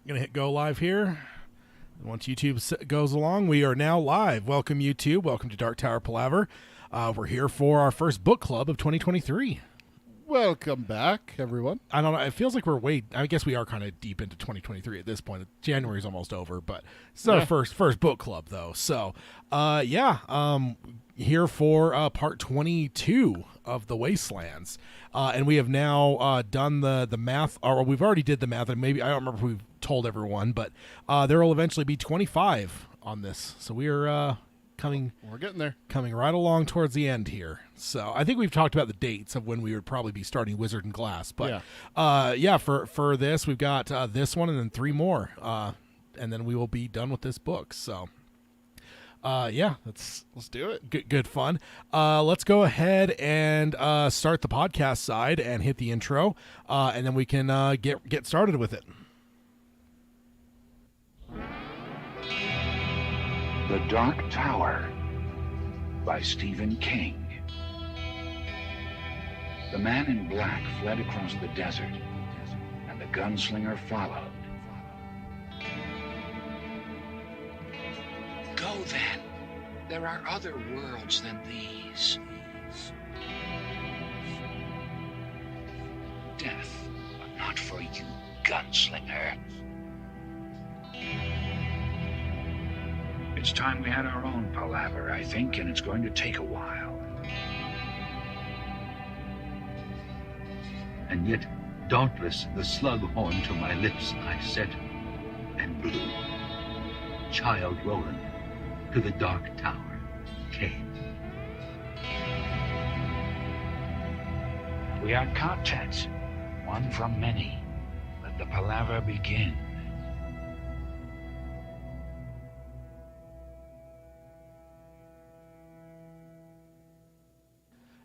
Gonna hit go live here. Once YouTube goes along, we are now live. Welcome, YouTube. Welcome to Dark Tower Palaver. We're here for our first book club of 2023. Welcome back, everyone. I don't know. It feels like I guess we are kind of deep into 2023 at this point. January's almost over, but it's our first book club, though. So, here for part 22 of the Wastelands. And we have now done the math, or we've already did the math, and maybe, I don't remember if we've told everyone, but there will eventually be 25 on this. So we are we're getting there. Coming right along towards the end here. So I think we've talked about the dates of when we would probably be starting Wizard and Glass. But for this, we've got this one and then 3 more. And then we will be done with this book. So let's do it. Good fun. Let's go ahead and start the podcast side and hit the intro, and then we can get started with it. The Dark Tower by Stephen King. The man in black fled across the desert, and the gunslinger followed. Go then. There are other worlds than these. Death, but not for you, gunslinger. It's time we had our own palaver, I think, and it's going to take a while. And yet, dauntless, the slug horn to my lips I set, and blew. Child Roland, to the Dark Tower came. We are content, one from many. Let the palaver begin.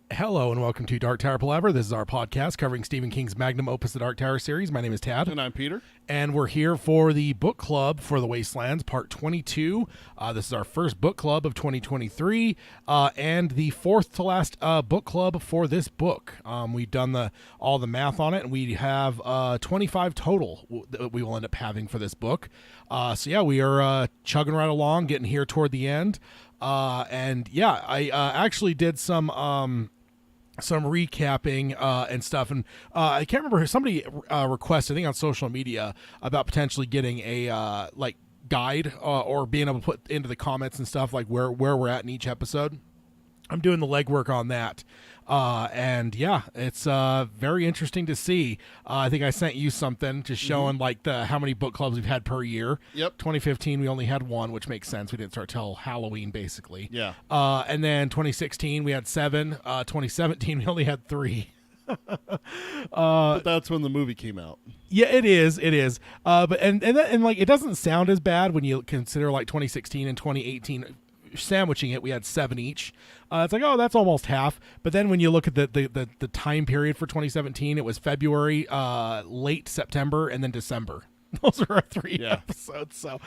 Hello and welcome to Dark Tower Palaver. This is our podcast covering Stephen King's magnum opus, the Dark Tower series. My name is Tad. And I'm Peter. And we're here for the book club for the Wastelands, part 22. This is our first book club of 2023, and the fourth to last book club for this book. We've done all the math on it, and we have 25 total that we will end up having for this book. We are chugging right along, getting here toward the end. I actually did some recapping and stuff, and I can't remember who somebody requested, I think on social media, about potentially getting a guide or being able to put into the comments and stuff like where we're at in each episode. I'm doing the legwork on that. It's very interesting to see. I think I sent you something just showing how many book clubs we've had per year. Yep. 2015, we only had 1, which makes sense. We didn't start till Halloween, basically. Yeah. And then 2016, we had 7. 2017, we only had 3. But that's when the movie came out. Yeah, it is. But it doesn't sound as bad when you consider 2016 and 2018 sandwiching it. We had 7 each. It's that's almost half. But then when you look at the time period for 2017, it was February, late September, and then December. Those are our 3 episodes. So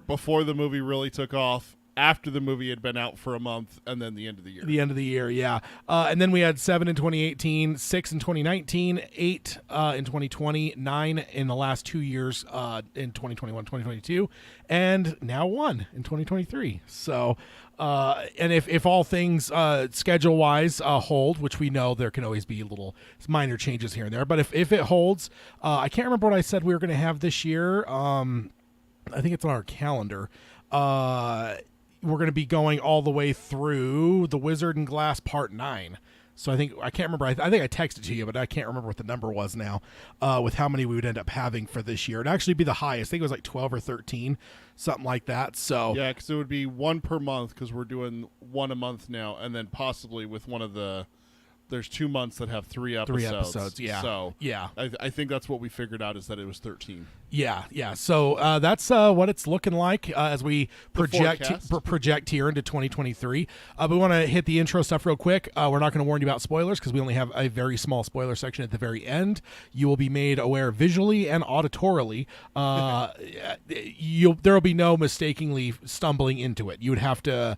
before the movie really took off, after the movie had been out for a month, and then the end of the year. The end of the year, yeah. And then we had 7 in 2018, 6 in 2019, 8 in 2020, 9 in the last 2 years in 2021, 2022, and now 1 in 2023. So, and if all things schedule-wise hold, which we know there can always be little minor changes here and there, but if it holds, I can't remember what I said we were going to have this year. I think it's on our calendar. We're going to be going all the way through the Wizard and Glass Part 9. So I can't remember. I think I texted to you, but I can't remember what the number was now with how many we would end up having for this year. It'd actually be the highest. I think it was 12 or 13, something like that. So yeah, because it would be 1 per month because we're doing 1 a month now, and then possibly with one of the... There's 2 months that have 3 episodes. 3 episodes, yeah. So yeah, I think that's what we figured out is that it was 13. Yeah. So that's what it's looking like as we project here into 2023. We want to hit the intro stuff real quick. We're not going to warn you about spoilers because we only have a very small spoiler section at the very end. You will be made aware visually and auditorily. There will be no mistakenly stumbling into it. You would have to.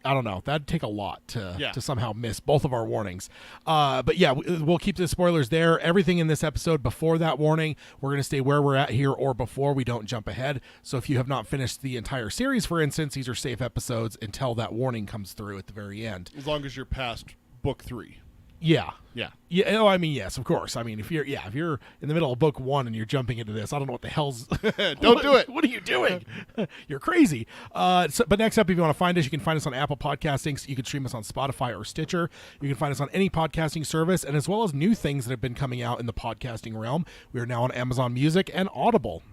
I don't know. That'd take a lot to somehow miss both of our warnings. But yeah, we'll keep the spoilers there. Everything in this episode before that warning, we're going to stay where we're at here earlier or before. We don't jump ahead. So if you have not finished the entire series, for instance, these are safe episodes until that warning comes through at the very end. As long as you're past book 3. Yeah. Yeah. Yeah. Oh, I mean, yes, of course. I mean, if you're in the middle of book 1 and you're jumping into this, I don't know what the hell's. Don't do it. What are you doing? You're crazy. But next up, if you want to find us, you can find us on Apple Podcasting. You can stream us on Spotify or Stitcher. You can find us on any podcasting service, and as well as new things that have been coming out in the podcasting realm. We are now on Amazon Music and Audible.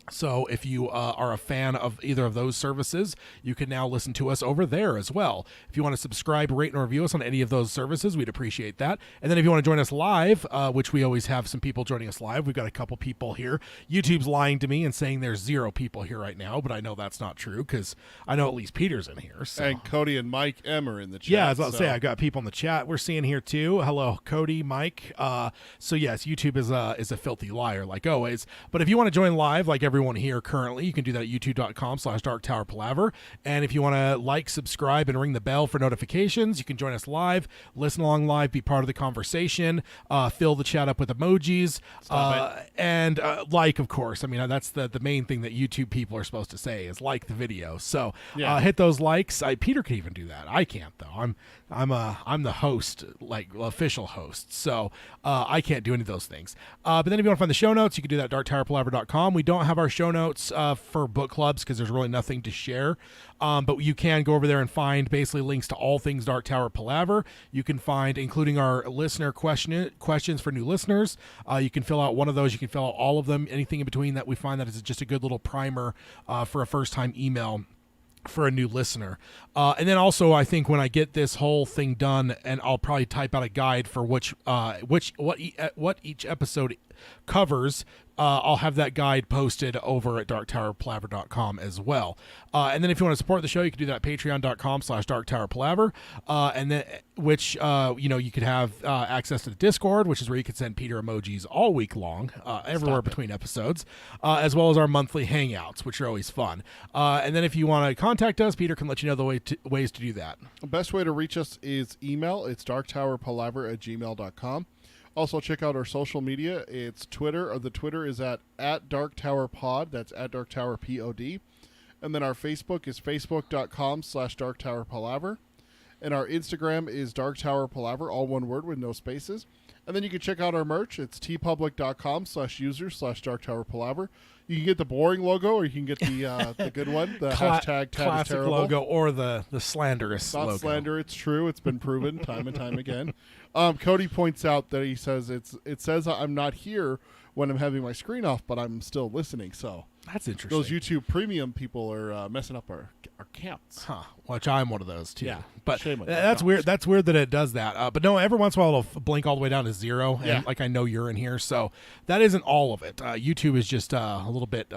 So if you are a fan of either of those services, you can now listen to us over there as well. If you want to subscribe, rate, and review us on any of those services, we'd appreciate that. And then if you want to join us live, which we always have some people joining us live, we've got a couple people here. YouTube's lying to me and saying there's 0 people here right now, but I know that's not true because I know at least Peter's in here. So. And Cody and Mike M are in the chat. Yeah, I was about to say, I've got people in the chat we're seeing here too. Hello, Cody, Mike. So yes, YouTube is a filthy liar like always. But if you want to join live like everyone here currently, you can do that at youtube.com/darktowerpalaver. And if you want to like, subscribe, and ring the bell for notifications, you can join us live, listen along live, be part of the conversation, fill the chat up with emojis, and like, of course. I mean, that's the main thing that YouTube people are supposed to say is like the video. So hit those likes. Peter can even do that. I can't though. I'm the host, like official host. So I can't do any of those things. But then if you want to find the show notes, you can do that at darktowerpalaver.com. We don't have our show notes for book clubs because there's really nothing to share. But you can go over there and find basically links to all things Dark Tower Palaver. You can find, including our listener questions for new listeners. You can fill out one of those. You can fill out all of them. Anything in between that we find that is just a good little primer for a first-time email for a new listener. And then also, I think when I get this whole thing done, and I'll probably type out a guide for what each episode covers, I'll have that guide posted over at darktowerpalaver.com as well. And then if you want to support the show, you can do that at patreon.com/darktowerpalaver. And then, which, you could have access to the Discord, which is where you can send Peter emojis all week long, everywhere between episodes, as well as our monthly hangouts, which are always fun. And then if you want to contact us, Peter can let you know the ways to do that. The best way to reach us is email. It's darktowerpalaver@gmail.com. Also, check out our social media. It's Twitter. The Twitter is at DarkTowerPod. That's at DarkTowerPod. And then our Facebook is facebook.com/DarkTowerPalaver. And our Instagram is DarkTowerPalaver, all one word with no spaces. And then you can check out our merch. It's tpublic.com/user/DarkTowerPalaver. You can get the boring logo, or you can get the good one, the hashtag classic logo, or the slanderous logo. Not slander, it's true. It's been proven time and time again. Cody points out that he says it says I'm not here when I'm having my screen off, but I'm still listening. So that's interesting. Those YouTube Premium people are messing up our counts. Huh. Which I'm one of those too. Yeah. But that's weird. That's weird that it does that. But no, every once in a while it'll blink all the way down to 0. And like I know you're in here, so that isn't all of it. YouTube is just a little bit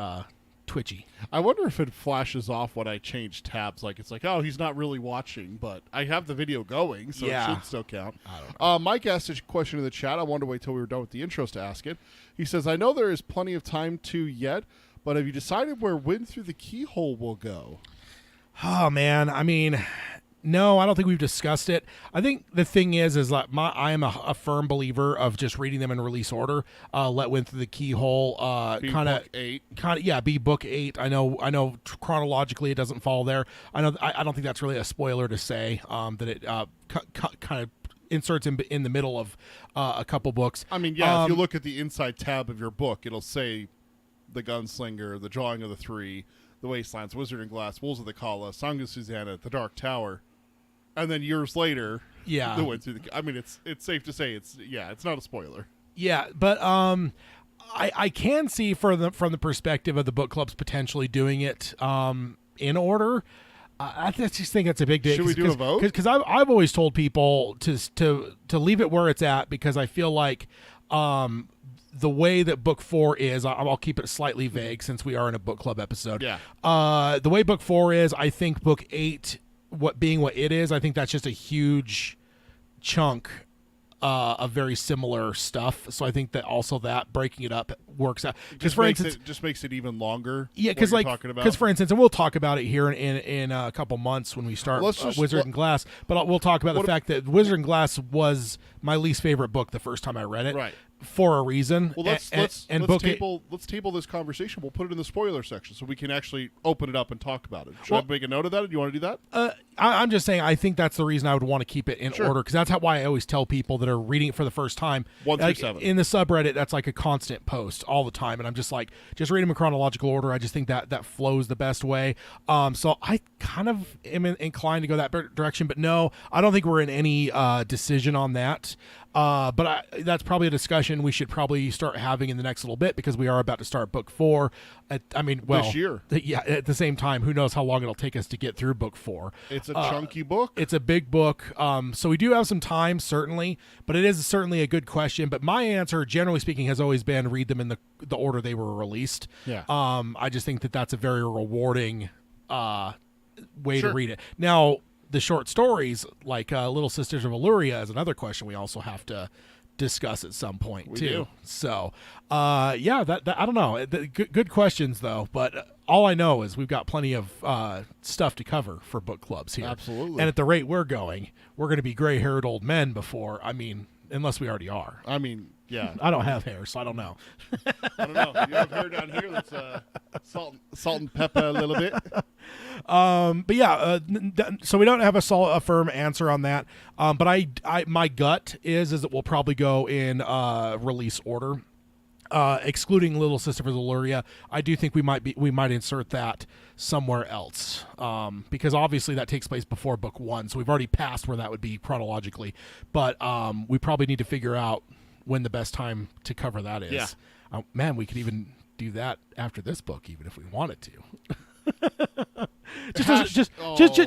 twitchy. I wonder if it flashes off when I change tabs. Like it's like, oh, he's not really watching, but I have the video going, so it should still count. I don't know. Mike asked a question in the chat. I wanted to wait till we were done with the intros to ask it. He says, I know there is plenty of time to yet, but have you decided where Wind Through the Keyhole will go? Oh, man. I mean, no, I don't think we've discussed it. I think the thing is like I am a firm believer of just reading them in release order. Let Wind Through the Keyhole kind of be book 8. I know chronologically it doesn't fall there. I don't think that's really a spoiler to say that it kind of inserts in the middle of a couple books. I mean, if you look at the inside tab of your book, it'll say The Gunslinger, The Drawing of the Three, The Wastelands, Wizard and Glass, Wolves of the Kala, Song of Susanna, The Dark Tower, and then years later, the Wind Through the. I mean, it's safe to say it's not a spoiler. Yeah, but I can see from the perspective of the book clubs potentially doing it in order. I just think that's a big deal. Should we do a vote? Because I've always told people to leave it where it's at, because I feel like the way that book 4 is, I'll keep it slightly vague since we are in a book club episode. Yeah. The way book 4 is, I think book 8, what it is, I think that's just a huge chunk of very similar stuff. So I think that also that breaking it up works out. Because for instance, it just makes it even longer. Yeah, because for instance, and we'll talk about it here in a couple months when we start Wizard and Glass. But we'll talk about the fact that Wizard and Glass was my least favorite book the first time I read it. Right. for a reason. Well, let's book it. let's table this conversation. We'll put it in the spoiler section so we can actually open it up and talk about it. Should I make a note of that? Do you want to do that? I'm just saying, I think that's the reason I would want to keep it in order, because that's why I always tell people that are reading it for the first time. 1 through 7. In the subreddit, that's like a constant post all the time, and I'm just like, just read them in chronological order. I just think that flows the best way. So I kind of am inclined to go that direction, but no, I don't think we're in any decision on that. But that's probably a discussion we should probably start having in the next little bit, because we are about to start book 4. This year. Yeah, at the same time, who knows how long it'll take us to get through book 4. It's a chunky book. It's a big book. So we do have some time, certainly, but it is certainly a good question. But my answer, generally speaking, has always been read them in the order they were released. Yeah. I just think that's a very rewarding way to read it. Now, the short stories, like Little Sisters of Illyria, is another question we also have to discuss at some point, too. Do. So, that I don't know. Good questions, though. But all I know is we've got plenty of stuff to cover for book clubs here. Absolutely. And at the rate we're going, we're going to be gray-haired old men before, unless we already are. Yeah. I don't have hair, so I don't know. I don't know. You have hair down here that's salt and pepper a little bit. But yeah, so we don't have a firm answer on that. But I my gut is that we'll probably go in release order, excluding Little Sister of Illyria. I do think we might insert that somewhere else, because obviously that takes place before book 1, so we've already passed where that would be chronologically. But we probably need to figure out when the best time to cover that is. Yeah. Man, we could even do that after this book, even if we wanted to.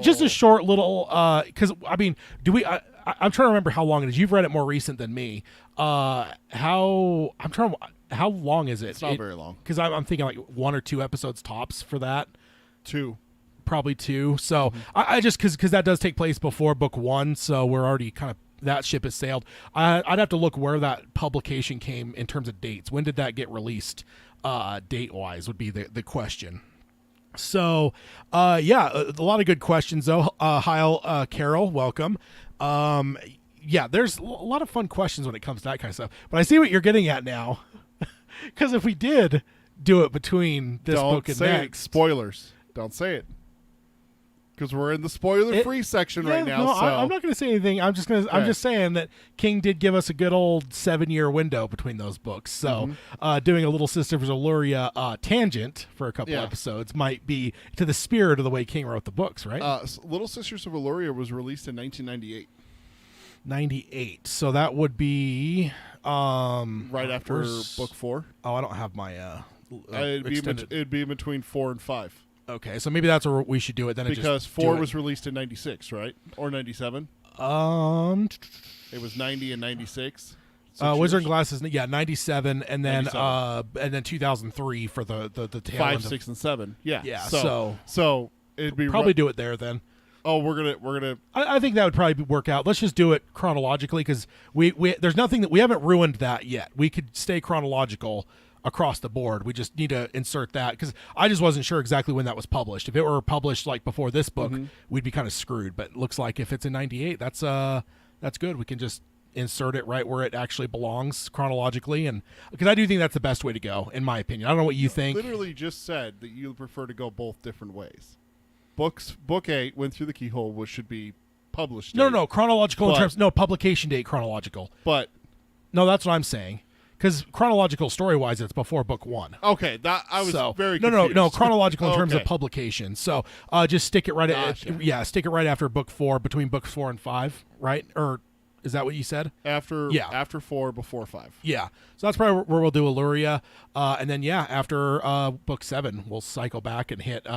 just a short little, because do we? I'm trying to remember how long it is. You've read it more recent than me. How long is it? It's not very long. Because I'm thinking like 1 or 2 episodes tops for that. 2. Probably 2. So I just because that does take place before book 1, so we're already kind of, that ship has sailed. I'd have to look where that publication came in terms of dates. When did that get released? Date wise would be the question. So, a lot of good questions though. Hi, Carol, welcome. There's a lot of fun questions when it comes to that kind of stuff. But I see what you're getting at now, because if we did do it between this book and next, spoilers. Don't say it, because we're in the spoiler-free section right now. No, so I'm not going to say anything. I'm just saying that King did give us a good old 7-year window between those books. So doing a Little Sisters of Illyria tangent for a couple episodes might be to the spirit of the way King wrote the books, right? Little Sisters of Illyria was released in 1998. 98. So that would be right after book 4. Oh, I don't have my it'd be between 4 and 5. Okay, so maybe that's where we should do it then. Because 4 was released in 96, right? Or 97? It was 90 and 96. Wizard and Glasses, 97, and then 2003 for the tail 5, end 6, and 7. Yeah. Yeah. So it'd be probably do it there then. Oh, we're gonna. I think that would probably work out. Let's just do it chronologically, because we there's nothing that we haven't ruined that yet. We could stay chronological across the board. We just need to insert that, because I just wasn't sure exactly when that was published. If it were published like before this book, we'd be kind of screwed. But it looks like if it's in 98, that's good. We can just insert it right where it actually belongs chronologically, and because I do think that's the best way to go, in my opinion. I don't know what you think. Literally just said that you prefer to go both different ways. Book 8 went through the keyhole, which should be published. No, chronological in terms. No, publication date chronological. But no, that's what I'm saying. Because chronological story-wise, it's before book 1. Okay, that I was very confused. No, chronological in terms of publication. So just stick it right stick it right after book 4, between books 4 and 5, right? Or is that what you said? After 4, before 5. Yeah. So that's probably where we'll do Illyria, and then after book 7, we'll cycle back and hit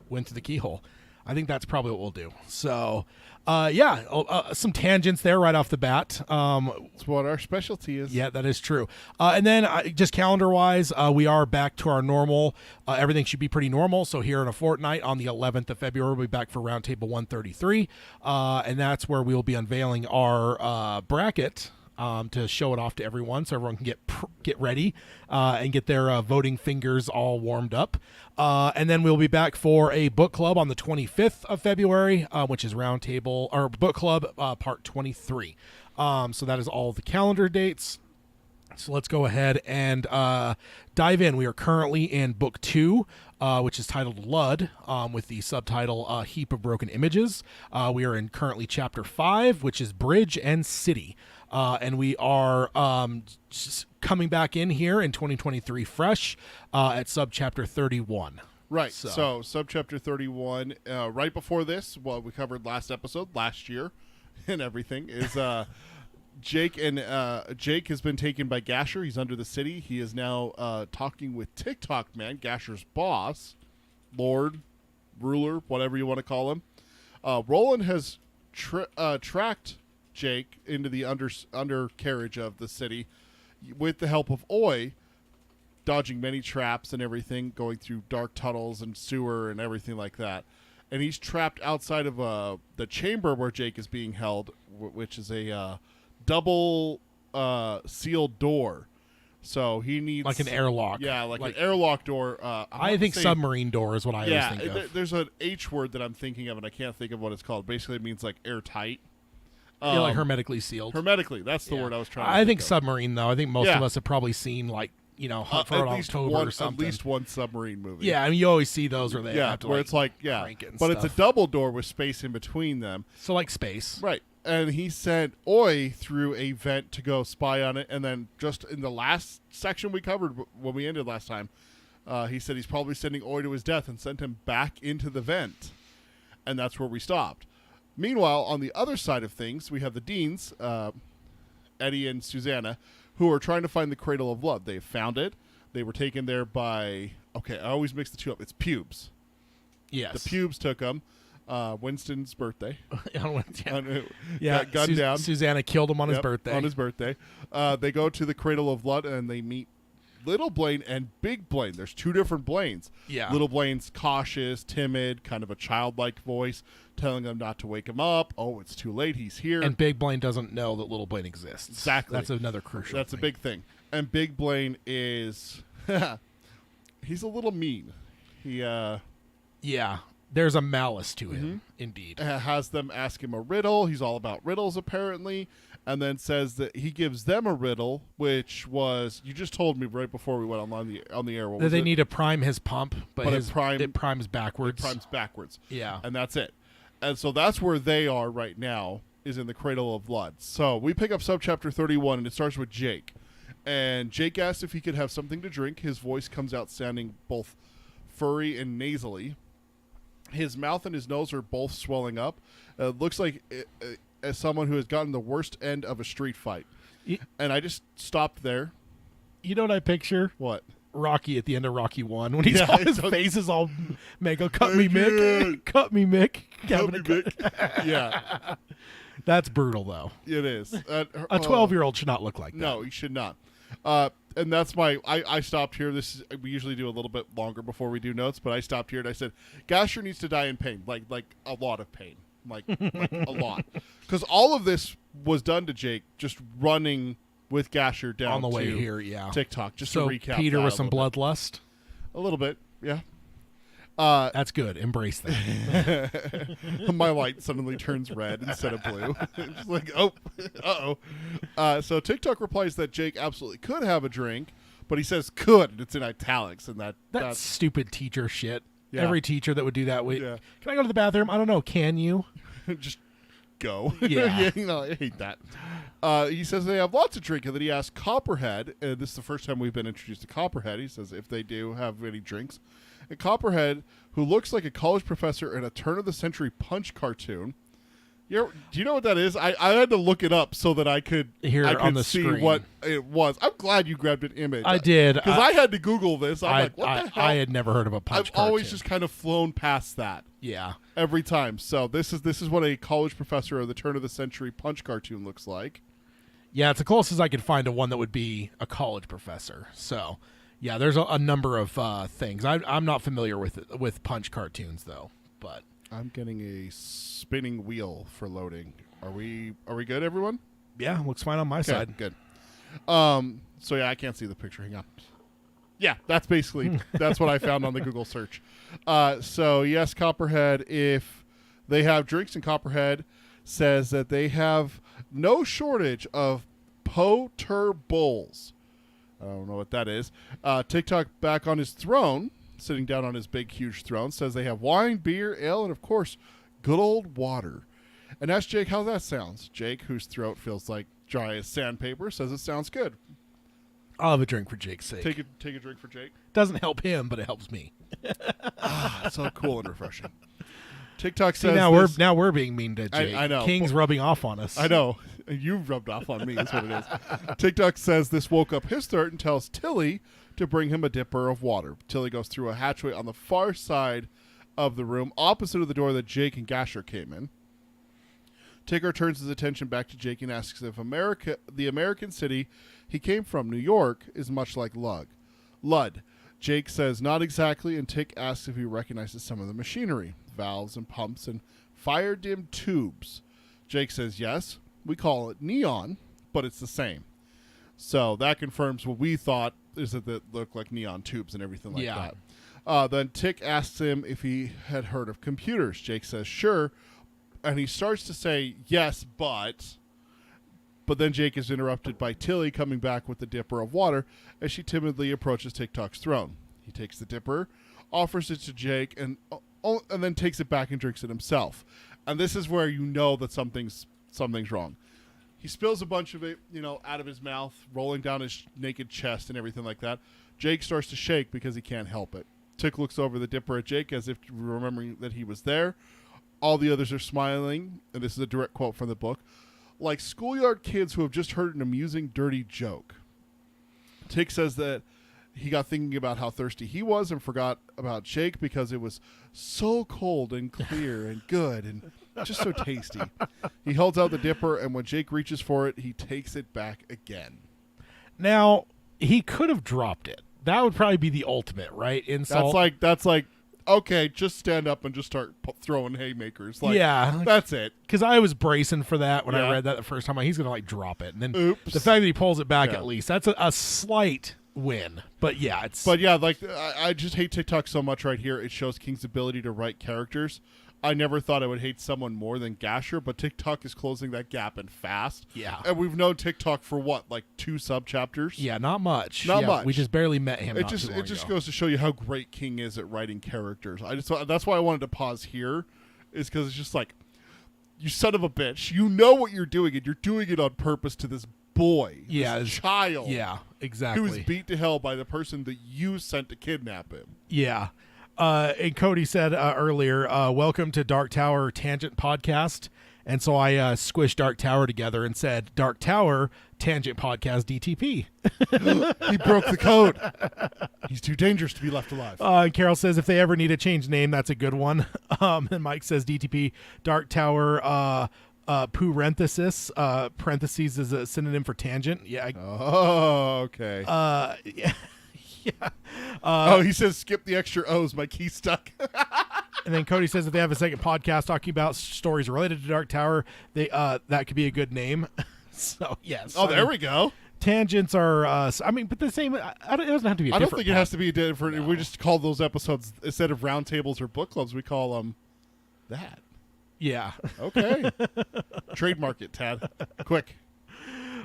Went Through the Keyhole. I think that's probably what we'll do. So, some tangents there right off the bat. That's what our specialty is. Yeah, that is true. And then just calendar-wise, we are back to our normal. Everything should be pretty normal. So here in a fortnight, on the 11th of February, we'll be back for Roundtable 133. And that's where we'll be unveiling our bracket to show it off to everyone, so everyone can get ready and get their voting fingers all warmed up. And then we'll be back for a book club on the 25th of February, which is Roundtable or Book Club Part 23. So that is all the calendar dates. So let's go ahead and dive in. We are currently in book 2, which is titled Lud, with the subtitle Heap of Broken Images. We are in currently chapter 5, which is Bridge and City. And we are just coming back in here in 2023 fresh at Subchapter 31. Right. So Subchapter 31, right before this, what we covered last episode, last year, and everything, is Jake has been taken by Gasher. He's under the city. He is now talking with Tick-Tock Man, Gasher's boss, Lord, ruler, whatever you want to call him. Roland has tracked Jake into the undercarriage of the city with the help of Oi, dodging many traps and everything, going through dark tunnels and sewer and everything like that. And he's trapped outside of the chamber where Jake is being held, which is a double sealed door. So he needs like an airlock. Yeah, like an airlock door. I think submarine door is what I always think of. There's an H word that I'm thinking of, and I can't think of what it's called. Basically, it means like airtight. Yeah, like hermetically sealed. Hermetically, that's the word I was trying to I think of. Submarine, though. I think most of us have probably seen, like, Hunt for October or something. At least one submarine movie. Yeah, I mean, you always see those where they have to, where it's like, crank it and but stuff. it's a double door with space in between them. So, like space. Right. And he sent Oi through a vent to go spy on it, and then just in the last section we covered when we ended last time, he said he's probably sending Oi to his death and sent him back into the vent. And that's where we stopped. Meanwhile, on the other side of things, we have the Deans, Eddie and Susanna, who are trying to find the Cradle of Love. They've found it. They were taken there by... Okay, I always mix the two up. It's Pubes. Yes. The Pubes took them. Winston's birthday. Yeah, gunned down. Susanna killed him on his birthday. On his birthday. They go to the Cradle of Blood, and they meet Little Blaine and Big Blaine. There's two different Blaines. Yeah. Little Blaine's cautious, timid, kind of a childlike voice, telling them not to wake him up. Oh, it's too late. He's here. And Big Blaine doesn't know that Little Blaine exists. Exactly. That's another crucial That's thing. a big thing. And Big Blaine is... he's a little mean. He... Yeah. There's a malice to him, indeed. Has them ask him a riddle. He's all about riddles, apparently. And then says that he gives them a riddle, which was... You just told me right before we went on the air. What That was they it? need to prime his pump, but it primes backwards. It primes backwards. Yeah. And that's it. And so that's where they are right now, is in the Cradle of Blood. So we pick up Subchapter 31, and it starts with Jake. And Jake asks if he could have something to drink. His voice comes out sounding both furry and nasally. His mouth and his nose are both swelling up. Looks like as someone who has gotten the worst end of a street fight. And I just stopped there. You know what I picture? What? Rocky at the end of Rocky 1 when his face is all mega. Cut me, Mick. Cut me, Mick. Cut me, Mick. Yeah. That's brutal, though. It is. A 12-year-old should not look like that. No, he should not. And that's my... I stopped here. We usually do a little bit longer before we do notes, but I stopped here and I said, Gasher needs to die in pain. Like a lot of pain. Like a lot. Because all of this was done to Jake just running with Gasher down on the way to here, yeah. Tick-Tock. Just so to recap Peter that with some a little bloodlust. A little bit, yeah. That's good. Embrace that. My light suddenly turns red instead of blue. Just like, uh-oh. So Tick-Tock replies that Jake absolutely could have a drink, but he says could, and it's in italics. And that's stupid teacher shit. Yeah. Every teacher that would do that. Yeah. Can I go to the bathroom? I don't know. Can you? Just go. Yeah. I hate that. He says they have lots of drink, and then he asks Copperhead, and this is the first time we've been introduced to Copperhead. He says if they do have any drinks. And Copperhead, who looks like a college professor in a turn-of-the-century Punch cartoon. Do you know what that is? I had to look it up so that I could on the see screen. what it was. I'm glad you grabbed an image. I did. Because I had to Google this. I'm like, what the hell? I had never heard of a Punch cartoon. I've always just kind of flown past that. Yeah. Every time. So this is what a college professor of the turn-of-the-century Punch cartoon looks like. Yeah, it's the closest I could find to one that would be a college professor. So, yeah, there's a number of things. I'm not familiar with Punch cartoons, though. But I'm getting a spinning wheel for loading. Are we good, everyone? Yeah, looks fine on my side. Good. So yeah, I can't see the picture. Hang on. Yeah, that's what I found on the Google search. So yes, Copperhead, if they have drinks, and Copperhead says that they have no shortage of Poter bowls. I don't know what that is. Tick-Tock back on his throne, sitting down on his big, huge throne, says they have wine, beer, ale, and, of course, good old water. And asks Jake how that sounds. Jake, whose throat feels like dry as sandpaper, says it sounds good. I'll have a drink for Jake's sake. Take a drink for Jake. Doesn't help him, but it helps me. So cool and refreshing. Tick-Tock says now we're being mean to Jake. I know. King's rubbing off on us. I know. You rubbed off on me is what it is. Tick-Tock says this woke up his third and tells Tilly to bring him a dipper of water. Tilly goes through a hatchway on the far side of the room, opposite of the door that Jake and Gasher came in. Ticker turns his attention back to Jake and asks if the American city he came from, New York, is much like Lud. Jake says not exactly, and Tick asks if he recognizes some of the machinery, valves and pumps and fire-dimmed tubes. Jake says yes. We call it neon, but it's the same. So that confirms what we thought, is that they look like neon tubes and everything like that. Then Tick asks him if he had heard of computers. Jake says sure, and he starts to say yes, but then Jake is interrupted by Tilly coming back with the dipper of water as she timidly approaches Tick-Tock's throne. He takes the dipper, offers it to Jake, and then takes it back and drinks it himself. And this is where you know that something's wrong. He spills a bunch of it, out of his mouth, rolling down his naked chest and everything like that. Jake starts to shake because he can't help it. Tick looks over the dipper at Jake as if remembering that he was there. All the others are smiling, and this is a direct quote from the book, like schoolyard kids who have just heard an amusing, dirty joke. Tick says that he got thinking about how thirsty he was and forgot about Jake because it was so cold and clear and good and just so tasty. He holds out the dipper, and when Jake reaches for it, he takes it back again. Now, he could have dropped it. That would probably be the ultimate, right? Insult. That's like, okay, just stand up and just start throwing haymakers. That's it. Because I was bracing for that when I read that the first time. He's going to drop it. And then the fact that he pulls it back at least, that's a slight win. But I just hate Tick-Tock so much right here. It shows King's ability to write characters. I never thought I would hate someone more than Gasher, but Tick-Tock is closing that gap and fast. Yeah. And we've known Tick-Tock for what, like 2 subchapters? Yeah, not much. Not much. We just barely met him. It just goes to show you how great King is at writing characters. That's why I wanted to pause here, is because it's just like, you son of a bitch, you know what you're doing, and you're doing it on purpose to this boy, this child. Yeah, exactly. Who was beat to hell by the person that you sent to kidnap him. Yeah. And Cody said earlier, welcome to Dark Tower Tangent Podcast. And so I squished Dark Tower together and said, Dark Tower Tangent Podcast DTP. He broke the code. He's too dangerous to be left alive. And Carol says, if they ever need a change name, that's a good one. And Mike says, DTP, Dark Tower parenthesis. Parentheses is a synonym for tangent. Yeah. Okay. Yeah. Yeah. He says skip the extra O's. My key stuck. And then Cody says if they have a second podcast talking about stories related to Dark Tower, they that could be a good name. So yes. Oh, there we go. Tangents are. but the same. It doesn't have to be. I don't think it has to be different. No. We just call those episodes, instead of roundtables or book clubs, we call them that. Yeah. Okay. Trademark it, Tad. Quick.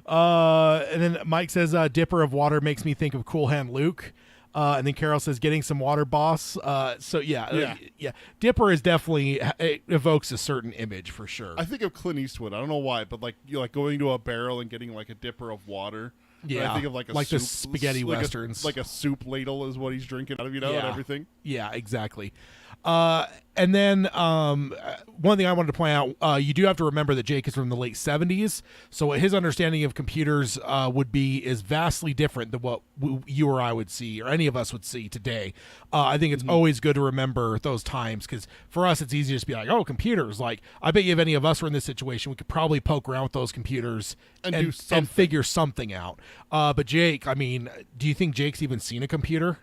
And then Mike says, dipper of water makes me think of Cool Hand Luke. And then Carol says, getting some water, boss. Yeah. Dipper is definitely, it evokes a certain image for sure. I think of Clint Eastwood. I don't know why, but you going to a barrel and getting like a dipper of water. Yeah. I think of like soup, the spaghetti westerns. Like a soup ladle is what he's drinking out of, and everything. Yeah, exactly. And then one thing I wanted to point out, you do have to remember that Jake is from the late 70s, so what his understanding of computers is vastly different than what you or I would see, or any of us would see today. I think it's always good to remember those times, because for us it's easy to just be like, oh, computers. Like, I bet you if any of us were in this situation, we could probably poke around with those computers and figure something out. But Jake, do you think Jake's even seen a computer?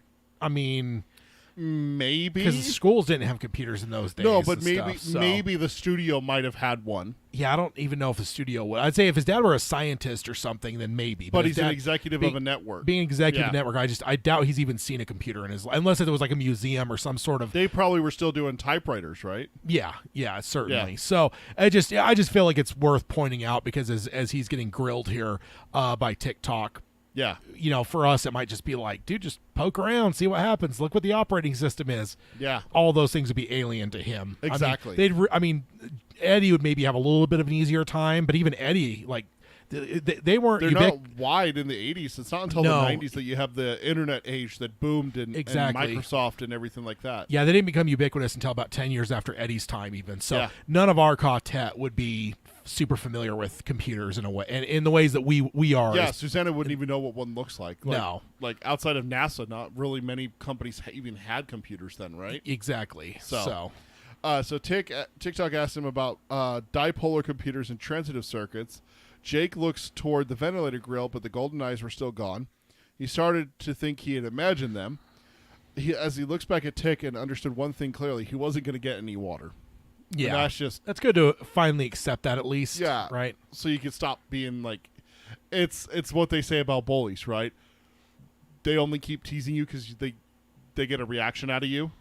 Maybe, because schools didn't have computers in those days. No, but maybe the studio might have had one. Yeah, I don't even know if the studio would. I'd say if his dad were a scientist or something, then maybe. But he's an executive of a network. Being executive of a network, I doubt he's even seen a computer in his life, unless it was like a museum or some sort of. They probably were still doing typewriters, right? Yeah, certainly. Yeah. So I just feel like it's worth pointing out, because as he's getting grilled here by Tick-Tock. Yeah. You know, for us, it might just be like, dude, just poke around, see what happens. Look what the operating system is. Yeah. All those things would be alien to him. Exactly. I mean, Eddie would maybe have a little bit of an easier time, but even Eddie, like, they weren't. They're not wide in the 80s. It's not until No. the 90s that you have the internet age that boomed and Exactly. Microsoft and everything like that. Yeah, they didn't become ubiquitous until about 10 years after Eddie's time, even. So Yeah. none of our quartet would be super familiar with computers in a way, and in the ways that we are. Yeah, Susanna wouldn't even know what one looks like. No. Like outside of NASA, not really many companies even had computers then, right? Exactly. So Tick-Tock asked him about dipolar computers and transitive circuits. Jake looks toward the ventilator grill, but the golden eyes were still gone. He started to think he had imagined them. As he looks back at Tick and understood one thing clearly, he wasn't going to get any water. Yeah, And that's good to finally accept that at least. Yeah. Right. So you can stop being like, it's what they say about bullies, right? They only keep teasing you because they get a reaction out of you.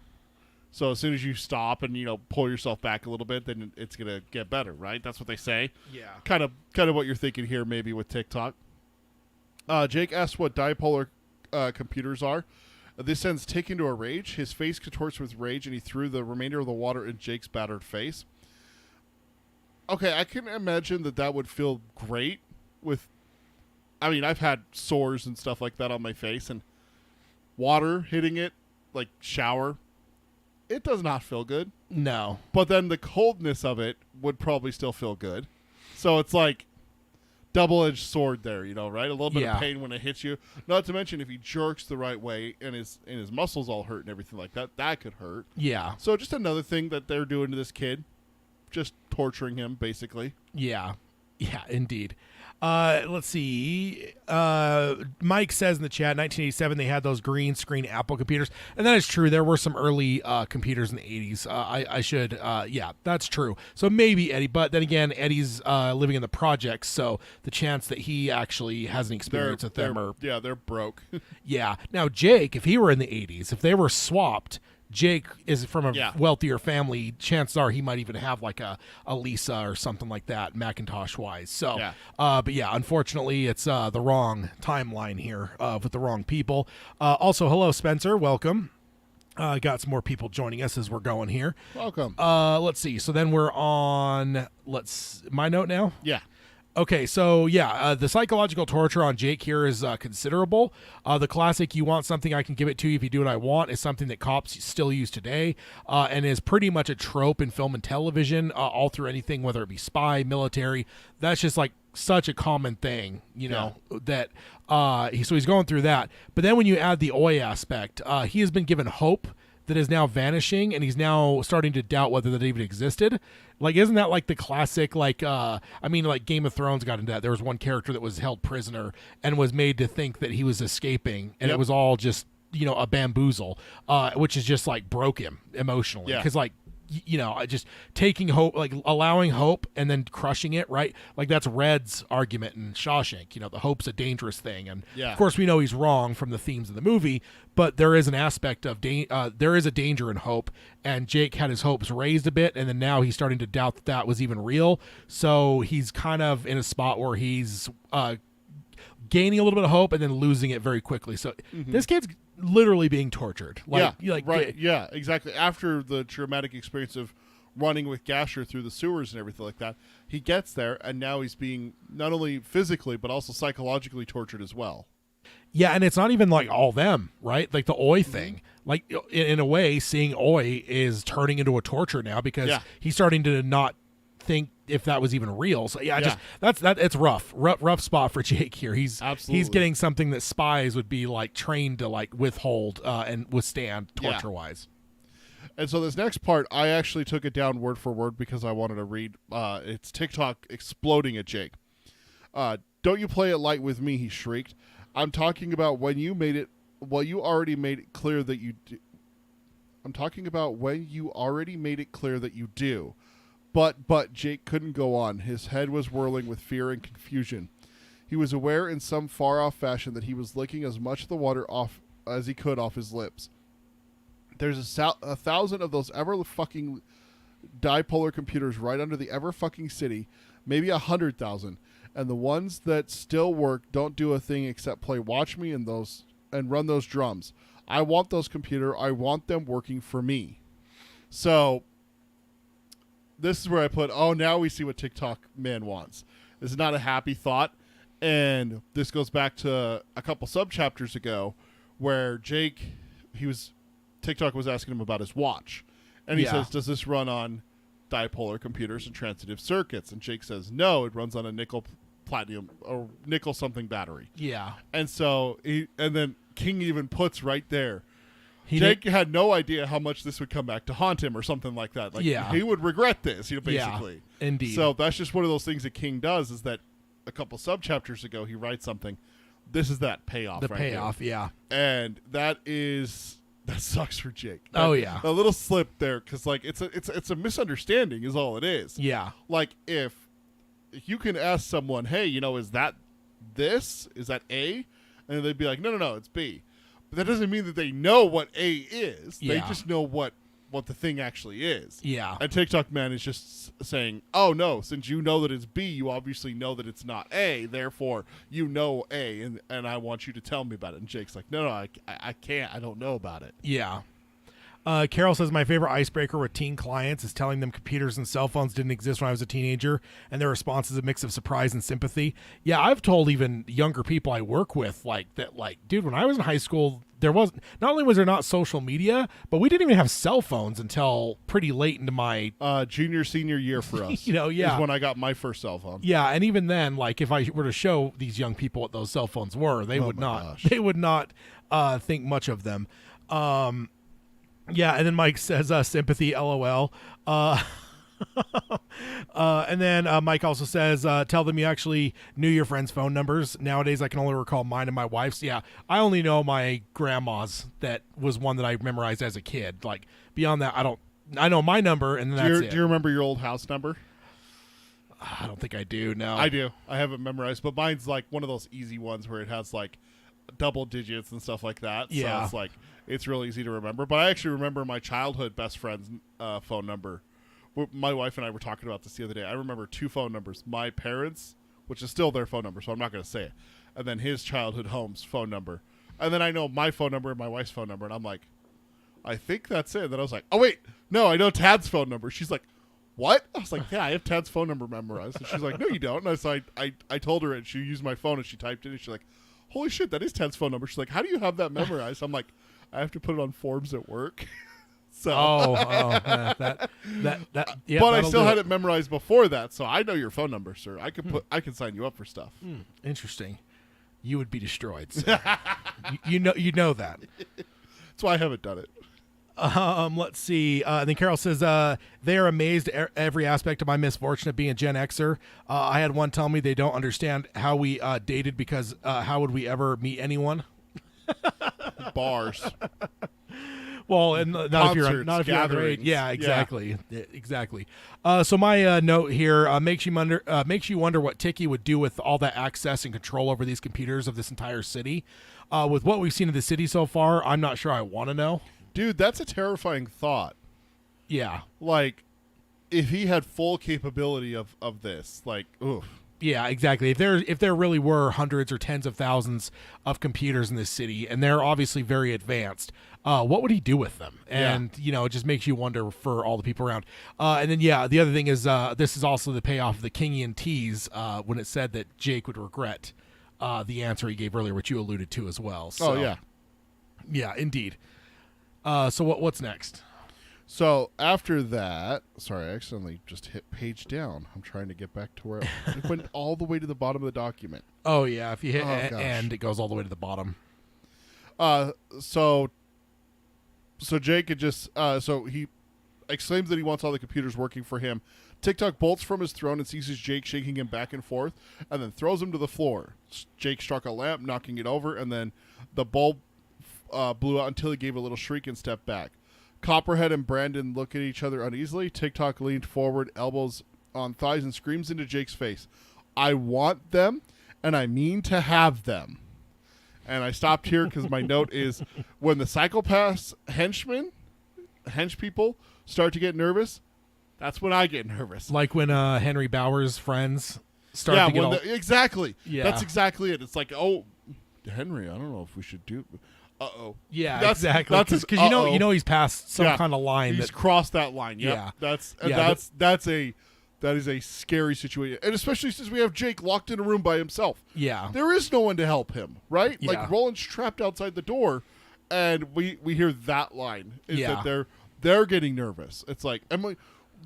So as soon as you stop and pull yourself back a little bit, then it's gonna get better, right? That's what they say. Yeah. Kind of what you're thinking here, maybe with Tick-Tock. Jake asks what dipolar computers are. This sends Tick into a rage. His face contorts with rage, and he threw the remainder of the water in Jake's battered face. Okay, I can imagine that would feel great with... I mean, I've had sores and stuff like that on my face, and water hitting it, like shower, it does not feel good. No. But then the coldness of it would probably still feel good. So it's like double-edged sword there, right? A little bit of pain when it hits you. Not to mention if he jerks the right way and his muscles all hurt and everything like that, that could hurt. Yeah. So just another thing that they're doing to this kid. Just torturing him, basically. Yeah. Yeah, indeed. Let's see. Mike says in the chat, 1987, they had those green screen Apple computers. And that is true. There were some early computers in the 80s. Yeah, that's true. So maybe Eddie. But then again, Eddie's living in the projects. So the chance that he actually has an experience with them are... Yeah, they're broke. Yeah. Now, Jake, if he were in the 80s, if they were swapped... Jake is from a wealthier family. Chances are he might even have like a Lisa or something like that, Macintosh-wise. So, but yeah, unfortunately, it's the wrong timeline here with the wrong people. Also, hello, Spencer. Welcome. Got some more people joining us as we're going here. Welcome. Let's see. So then we're on, my note now? Yeah. Okay, so the psychological torture on Jake here is considerable. The classic "you want something, I can give it to you if you do what I want" is something that cops still use today, and is pretty much a trope in film and television, all through anything, whether it be spy, military. That's just like such a common thing, that so he's going through that. But then when you add the Oi aspect, he has been given hope that is now vanishing, and he's now starting to doubt whether that even existed. Like, isn't that like the classic, like Game of Thrones got into that. There was one character that was held prisoner and was made to think that he was escaping, and it was all just, a bamboozle, which is just like broke him emotionally. Because just taking hope, like allowing hope and then crushing it, right? Like that's Red's argument in Shawshank. The hope's a dangerous thing, and of course we know he's wrong from the themes of the movie. But there is an aspect of there is a danger in hope, and Jake had his hopes raised a bit, and then now he's starting to doubt that was even real. So he's kind of in a spot where he's gaining a little bit of hope and then losing it very quickly. So this kid's literally being tortured. Right. Yeah, exactly. After the traumatic experience of running with Gasher through the sewers and everything like that, he gets there, and now he's being not only physically but also psychologically tortured as well. Yeah, and it's not even like all them, right? Like the Oi thing. Like in a way, seeing Oi is turning into a torture now because he's starting to not think if that was even real. So it's rough spot for Jake here. He's getting something that spies would be like trained to like withhold and withstand torture wise. And so this next part, I actually took it down word for word because I wanted to read. It's Tick-Tock exploding at Jake. Don't you play it light with me, he shrieked. I'm talking about when you made it. Well, you already made it clear that you do. I'm talking about when you already made it clear that you do. But Jake couldn't go on. His head was whirling with fear and confusion. He was aware in some far-off fashion that he was licking as much of the water off as he could off his lips. There's a thousand of those ever fucking dipolar computers right under the ever-fucking city, maybe 100,000, and the ones that still work don't do a thing except play Watch Me and run those drums. I want those computer. I want them working for me. So this is where I put, now we see what Tick-Tock man wants. This is not a happy thought. And this goes back to a couple subchapters ago where Tick-Tock was asking him about his watch. And he says, does this run on dipolar computers and transitive circuits? And Jake says, no, it runs on a nickel platinum or nickel something battery. Yeah. And so and then King even puts right there, Jake had no idea how much this would come back to haunt him or something like that. Like he would regret this, basically. Yeah, indeed. So that's just one of those things that King does, is that a couple subchapters ago he writes something. This is that payoff. The payoff, here. yeah. And that sucks for Jake. Yeah. A little slip there, because like it's a misunderstanding is all it is. Yeah. Like if you can ask someone, hey, is that this? Is that A? And they'd be like, no, it's B. But that doesn't mean that they know what A is. Yeah. They just know what the thing actually is. Yeah. And Tick-Tock man is just saying, oh, no, since you know that it's B, you obviously know that it's not A. Therefore, you know A, and I want you to tell me about it. And Jake's like, no, I can't. I don't know about it. Yeah. Carol says, my favorite icebreaker with teen clients is telling them computers and cell phones didn't exist when I was a teenager, and their response is a mix of surprise and sympathy. Yeah, I've told even younger people I work with, dude, when I was in high school, not only was there not social media, but we didn't even have cell phones until pretty late into my junior, senior year for us. is when I got my first cell phone. Yeah, and even then, like if I were to show these young people what those cell phones were, they would not think much of them. Yeah, and then Mike says, sympathy, LOL. And then Mike also says, tell them you actually knew your friends' phone numbers. Nowadays, I can only recall mine and my wife's. Yeah, I only know my grandma's. That was one that I memorized as a kid. Like, beyond that, I know my number, and then that's it. Do you remember your old house number? I don't think I do, no. I do. I have it memorized, but mine's like one of those easy ones where it has like double digits and stuff like that. Yeah. So it's like, it's real easy to remember. But I actually remember my childhood best friend's phone number. My wife and I were talking about this the other day. I remember two phone numbers. My parents, which is still their phone number, so I'm not going to say it. And then his childhood home's phone number. And then I know my phone number and my wife's phone number. And I'm like, I think that's it. And then I was like, oh, wait. No, I know Tad's phone number. She's like, what? I was like, yeah, I have Tad's phone number memorized. And she's like, no, you don't. And I told her, and she used my phone, and she typed it. And she's like, holy shit, that is Tad's phone number. She's like, how do you have that memorized? I'm like, I have to put it on forms at work. So. Yeah. But I still had it memorized before that, so I know your phone number, sir. I can sign you up for stuff. Interesting. You would be destroyed. So. you know that. That's why I haven't done it. Let's see. Then Carol says, they are amazed at every aspect of my misfortune of being a Gen Xer. I had one tell me they don't understand how we dated because how would we ever meet anyone? Bars. Well, and not if you're underage. Yeah, exactly. Yeah. Exactly. So my note here makes you wonder what Ticky would do with all that access and control over these computers of this entire city. With what we've seen of the city so far, I'm not sure I want to know. Dude, that's a terrifying thought. Yeah. Like, if he had full capability of this, like, oof. Yeah, exactly. If there really were hundreds or tens of thousands of computers in this city, and they're obviously very advanced, what would he do with them? And, it just makes you wonder for all the people around. And then, the other thing is this is also the payoff of the Kingian tease when it said that Jake would regret the answer he gave earlier, which you alluded to as well. So, yeah, indeed. So what's next? So after that, sorry, I accidentally just hit page down. I'm trying to get back to where it went all the way to the bottom of the document. Oh, yeah. If you hit end, it goes all the way to the bottom. So Jake had just, so he exclaims that he wants all the computers working for him. Tick-Tock bolts from his throne and seizes Jake, shaking him back and forth, and then throws him to the floor. Jake struck a lamp, knocking it over, and then the bulb blew out until he gave a little shriek and stepped back. Copperhead and Brandon look at each other uneasily. Tick-Tock leaned forward, elbows on thighs, and screams into Jake's face, I want them, and I mean to have them. And I stopped here because my note is, when the psychopaths hench people start to get nervous, That's when I get nervous. Like when Henry Bauer's friends start to get all... exactly. Yeah. That's exactly it. It's like, oh, Henry, I don't know if we should do. Yeah, exactly. Because you know he's passed some kind of line. He's crossed that line. Yep. Yeah. That is a scary situation, and especially since we have Jake locked in a room by himself. Yeah. There is no one to help him, right? Yeah. Like Roland's trapped outside the door, and we hear that line. That they're getting nervous. It's like,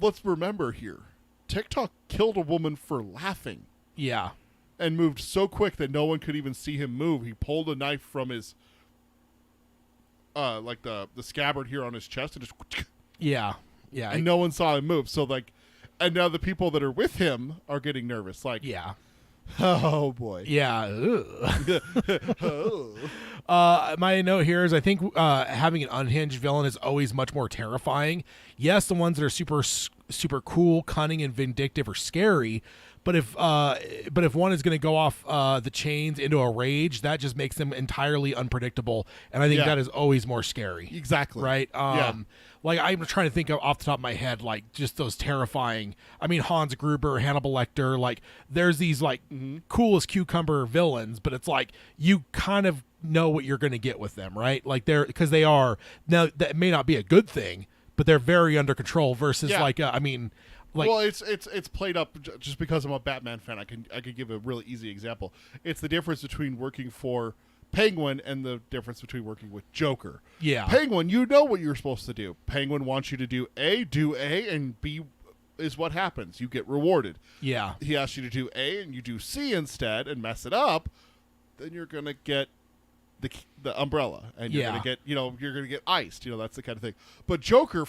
let's remember here, Tick-Tock killed a woman for laughing. Yeah. And moved so quick that no one could even see him move. He pulled a knife from his, like the scabbard here on his chest, and just. Yeah. And no one saw him move. So like, and now the people that are with him are getting nervous. Like, yeah. Oh boy. Yeah. Oh. My note here is I think having an unhinged villain is always much more terrifying. Yes, the ones that are super cool, cunning, and vindictive are scary. But if one is going to go off the chains into a rage, that just makes them entirely unpredictable, and I think that is always more scary. Exactly. Right. Like I'm trying to think of off the top of my head, like just those terrifying. I mean, Hans Gruber, Hannibal Lecter. Like there's these like cool as cucumber villains, but it's like you kind of know what you're going to get with them, right? Like because they are now that may not be a good thing, but they're very under control. Versus well, it's played up just because I'm a Batman fan. I could give a really easy example. It's the difference between working for Penguin and the difference between working with Joker. Yeah. Penguin, you know what you're supposed to do. Penguin wants you to do A, and B is what happens. You get rewarded. Yeah. He asks you to do A and you do C instead and mess it up, then you're going to get the umbrella, and you're gonna get iced. That's the kind of thing. But Joker,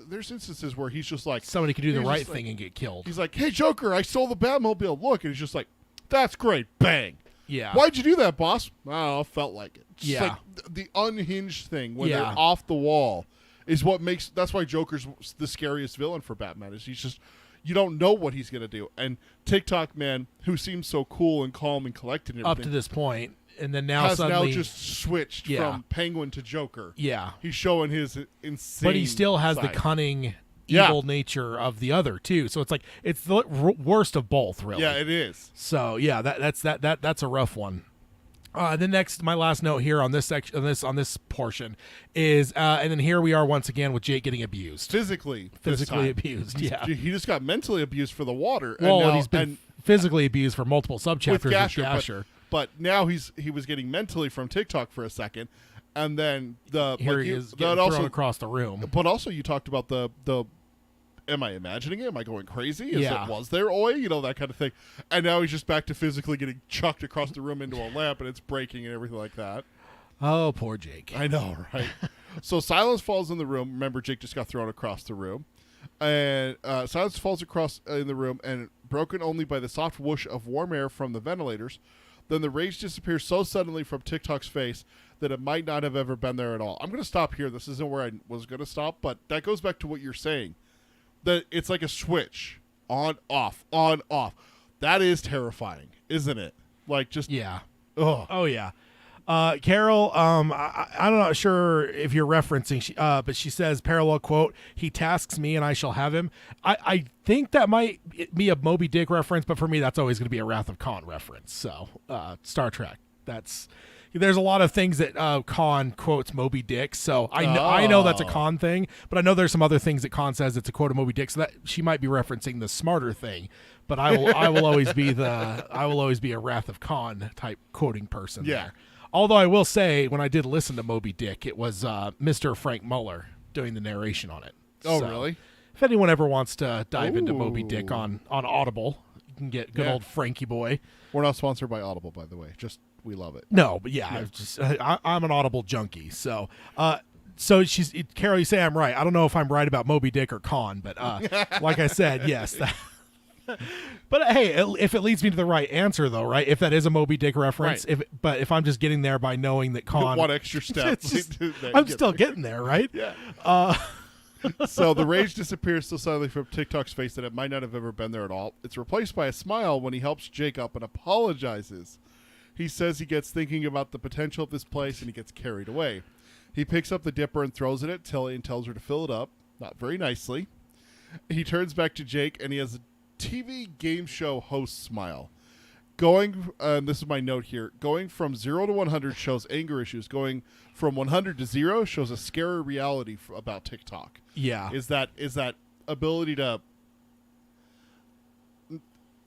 there's instances where he's just like somebody could do the right thing and get killed. He's like, "Hey, Joker, I stole the Batmobile. Look," and he's just like, "That's great, bang." Yeah. Why'd you do that, boss? Oh, felt like it. Just Yeah. like the unhinged thing when they're off the wall is what makes. That's why Joker's the scariest villain for Batman. Is he's just. You don't know what he's gonna do, and Tick-Tock man, who seems so cool and calm and collected and everything, up to this point. And then now has suddenly now just switched from Penguin to Joker. Yeah. He's showing his insane But he still has side. the cunning, evil nature of the other, too. So it's like, it's the worst of both, really. Yeah, it is. So, yeah, that's a rough one. My last note here on this section, on this portion is, and then here we are once again with Jake getting abused. Physically abused, yeah. He just got mentally abused for the water. Well, and he's been physically abused for multiple subchapters with Gasher. But now he was getting mentally from Tick-Tock for a second, and then he is thrown across the room. But also, you talked about the. Am I imagining it? Am I going crazy? Was there oi? That kind of thing. And now he's just back to physically getting chucked across the room into a lamp, and it's breaking and everything like that. Oh, poor Jake. I know, right? So Silence falls in the room. Remember, Jake just got thrown across the room, and Silence falls across in the room, and broken only by the soft whoosh of warm air from the ventilators. Then the rage disappears so suddenly from Tick-Tock's face that it might not have ever been there at all. I'm going to stop here. This isn't where I was going to stop, but that goes back to what you're saying. That it's like a switch. On, off, on, off. That is terrifying, isn't it? Like just... Yeah. Ugh. Oh, yeah. Carol, I'm not sure if you're referencing, but she says, parallel quote, "He tasks me and I shall have him." I think that might be a Moby Dick reference, but for me, that's always going to be a Wrath of Khan reference. So, Star Trek. There's a lot of things that Khan quotes Moby Dick, so I know that's a Khan thing, but I know there's some other things that Khan says it's a quote of Moby Dick, so that she might be referencing the smarter thing. But I will always be a Wrath of Khan type quoting person. Yeah. There. Although I will say, when I did listen to Moby Dick, it was Mr. Frank Muller doing the narration on it. Oh, So, really? if anyone ever wants to dive into Ooh. Moby Dick on Audible, you can get good old Frankie boy. We're not sponsored by Audible, by the way. Just we love it. No, but I'm an Audible junkie. So, Carol, you say I'm right. I don't know if I'm right about Moby Dick or Khan, but like I said, yes. But hey, if it leads me to the right answer, though, right? If that is a Moby Dick reference, right. If I'm just getting there by knowing that Khan, one extra step, I'm still getting there, right? Yeah. So the rage disappears so suddenly from Tick-Tock's face that it might not have ever been there at all. It's replaced by a smile when he helps Jake up and apologizes. He says he gets thinking about the potential of this place and he gets carried away. He picks up the dipper and throws it at Tilly and tells her to fill it up, not very nicely. He turns back to Jake, and he has a TV game show host smile. Going, this is my note here, going from 0 to 100 shows anger issues. Going from 100 to 0 shows a scary reality about Tick-Tock. Yeah. Is that ability to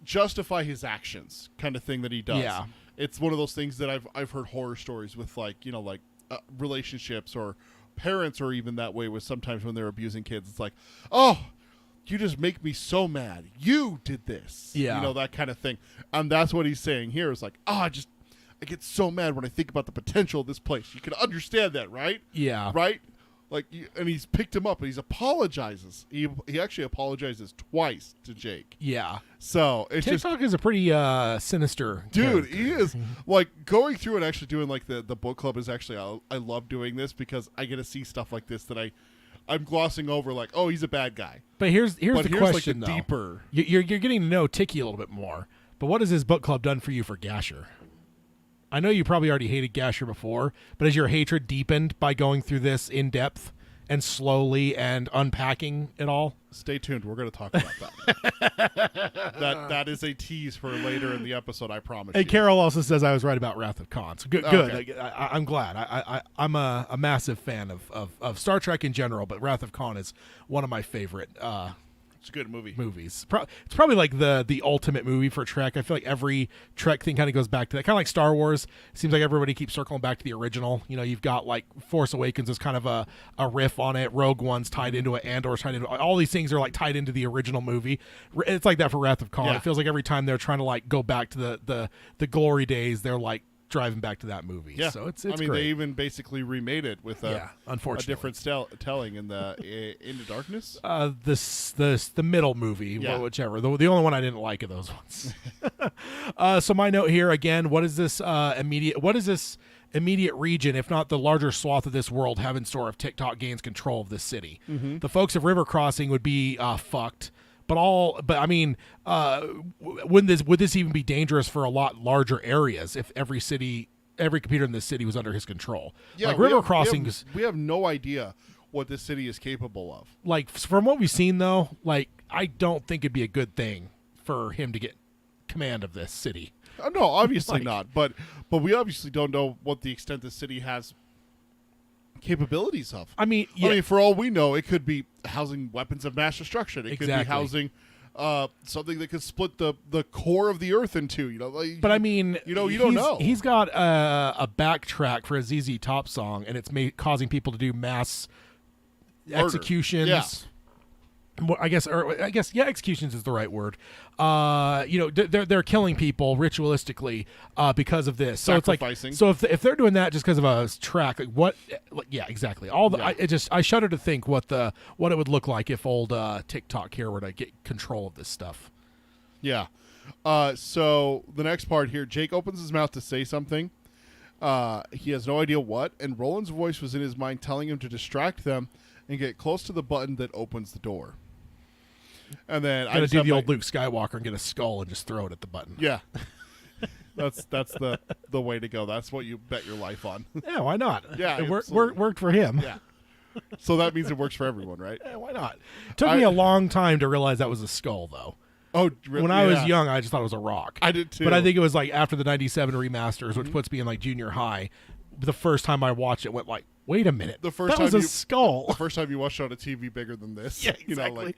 justify his actions kind of thing that he does. Yeah. It's one of those things that I've heard horror stories with, like, relationships or parents are even that way with sometimes when they're abusing kids. It's like, oh, you just make me so mad. You did this. Yeah. That kind of thing. And that's what he's saying here is like, I get so mad when I think about the potential of this place. You can understand that, right? Yeah. Right? Like, and he's picked him up and he apologizes. He actually apologizes twice to Jake. Yeah. So it's Tick-Tock is a pretty sinister dude, character. he is. Like, going through and actually doing like the book club is actually, I love doing this because I get to see stuff like this that I'm glossing over, like, oh, he's a bad guy. But here's the question, like, though. Deeper. You're getting to know Ticky a little bit more. But what has his book club done for you for Gasher? I know you probably already hated Gasher before, but has your hatred deepened by going through this in depth and slowly and unpacking it all? Stay tuned. We're going to talk about that. that is a tease for later in the episode, I promise you. Carol also says I was right about Wrath of Khan. So good. Okay. I'm glad. I'm a massive fan of Star Trek in general, but Wrath of Khan is one of my favorite It's a good movie. movies. It's probably like the ultimate movie for Trek. I feel like every Trek thing kind of goes back to that. Kind of like Star Wars. It seems like everybody keeps circling back to the original. You've got like Force Awakens is kind of a riff on it. Rogue One's tied into it. Andor's tied into it. All these things are like tied into the original movie. It's like that for Wrath of Khan. Yeah. It feels like every time they're trying to like go back to the glory days, they're like driving back to that movie. Yeah. So it's I mean, great. they even basically remade it with a unfortunately. different telling in the Into Darkness. The middle movie, Yeah. whichever. The only one I didn't like of those ones. So my note here again: what is this immediate region, if not the larger swath of this world, have in store if Tick-Tock gains control of this city? Mm-hmm. The folks of River Crossing would be fucked. But I mean, would this even be dangerous for a lot larger areas if every computer in this city was under his control? Yeah, like River Crossings. We have no idea what this city is capable of. Like from what we've seen, though, like I don't think it'd be a good thing for him to get command of this city. No, obviously Like- not. But we obviously don't know what the extent the city has capabilities of. I mean, yeah. I mean, for all we know, it could be housing weapons of mass destruction. It could be Exactly. housing something that could split the core of the earth in two. But I mean, you don't know. He's got a backtrack for a ZZ Top song, and it's causing people to do mass Murder. executions. Yeah. I guess, executions is the right word. They're killing people ritualistically because of this. So Sacrificing. it's like, so if they're doing that just because of a track, like what? Yeah, exactly. I shudder to think what it would look like if old Tick-Tock here were to get control of this stuff. Yeah. So the next part here, Jake opens his mouth to say something. He has no idea what, and Roland's voice was in his mind telling him to distract them and get close to the button that opens the door. And then I Gotta just do have the my- old Luke Skywalker and get a skull and just throw it at the button. Yeah. That's the way to go. That's what you bet your life on. Yeah, why not? Yeah, it absolutely. worked for him. Yeah. So that means it works for everyone, right? Yeah, why not? It took me a long time to realize that was a skull, though. Oh, really? When I was Yeah. young, I just thought it was a rock. I did too. But I think it was like after the 97 remasters, which puts me in like junior high. The first time I watched it, went like, wait a minute. The first that was time a you- skull. the first time you watched it on a TV bigger than this. Yeah, exactly. An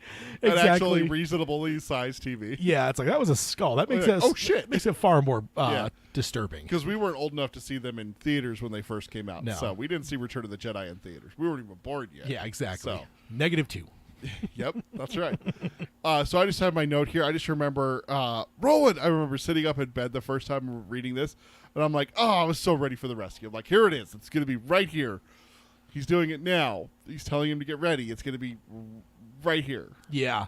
Exactly. actually reasonably sized TV. Yeah, it's like, that was a skull. That makes Like, it oh, shit. makes it far more Yeah. disturbing. Because we weren't old enough to see them in theaters when they first came out. No. So we didn't see Return of the Jedi in theaters. We weren't even born yet. Yeah, exactly. So, -2. yep, that's right. So I just have my note here. I just remember Roland. I remember sitting up in bed the first time reading this, and I'm like, oh, I was so ready for the rescue. I'm like, here it is. It's going to be right here. He's doing it now. He's telling him to get ready. It's going to be right here. Yeah.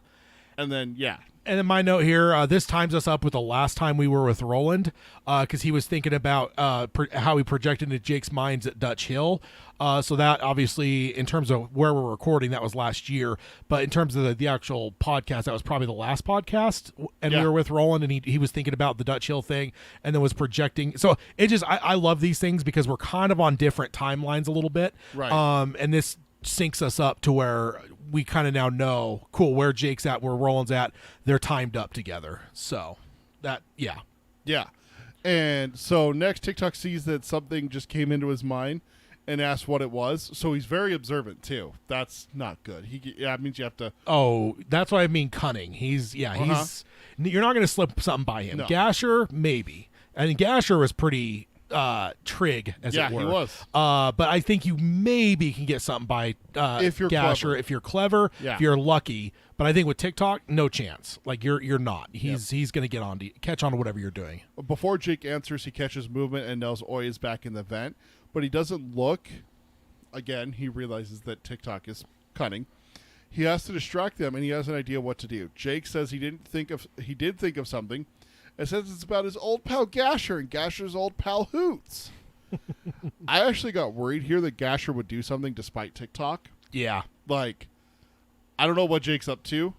And then, yeah. And then my note here, this times us up with the last time we were with Roland, because he was thinking about how he projected into Jake's minds at Dutch Hill. So that obviously, in terms of where we're recording, that was last year. But in terms of the actual podcast, that was probably the last podcast. And Yeah. we were with Roland, and he was thinking about the Dutch Hill thing, and then was projecting. So it just, I love these things because we're kind of on different timelines a little bit. Right. And this syncs us up to where we kind of now know, cool, where Jake's at, where Roland's at. They're timed up together. So that, yeah. Yeah. And so next, Tick-Tock sees that something just came into his mind and asks what it was. So he's very observant, too. That's not good. It means you have to... Oh, that's what I mean, cunning. He's you're not going to slip something by him. No. Gasher, maybe. And Gasher was pretty trig, as it were. Yeah, he was. But I think you maybe can get something by if you're Gasher clever. if you're clever, Yeah. if you're lucky. But I think with Tick-Tock, no chance. Like you're not. He's going to get on to catch on to whatever you're doing. Before Jake answers, he catches movement and knows Oi is back in the vent, but he doesn't look. Again, he realizes that Tick-Tock is cunning. He has to distract them, and he has an idea what to do. Jake says he did think of something, and says it's about his old pal Gasher and Gasher's old pal Hoots. I actually got worried here that Gasher would do something despite Tick-Tock. Yeah. Like, I don't know what Jake's up to,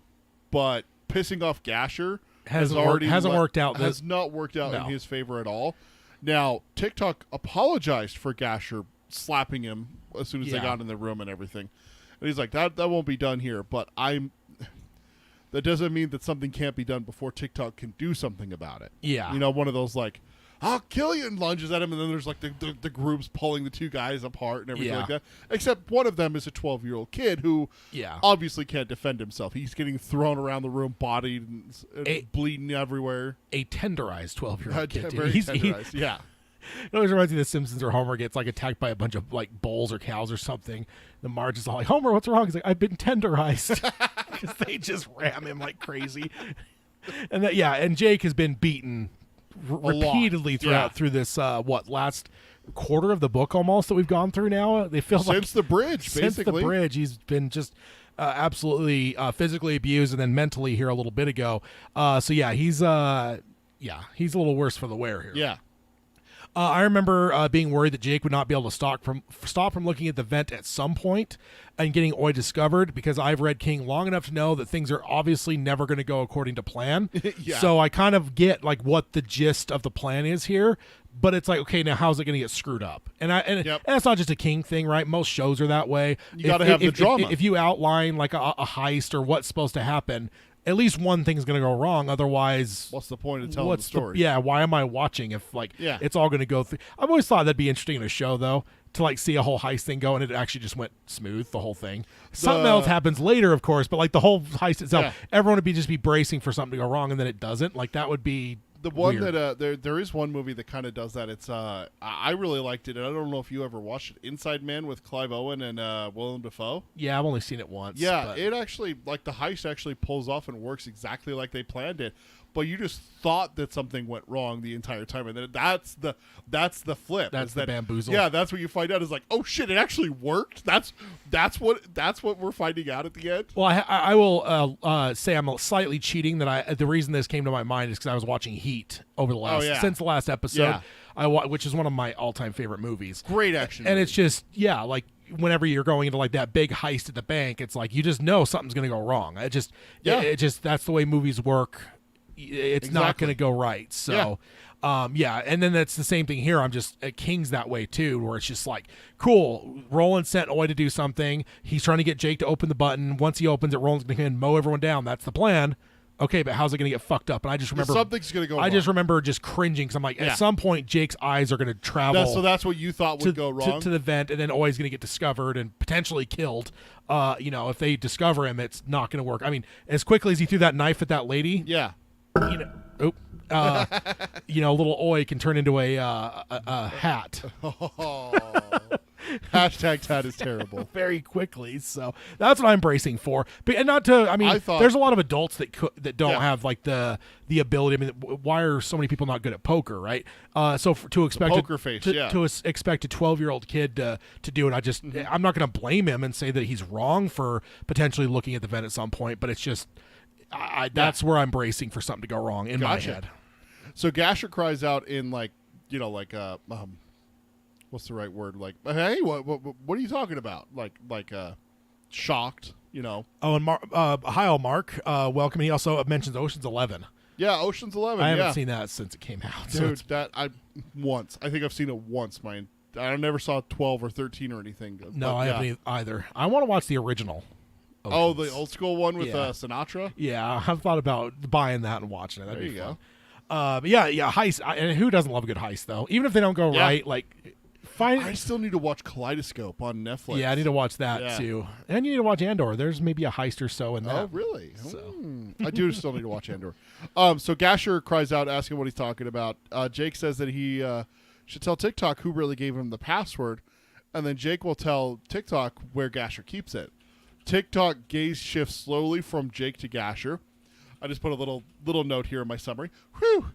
but pissing off Gasher Hasn't worked out. Has not worked out No. in his favor at all. Now, Tick-Tock apologized for Gasher slapping him as soon as they got in the room and everything. And he's like, that won't be done here, but that doesn't mean that something can't be done before Tick-Tock can do something about it. Yeah. You know, one of those like, I'll kill you, and lunges at him, and then there's like the groups pulling the two guys apart and everything like that. Except one of them is a 12-year-old kid who obviously can't defend himself. He's getting thrown around the room, bodied and bleeding everywhere. A tenderized 12-year-old kid. Very tenderized, yeah. It always reminds me of The Simpsons where Homer gets like attacked by a bunch of like bulls or cows or something. The Marge is all like, Homer, what's wrong? He's like, I've been tenderized. Because they just ram him like crazy. And and Jake has been beaten repeatedly through this last quarter of the book almost that we've gone through now. They feel since the bridge, since basically. the bridge, he's been just absolutely physically abused and then mentally here a little bit ago. He's a little worse for the wear here. Yeah. I remember being worried that Jake would not be able to stop from looking at the vent at some point and getting Oi discovered, because I've read King long enough to know that things are obviously never going to go according to plan. So I kind of get like what the gist of the plan is here, but it's like, okay, now how's it going to get screwed up? And that's not just a King thing, right? Most shows are that way. You got to have the drama. If you outline like a heist or what's supposed to happen, at least one thing's going to go wrong. Otherwise, what's the point of telling the story? Why am I watching if it's all going to go through? I've always thought that'd be interesting in a show, though, to like see a whole heist thing go, and it actually just went smooth, the whole thing. Something else happens later, of course, but like the whole heist itself, everyone would just be bracing for something to go wrong, and then it doesn't. Like that would be the one weird. That there is one movie that kind of does that. It's I really liked it, and I don't know if you ever watched it. Inside Man with Clive Owen and Willem Dafoe. Yeah, I've only seen it once. Yeah, it actually like the heist actually pulls off and works exactly like they planned it. But you just thought that something went wrong the entire time, and then that's the flip. That's the bamboozle. Yeah, that's what you find out is like, oh shit, it actually worked. That's what we're finding out at the end. Well, I will say I'm slightly cheating. The reason this came to my mind is because I was watching Heat over the since the last episode. Which is one of my all-time favorite movies. Great action, and movie. it's just like whenever you're going into like that big heist at the bank, it's like you just know something's going to go wrong. It just that's the way movies work. It's not going to go right. So, and then that's the same thing here. I'm just at King's that way too, where it's just like, cool. Roland sent Oi to do something. He's trying to get Jake to open the button. Once he opens it, Roland's going to mow everyone down. That's the plan. Okay, but how's it going to get fucked up? And I just remember something's going to go wrong. I just remember just cringing because I'm like, at some point, Jake's eyes are going to travel. So that's what you thought would go wrong to the vent, and then Oi's going to get discovered and potentially killed. If they discover him, it's not going to work. I mean, as quickly as he threw that knife at that lady, little Oi can turn into a hat. Hashtag tat is terrible. Very quickly, so that's what I'm bracing for. But and not to, I mean, there's a lot of adults that don't have like the ability. I mean, why are so many people not good at poker, right? To expect poker face, to expect a 12-year-old kid to do it, I'm not going to blame him and say that he's wrong for potentially looking at the vent at some point. But it's just, that's where I'm bracing for something to go wrong in my head. So Gasher cries out in what's the right word? Like, hey, what are you talking about? Like shocked, Oh, and hi, Mark. Welcome. He also mentions Ocean's 11. Yeah, Ocean's 11. I haven't seen that since it came out. Dude, I think I've seen it once I never saw 12 or 13 or anything. No, but I haven't either. I want to watch the original. Oh, Oceans. the old school one with Yeah. Sinatra? Yeah, I've thought about buying that and watching it. That'd There be you fun. go. But yeah, heist. And who doesn't love a good heist though? Even if they don't go Yeah. right, like find. I still need to watch Kaleidoscope on Netflix. Yeah, I need to watch that Yeah. too. And you need to watch Andor. There's maybe a heist or so in that. Oh, really? So. I do still need to watch Andor. So Gasher cries out, asking what he's talking about. Jake says that he should tell Tick-Tock who really gave him the password, and then Jake will tell Tick-Tock where Gasher keeps it. Tick-Tock gaze shifts slowly from Jake to Gasher. I just put a little note here in my summary. Whew!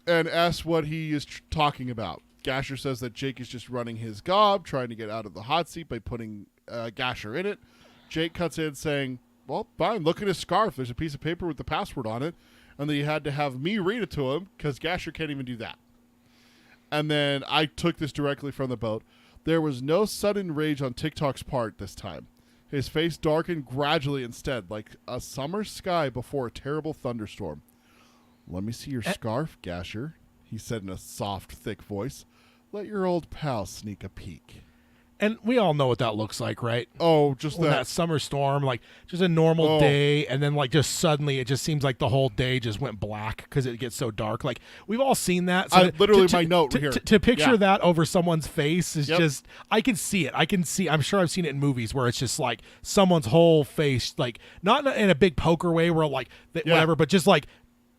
And asks what he is talking about. Gasher says that Jake is just running his gob, trying to get out of the hot seat by putting Gasher in it. Jake cuts in saying, well, fine, look at his scarf. There's a piece of paper with the password on it. And then he had to have me read it to him because Gasher can't even do that. And then I took this directly from the boat. There was no sudden rage on Tick-Tock's part this time. His face darkened gradually instead, like a summer sky before a terrible thunderstorm. Let me see your scarf, Gasher, he said in a soft, thick voice. Let your old pal sneak a peek. And we all know what that looks like, right? Oh, just When that that. summer storm, like just a normal day, and then like just suddenly it just seems like the whole day just went black because it gets so dark. Like we've all seen that. So Literally my note here. To picture Yeah. that over someone's face is Yep. just, I can see it. I'm sure I've seen it in movies where it's just like someone's whole face, like not in a big poker way where like whatever, but just like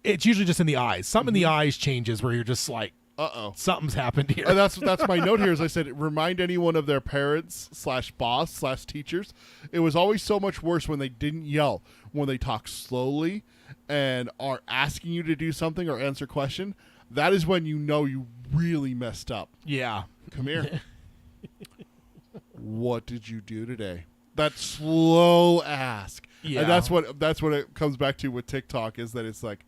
it's usually just in the eyes. Something in the eyes changes where you're just like, Uh-oh. something's happened here. That's my note here. As I said, remind anyone of their parents / boss / teachers. It was always so much worse when they didn't yell, when they talk slowly and are asking you to do something or answer a question. That is when you know you really messed up. Yeah. Come here. What did you do today? That slow ask. Yeah. And that's what it comes back to with Tick-Tock is that it's like,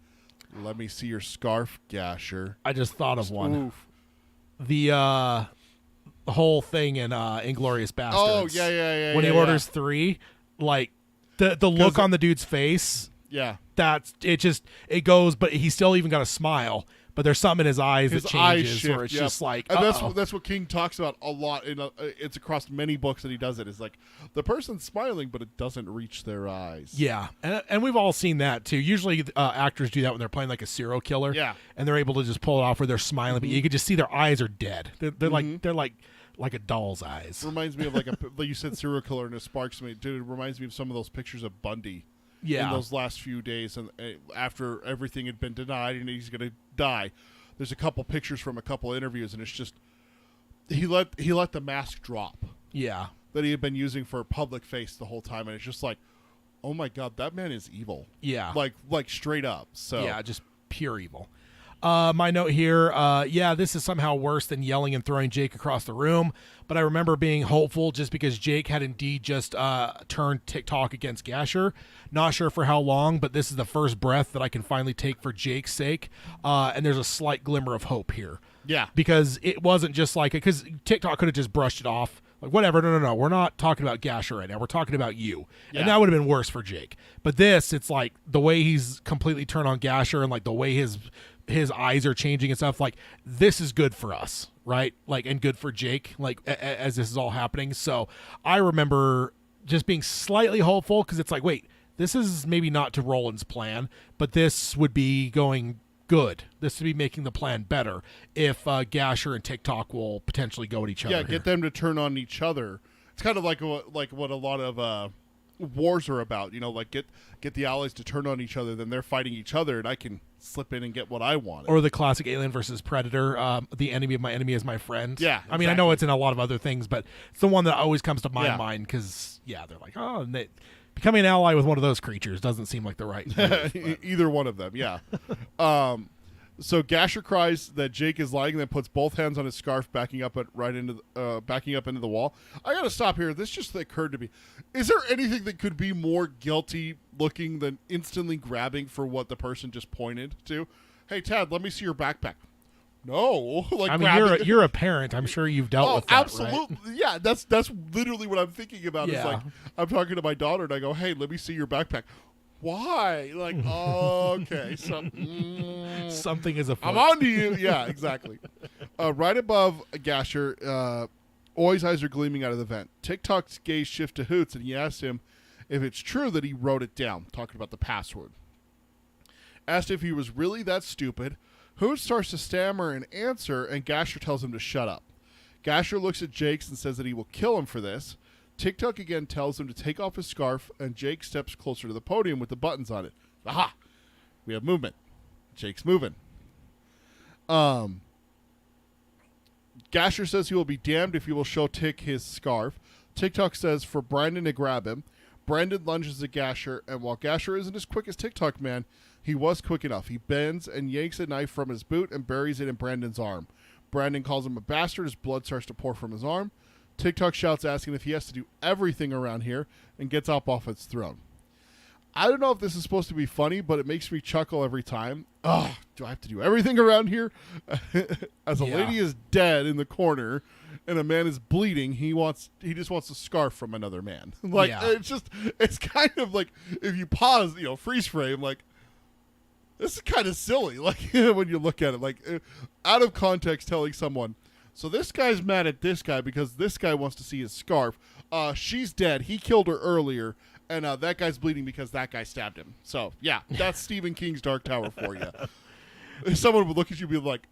let me see your scarf, Gasher. I just thought of one. Oof. The whole thing in Inglourious Bastards. Oh, yeah. When he yeah. orders 3, like the look on the dude's face, Yeah. that's it. Just it goes, but he still even got a smile. But there's something in his eyes His that eyes changes, shift, where it's yep. just like, and uh-oh. that's what King talks about a lot. It's across many books that he does it. Is like the person's smiling, but it doesn't reach their eyes. Yeah, and we've all seen that too. Usually, actors do that when they're playing like a serial killer. Yeah. and they're able to just pull it off where they're smiling, but you can just see their eyes are dead. They're like a doll's eyes. Reminds me of like you said serial killer, and it sparks me. Dude, it reminds me of some of those pictures of Bundy. Yeah, In those last few days, and after everything had been denied, and he's going to die. There's a couple pictures from a couple interviews, and it's just he let the mask drop yeah. that he had been using for a public face the whole time, and it's just like, oh my god, that man is evil. Yeah. like straight up. So Yeah, just pure evil. My note here, this is somehow worse than yelling and throwing Jake across the room, but I remember being hopeful just because Jake had indeed just turned Tick-Tock against Gasher. Not sure for how long, but this is the first breath that I can finally take for Jake's sake, and there's a slight glimmer of hope here. Yeah. Because it wasn't just like, because Tick-Tock could have just brushed it off. Like, whatever, no, we're not talking about Gasher right now. We're talking about you. Yeah. And that would have been worse for Jake. But this, it's like the way he's completely turned on Gasher and like the way his eyes are changing and stuff, like this is good for us, right? Like, and good for Jake, like as this is all happening. So I remember just being slightly hopeful because it's like, wait, this is maybe not to Roland's plan, but this would be going good. This would be making the plan better if Gasher and Tick-Tock will potentially go at each other. Yeah, get them to turn on each other. It's kind of like what a lot of wars are about. You know, like get the allies to turn on each other, then they're fighting each other, and I can slip in and get what I want. Or the classic Alien versus Predator, the enemy of my enemy is my friend. Yeah, I mean, I know it's in a lot of other things, but it's the one that always comes to my Yeah. mind because, they're like, oh, and becoming an ally with one of those creatures doesn't seem like the right move, but- Either one of them, yeah. So Gasher cries that Jake is lying, and then puts both hands on his scarf, backing up into the wall. I gotta stop here. This just occurred to me. Is there anything that could be more guilty looking than instantly grabbing for what the person just pointed to? Hey, Tad, let me see your backpack. No, like I mean, grabbing- you're a parent. I'm sure you've dealt with that, absolutely. right? Yeah, that's literally what I'm thinking about. Yeah. It's like I'm talking to my daughter, and I go, "Hey, let me see your backpack." Why? Like, okay, so Something is afoot. I'm on to you. Yeah, exactly. Right above Gasher, Oi's eyes are gleaming out of the vent. Tick-Tock's gaze shifts to Hoots, and he asks him if it's true that he wrote it down, talking about the password. Asked if he was really that stupid, Hoots starts to stammer an answer, and Gasher tells him to shut up. Gasher looks at Jakes and says that he will kill him for this. Tick-Tock again tells him to take off his scarf, and Jake steps closer to the podium with the buttons on it. Aha! We have movement. Jake's moving. Gasher says he will be damned if he will show Tick his scarf. Tick-Tock says for Brandon to grab him. Brandon lunges at Gasher, and while Gasher isn't as quick as Tick-Tock Man, he was quick enough. He bends and yanks a knife from his boot and buries it in Brandon's arm. Brandon calls him a bastard as blood starts to pour from his arm. Tick-Tock shouts asking if he has to do everything around here and gets up off its throne. I don't know if this is supposed to be funny, but it makes me chuckle every time. Ugh, do I have to do everything around here? As a lady is dead in the corner and a man is bleeding, he just wants a scarf from another man. It's kind of like, if you pause, freeze frame, like, this is kind of silly. Like, when you look at it, like, out of context telling someone, so this guy's mad at this guy because this guy wants to see his scarf. She's dead. He killed her earlier. And that guy's bleeding because that guy stabbed him. So, yeah, that's Stephen King's Dark Tower for you. Someone would look at you and be like,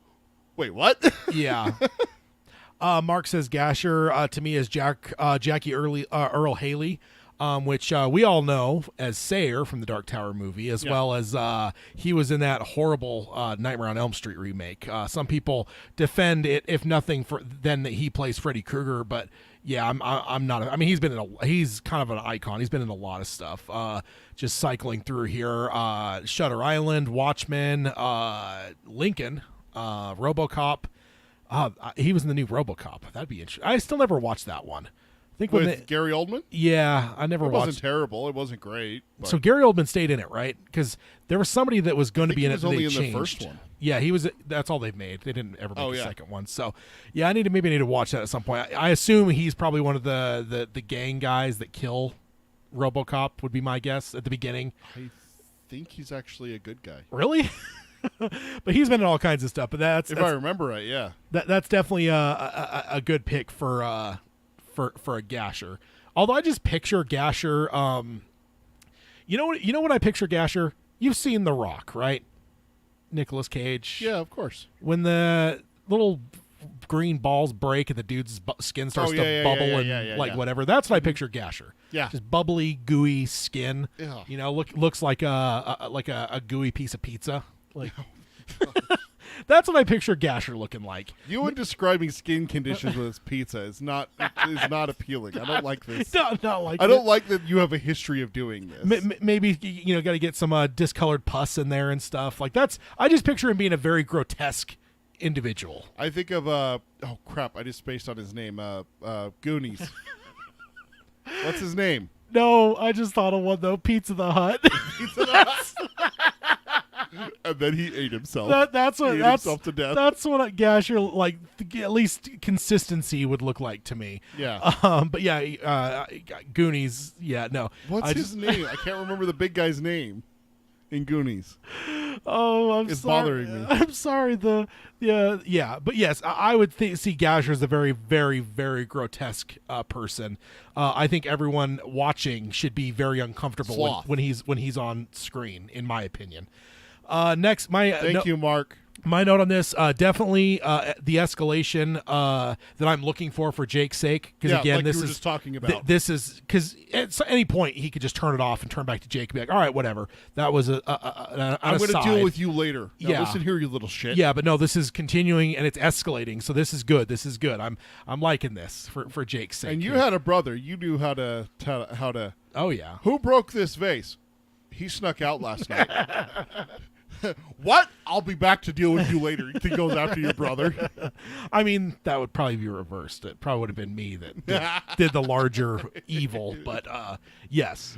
wait, what? Yeah. Mark says Gasher to me is Jackie Earl Haley, which we all know as Sayer from the Dark Tower movie, as well as he was in that horrible Nightmare on Elm Street remake. Some people defend it, if nothing, then that he plays Freddy Krueger, but yeah, I'm not. I mean, he's kind of an icon. He's been in a lot of stuff. Just cycling through here, Shutter Island, Watchmen, Lincoln, RoboCop. He was in the new RoboCop. That'd be interesting. I still never watched that one. I think with Gary Oldman? Yeah, I never watched. It wasn't terrible. It wasn't great. But so Gary Oldman stayed in it, right? Because there was somebody that was going to be in it. He was only in changed. the first one. Yeah, he was. That's all they've made. They didn't ever make a second one. So, yeah, I need to watch that at some point. I assume he's probably one of the gang guys that kill RoboCop. Would be my guess at the beginning. I think he's actually a good guy. Really? But he's been in all kinds of stuff. But if I remember right, yeah. That's definitely a good pick for a Gasher. Although I just picture Gasher. You know what I picture Gasher? You've seen The Rock, right? Nicolas Cage. Yeah, of course. When the little green balls break and the dude's skin starts to bubble whatever. That's what I picture Gasher. Yeah, just bubbly, gooey skin. Yeah. Looks like a gooey piece of pizza. Like that's what I picture Gasher looking like. You and describing skin conditions with his pizza is not appealing. I don't like this. I don't like that you have a history of doing this. Maybe got to get some discolored pus in there and stuff like that's. I just picture him being a very grotesque individual. I think of oh crap! I just spaced on his name. Goonies. What's his name? No, I just thought of one though. Pizza the Hut. Pizza the Hut. And then he ate himself. That's what himself to death. That's what Gasher like. At least consistency would look like to me. Yeah. But yeah, Goonies. Yeah. No. What's his name? I can't remember the big guy's name in Goonies. Oh, it's bothering me. I'm sorry. But yes, I would see Gasher as a very, very, very grotesque person. I think everyone watching should be very uncomfortable when he's on screen, in my opinion. Next, thank you, Mark. My note on this, definitely the escalation that I'm looking for Jake's sake. Because again, like this you were is just talking about. This is because at any point he could just turn it off and turn back to Jake and be like, "All right, whatever. That was an I'm going to deal with you later. Now, yeah, listen here, you little shit. Yeah, but no, this is continuing and it's escalating. So this is good. I'm liking this for Jake's sake. And you had a brother. You knew how to. Oh yeah. Who broke this vase? He snuck out last night. What? I'll be back to deal with you later. He goes after your brother. I mean, that would probably be reversed. It probably would have been me that did the larger evil. But yes.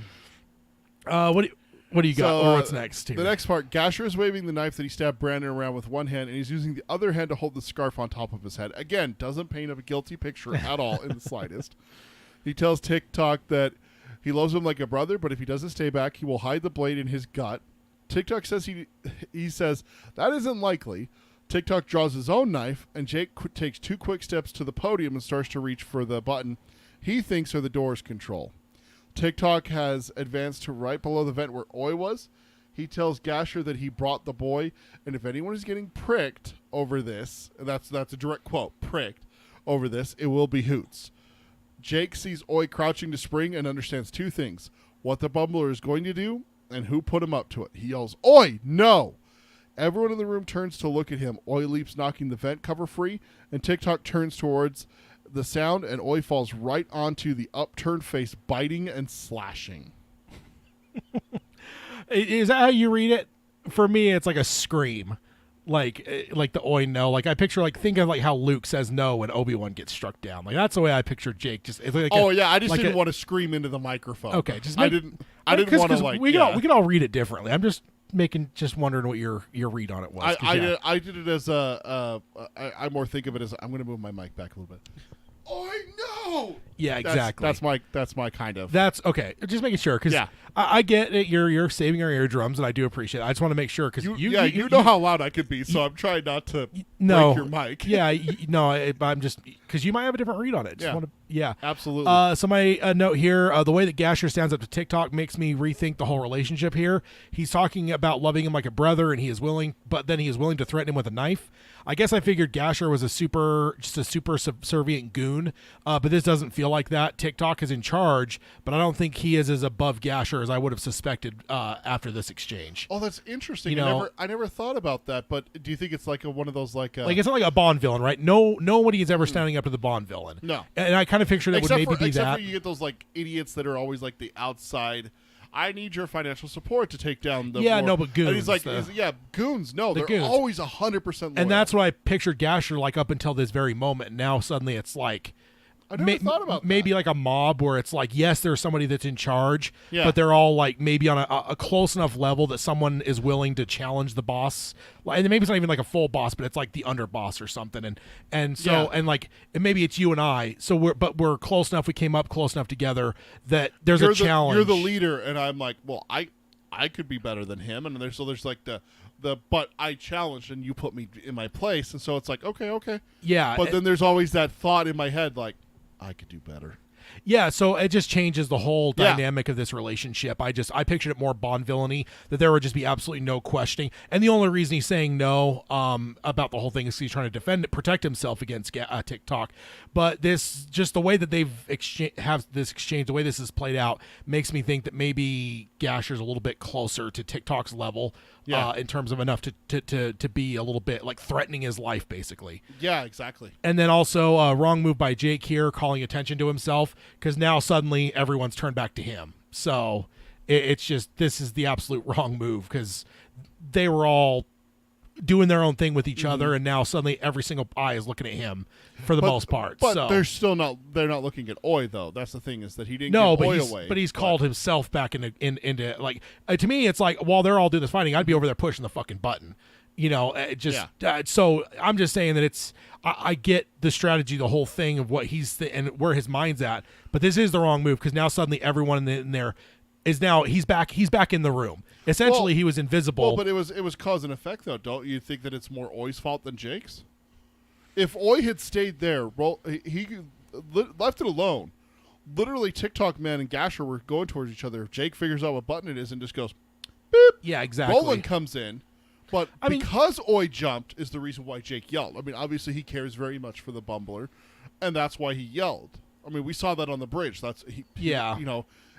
What do you got? Or what's next here? The next part, Gasher is waving the knife that he stabbed Brandon around with one hand, and he's using the other hand to hold the scarf on top of his head. Again, doesn't paint a guilty picture at all in the slightest. He tells Tick-Tock that he loves him like a brother, but if he doesn't stay back, he will hide the blade in his gut. Tick-Tock says he says that isn't likely. Tick-Tock draws his own knife, and Jake takes 2 quick steps to the podium and starts to reach for the button he thinks are the door's control. Tick-Tock has advanced to right below the vent where Oi was. He tells Gasher that he brought the boy, and if anyone is getting pricked over this, that's a direct quote, pricked over this, it will be Hoots. Jake sees Oi crouching to spring and understands 2 things: what the bumbler is going to do and who put him up to it. He yells, "Oi, no!" Everyone in the room turns to look at him. Oi leaps, knocking the vent cover free, and Tick-Tock turns towards the sound, and Oi falls right onto the upturned face, biting and slashing. Is that how you read it? For me, it's like a scream, like the Oi no. Like I picture, think of how Luke says no when Obi-Wan gets struck down. Like that's the way I picture Jake. Just it's like I just didn't want to scream into the microphone. Okay, I didn't want to we can all read it differently. I'm just wondering what your read on it was. I did it as I more think of it as I'm going to move my mic back a little bit. Oh no! Yeah, exactly. That's my kind of. That's okay. Just making sure because I get it. You're saving our eardrums, and I do appreciate it. I just want to make sure because you know how loud I could be, so I'm trying not to break your mic. Yeah, I'm just because you might have a different read on it. Absolutely. So my note here, the way that Gasher stands up to Tick-Tock makes me rethink the whole relationship here. He's talking about loving him like a brother, and he is willing to threaten him with a knife. I guess I figured Gasher was a super subservient goon, but this doesn't feel like that. Tick-Tock is in charge, but I don't think he is as above Gasher as I would have suspected after this exchange. Oh, that's interesting. I never thought about that. But do you think it's like one of those like it's not like a Bond villain, right? Nobody is ever standing up to the Bond villain. No, and I kind of figured it would maybe be except that. For you get those like idiots that are always like the outside. I need your financial support to take down the but goons. And he's like, goons. No, they're goons. always 100% loyal. And that's what I pictured Gasher like up until this very moment. Now suddenly it's like I never thought about that. Maybe like a mob where it's like, yes, there's somebody that's in charge, yeah. but they're all like maybe on a close enough level that someone is willing to challenge the boss. And maybe it's not even like a full boss, but it's like the underboss or something. And maybe it's you and I. So we're close enough. We came up close enough together that there's a challenge. You're the leader, and I'm like, well, I could be better than him. And there's like the but I challenged and you put me in my place, and so it's like okay. Yeah. But then there's always that thought in my head like, I could do better. Yeah, so it just changes the whole dynamic of this relationship. I pictured it more Bond villainy, that there would just be absolutely no questioning. And the only reason he's saying no about the whole thing is he's trying to protect himself against Tick-Tock. But just the way that they've have this exchange, the way this is played out, makes me think that maybe Gasher's a little bit closer to Tick-Tock's level in terms of enough to be a little bit like threatening his life, basically. Yeah, exactly. And then also wrong move by Jake here, calling attention to himself, because now suddenly everyone's turned back to him. So it's just, this is the absolute wrong move, because they were all doing their own thing with each other, and now suddenly every single eye is looking at him for the most part. But they're not looking at Oi though. That's the thing, is that he didn't give Oi away. But he's called himself back into like to me it's like while they're all doing this fighting, I'd be over there pushing the fucking button. So I'm just saying that it's I get the strategy, the whole thing of what he's and where his mind's at, but this is the wrong move, because now suddenly everyone in there is now he's back in the room. Essentially, he was invisible. Well, but it was cause and effect though. Don't you think that it's more Oi's fault than Jake's? If Oi had stayed there, he left it alone. Literally, Tick-Tock Man and Gasher were going towards each other. If Jake figures out what button it is and just goes, beep. Yeah, exactly. Roland comes in. But because Oi jumped is the reason why Jake yelled. I mean, obviously he cares very much for the bumbler, and that's why he yelled. I mean, we saw that on the bridge.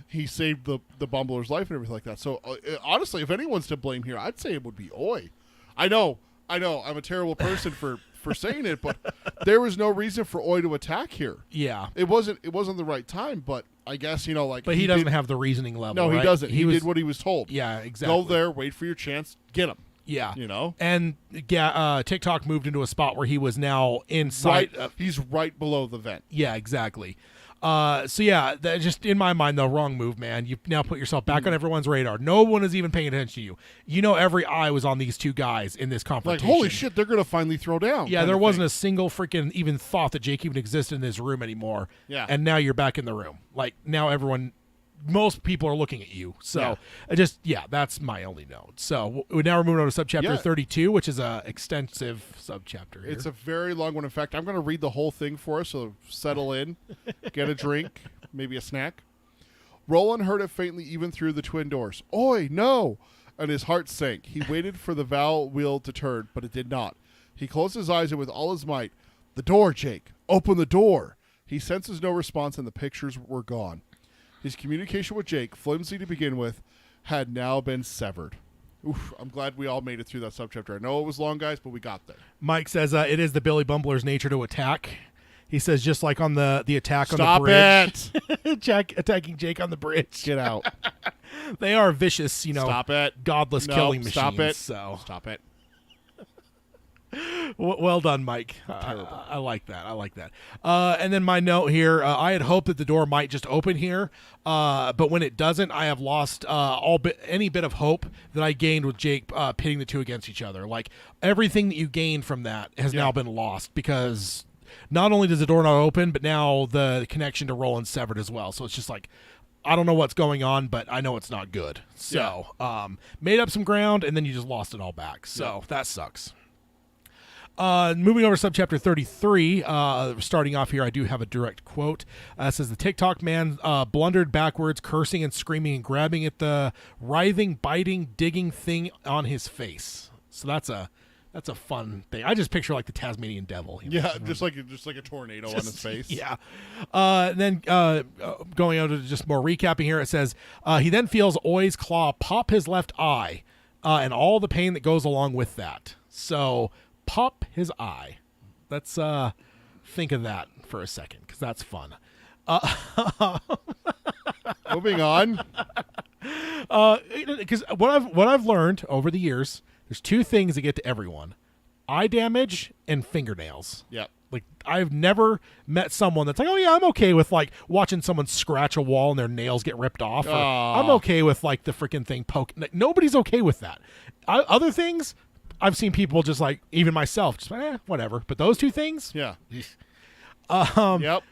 He saved the bumbler's life and everything like that. So honestly, if anyone's to blame here, I'd say it would be Oi. I know, I'm a terrible person for saying it, but there was no reason for Oi to attack here. Yeah, it wasn't the right time, but I guess But he doesn't have the reasoning level. No, right? he doesn't. He did what he was told. Yeah, exactly. Go there, wait for your chance, get him. Yeah, and Tick-Tock moved into a spot where he was now inside. He's right below the vent. Yeah, exactly. Just in my mind, though, wrong move, man. You've now put yourself back on everyone's radar. No one is even paying attention to you. Every eye was on these two guys in this confrontation. Like, holy shit, they're going to finally throw down. Yeah, there wasn't a single freaking even thought that Jake even existed in this room anymore. Yeah. And now you're back in the room. Like, now everyone most people are looking at you. So that's my only note. So now we're moving on to subchapter 32, which is a extensive subchapter here. It's a very long one. In fact, I'm going to read the whole thing for us, so settle in, get a drink, maybe a snack. Roland heard it faintly even through the twin doors. Oi, no! And his heart sank. He waited for the valve wheel to turn, but it did not. He closed his eyes and with all his might, "The door, Jake! Open the door!" He senses no response and the pictures were gone. His communication with Jake, flimsy to begin with, had now been severed. Oof, I'm glad we all made it through that subchapter. I know it was long, guys, but we got there. Mike says it is the Billy Bumbler's nature to attack. He says just like on the attack on the bridge. Stop Jack attacking Jake on the bridge. Get out. They are vicious, Stop it. godless killing machines. Stop it. So. Stop it. Well done, Mike. I like that. And then my note here, I had hoped that the door might just open here, but when it doesn't, I have lost any bit of hope that I gained with Jake pitting the two against each other. Like, everything that you gained from that has now been lost because not only does the door not open, but now the connection to Roland's severed as well. So it's just like, I don't know what's going on, but I know it's not good. So made up some ground, and then you just lost it all back. So that sucks. Moving over to subchapter 33, starting off here, I do have a direct quote. It says, the Tick-Tock man blundered backwards, cursing and screaming and grabbing at the writhing, biting, digging thing on his face. So that's a fun thing. I just picture like the Tasmanian devil. Yeah, just like a tornado on his face. Yeah. Then going on to just more recapping here, it says, he then feels Oi's claw pop his left eye and all the pain that goes along with that. So pop his eye. Let's think of that for a second, because that's fun. Moving on. Because what I've learned over the years, there's two things that get to everyone: eye damage and fingernails. Yep. Like, I've never met someone that's like, oh yeah, I'm okay with like watching someone scratch a wall and their nails get ripped off. Or, I'm okay with like the freaking thing poking. Like, nobody's okay with that. Other things, I've seen people just like, even myself, just whatever. But those two things, yeah. Yep.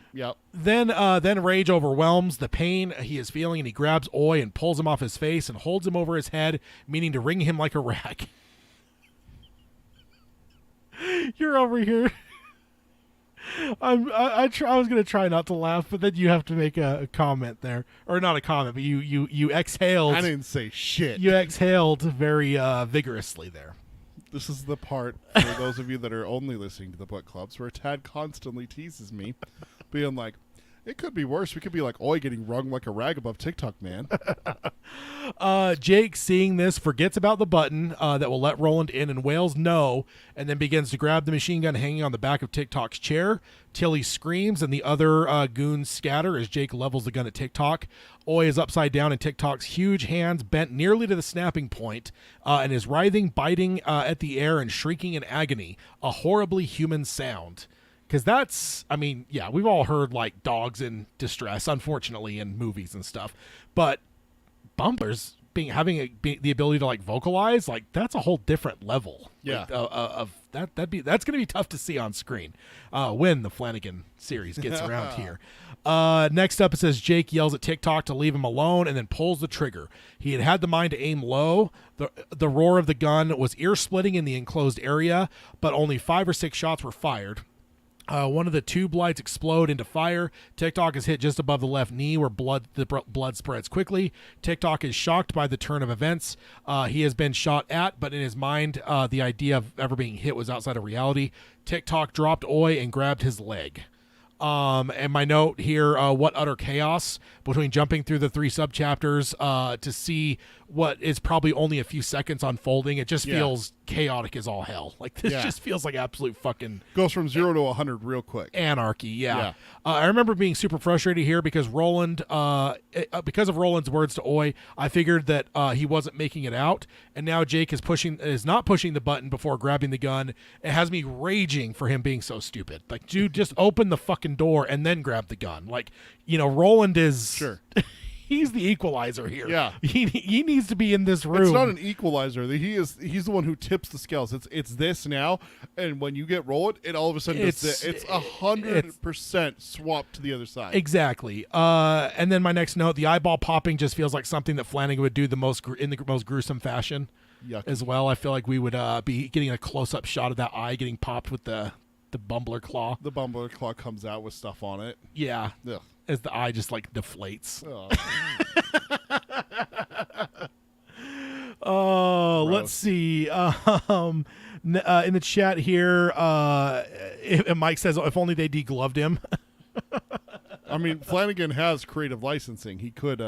Then rage overwhelms the pain he is feeling, and he grabs Oi and pulls him off his face and holds him over his head, meaning to wring him like a rag. You're over here. I was gonna try not to laugh, but then you have to make a comment there, or not a comment, but you exhaled. I didn't say shit. You exhaled very vigorously there. This is the part for those of you that are only listening to the book clubs where Tad constantly teases me, being like, it could be worse. We could be like Oi getting wrung like a rag above Tick-Tock, man. Jake, seeing this, forgets about the button that will let Roland in and wails no, and then begins to grab the machine gun hanging on the back of Tick-Tock's chair. Tilly screams, and the other goons scatter as Jake levels the gun at Tick-Tock. Oi is upside down in Tick-Tock's huge hands, bent nearly to the snapping point, and is writhing, biting at the air and shrieking in agony, a horribly human sound. Because that's, I mean, yeah, we've all heard like dogs in distress, unfortunately, in movies and stuff. But Bumbler's having the ability to like vocalize, like that's a whole different level. Yeah. Like, of that. That's going to be tough to see on screen when the Flanagan series gets around here. Next up, it says Jake yells at Tick-Tock to leave him alone and then pulls the trigger. He had the mind to aim low. The roar of the gun was ear-splitting in the enclosed area, but only 5 or 6 shots were fired. One of the tube lights explode into fire. Tick-Tock is hit just above the left knee where the blood spreads quickly. Tick-Tock is shocked by the turn of events. He has been shot at, but in his mind, the idea of ever being hit was outside of reality. Tick-Tock dropped Oi and grabbed his leg. And my note here, what utter chaos between jumping through the 3 subchapters to see what is probably only a few seconds unfolding. It just feels chaotic as all hell. Like this just feels like absolute fucking goes from 0 to 100 real quick. Anarchy. Yeah. I remember being super frustrated here because Roland, because of Roland's words to Oi, I figured that he wasn't making it out, and now Jake is not pushing the button before grabbing the gun. It has me raging for him being so stupid. Like, dude, just open the fucking door and then grab the gun. Like, you know, Roland is sure. he's the equalizer here. Yeah. He needs to be in this room. It's not an equalizer. He's the one who tips the scales. It's this now, and when you get rolled, it all of a sudden does this. It's 100% swap to the other side. Exactly. And then my next note: the eyeball popping just feels like something that Flanagan would do in the most gruesome fashion. Yuck. As well. I feel like we would be getting a close-up shot of that eye getting popped with the bumbler claw. The bumbler claw comes out with stuff on it. Yeah. Ugh. As the eye just like deflates. Oh, let's see. In the chat here, Mike says, "If only they degloved him." I mean, Flanagan has creative licensing. He could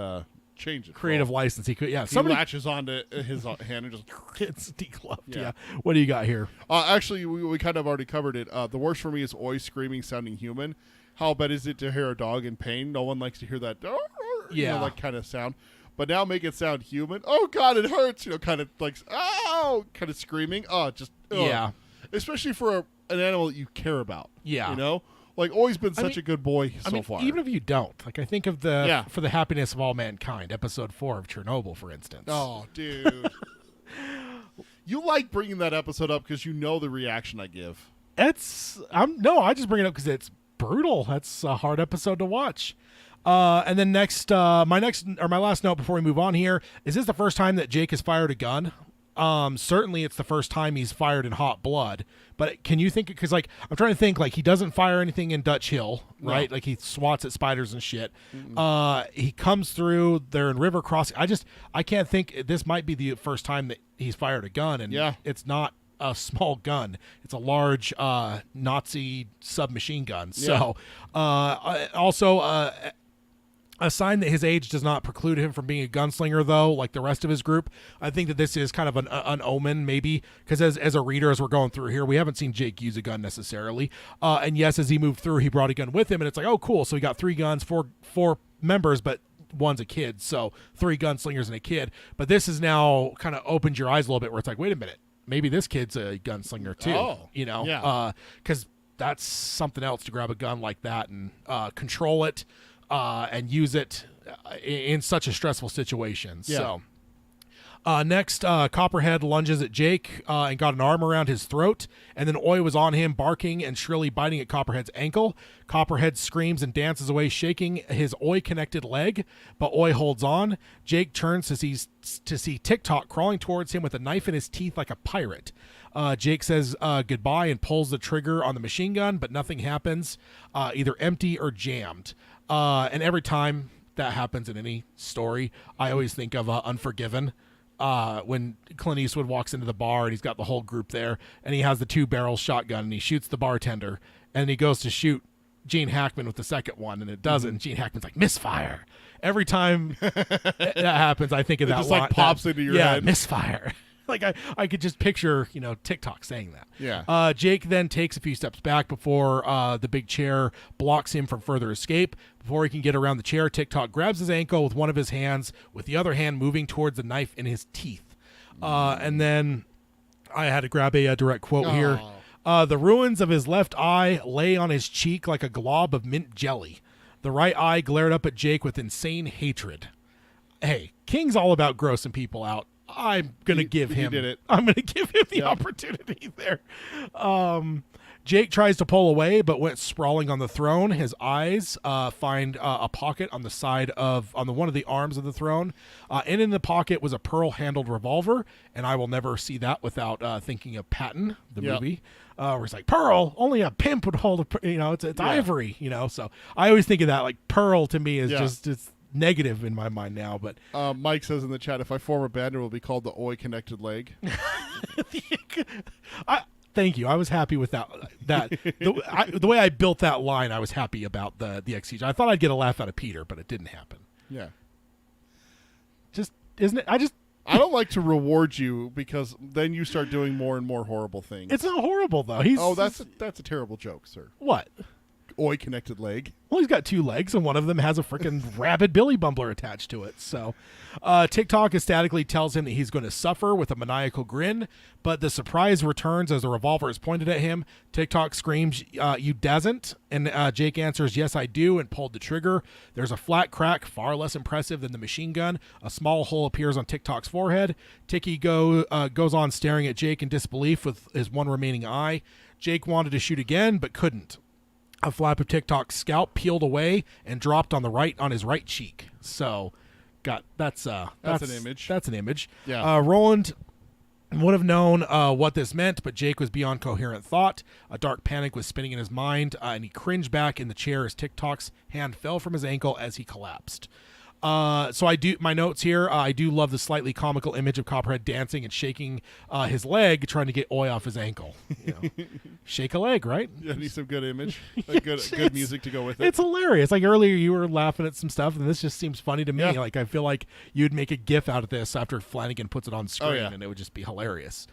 change it. Creative license. He could. Yeah. He latches onto his hand and just gets degloved. Yeah. Yeah. What do you got here? Actually, we kind of already covered it. The worst for me is always screaming, sounding human. How bad is it to hear a dog in pain? No one likes to hear that. That kind of sound. But now make it sound human. Oh God, it hurts. Kind of like kind of screaming. Yeah. Especially for an animal that you care about. Yeah. Like always been such a good boy so far. Even if you don't, like I think of For the Happiness of All Mankind, episode 4 of Chernobyl, for instance. Oh, dude. You like bringing that episode up because you know the reaction I give. I just bring it up because it's brutal. That's a hard episode to watch. And then my last note before we move on here is this the first time that Jake has fired a gun? Certainly it's the first time he's fired in hot blood, but can you think, because like I'm trying to think, like he doesn't fire anything in Dutch Hill, right? No. Like he swats at spiders and shit. He comes through there in River Crossing. I can't think. This might be the first time that he's fired a gun, and it's not a small gun. It's a large Nazi submachine gun. So also a sign that his age does not preclude him from being a gunslinger, though, like the rest of his group. I think that this is kind of an omen, maybe, because as a reader, as we're going through here, we haven't seen Jake use a gun necessarily. And yes, as he moved through, he brought a gun with him, and it's like, oh, cool. So he got 3 guns, four members, but one's a kid. So 3 gunslingers and a kid. But this is now kind of opened your eyes a little bit where it's like, wait a minute, maybe this kid's a gunslinger too. Oh, because that's something else to grab a gun like that and control it. And use it in such a stressful situation. Yeah. So next, Copperhead lunges at Jake and got an arm around his throat, and then Oi was on him, barking and shrilly biting at Copperhead's ankle. Copperhead screams and dances away, shaking his Oi-connected leg, but Oi holds on. Jake turns to see Tick-Tock crawling towards him with a knife in his teeth like a pirate. Jake says goodbye and pulls the trigger on the machine gun, but nothing happens, either empty or jammed. And every time that happens in any story, I always think of Unforgiven, when Clint Eastwood walks into the bar and he's got the whole group there, and he has the 2-barrel shotgun, and he shoots the bartender, and he goes to shoot Gene Hackman with the second one, and it doesn't. Mm-hmm. Gene Hackman's like, misfire. Every time that happens, I think of that just line. Like pops into your head. Misfire. Like I could just picture, Tick-Tock saying that. Yeah. Jake then takes a few steps back before the big chair blocks him from further escape. Before he can get around the chair, Tick-Tock grabs his ankle with one of his hands, with the other hand moving towards the knife in his teeth. And then I had to grab a direct quote here. The ruins of his left eye lay on his cheek like a glob of mint jelly. The right eye glared up at Jake with insane hatred. Hey, King's all about grossing people out. I'm going to give him the opportunity there. Jake tries to pull away, but went sprawling on the throne. His eyes find a pocket on the side on one of the arms of the throne. And in the pocket was a pearl-handled revolver, and I will never see that without thinking of Patton, the movie, where it's like, pearl, only a pimp would hold it's ivory, So I always think of that, like pearl to me is just, it's negative in my mind now, but Mike says in the chat, if I form a band, it will be called the Oi Connected Leg. Thank you. I was happy with that. The way I built that line, I was happy about the exegesis. I thought I'd get a laugh out of Peter, but it didn't happen. Yeah. Just isn't it? I don't like to reward you because then you start doing more and more horrible things. It's not horrible though. That's a terrible joke, sir. What? oi connected leg. Well, he's got 2 legs, and one of them has a freaking rabid Billy Bumbler attached to it. So, Tick-Tock ecstatically tells him that he's going to suffer with a maniacal grin, but the surprise returns as the revolver is pointed at him. Tick-Tock screams, "You doesn't?" And Jake answers, "Yes, I do," and pulled the trigger. There's a flat crack, far less impressive than the machine gun. A small hole appears on Tick-Tock's forehead. Ticky goes on staring at Jake in disbelief with his one remaining eye. Jake wanted to shoot again, but couldn't. A flap of Tick-Tock's scalp peeled away and dropped on his right cheek. So, that's an image. That's an image. Yeah. Roland would have known what this meant, but Jake was beyond coherent thought. A dark panic was spinning in his mind, and he cringed back in the chair as Tick-Tock's hand fell from his ankle as he collapsed. So my notes here, I do love the slightly comical image of Copperhead dancing and shaking his leg, trying to get oi off his ankle. You know, shake a leg, right? Yeah, need some good image, like good music to go with it. It's hilarious. Like earlier you were laughing at some stuff, and this just seems funny to me. Yeah. Like I feel like you'd make a GIF out of this after Flanagan puts it on screen, yeah. and it would just be hilarious.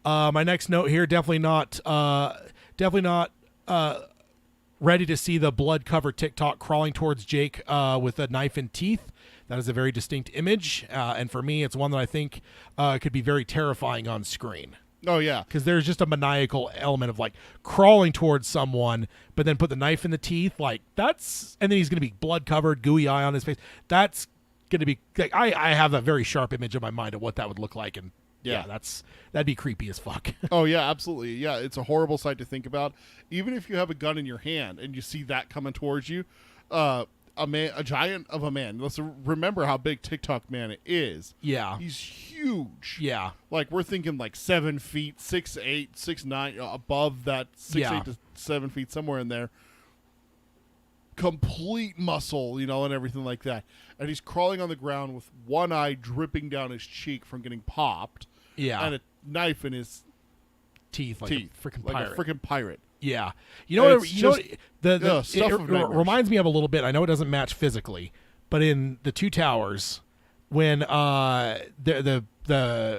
My next note here, definitely not ready to see the blood-covered Tick-Tock crawling towards Jake with a knife and teeth. That is a very distinct image, and for me, it's one that I think could be very terrifying on screen. Oh, yeah. Because there's just a maniacal element of, like, crawling towards someone, but then put the knife in the teeth. Like, that's... And then he's going to be blood-covered, gooey eye on his face. That's going to be... Like, I have a very sharp image in my mind of what that would look like, and yeah, that'd be creepy as fuck. Oh, yeah, absolutely. Yeah, it's a horrible sight to think about. Even if you have a gun in your hand and you see that coming towards you, a giant of a man. Let's remember how big Tick-Tock man is. Yeah. He's huge. Yeah. Like, we're thinking like 7 feet, 6'8", 6'9", above that 6'8" to 7 feet, somewhere in there. Complete muscle, and everything like that. And he's crawling on the ground with one eye dripping down his cheek from getting popped. Yeah. And a knife in his teeth. Like a freaking like pirate. a freaking pirate. Yeah, It reminds me of a little bit. I know it doesn't match physically, but in the Two Towers, when the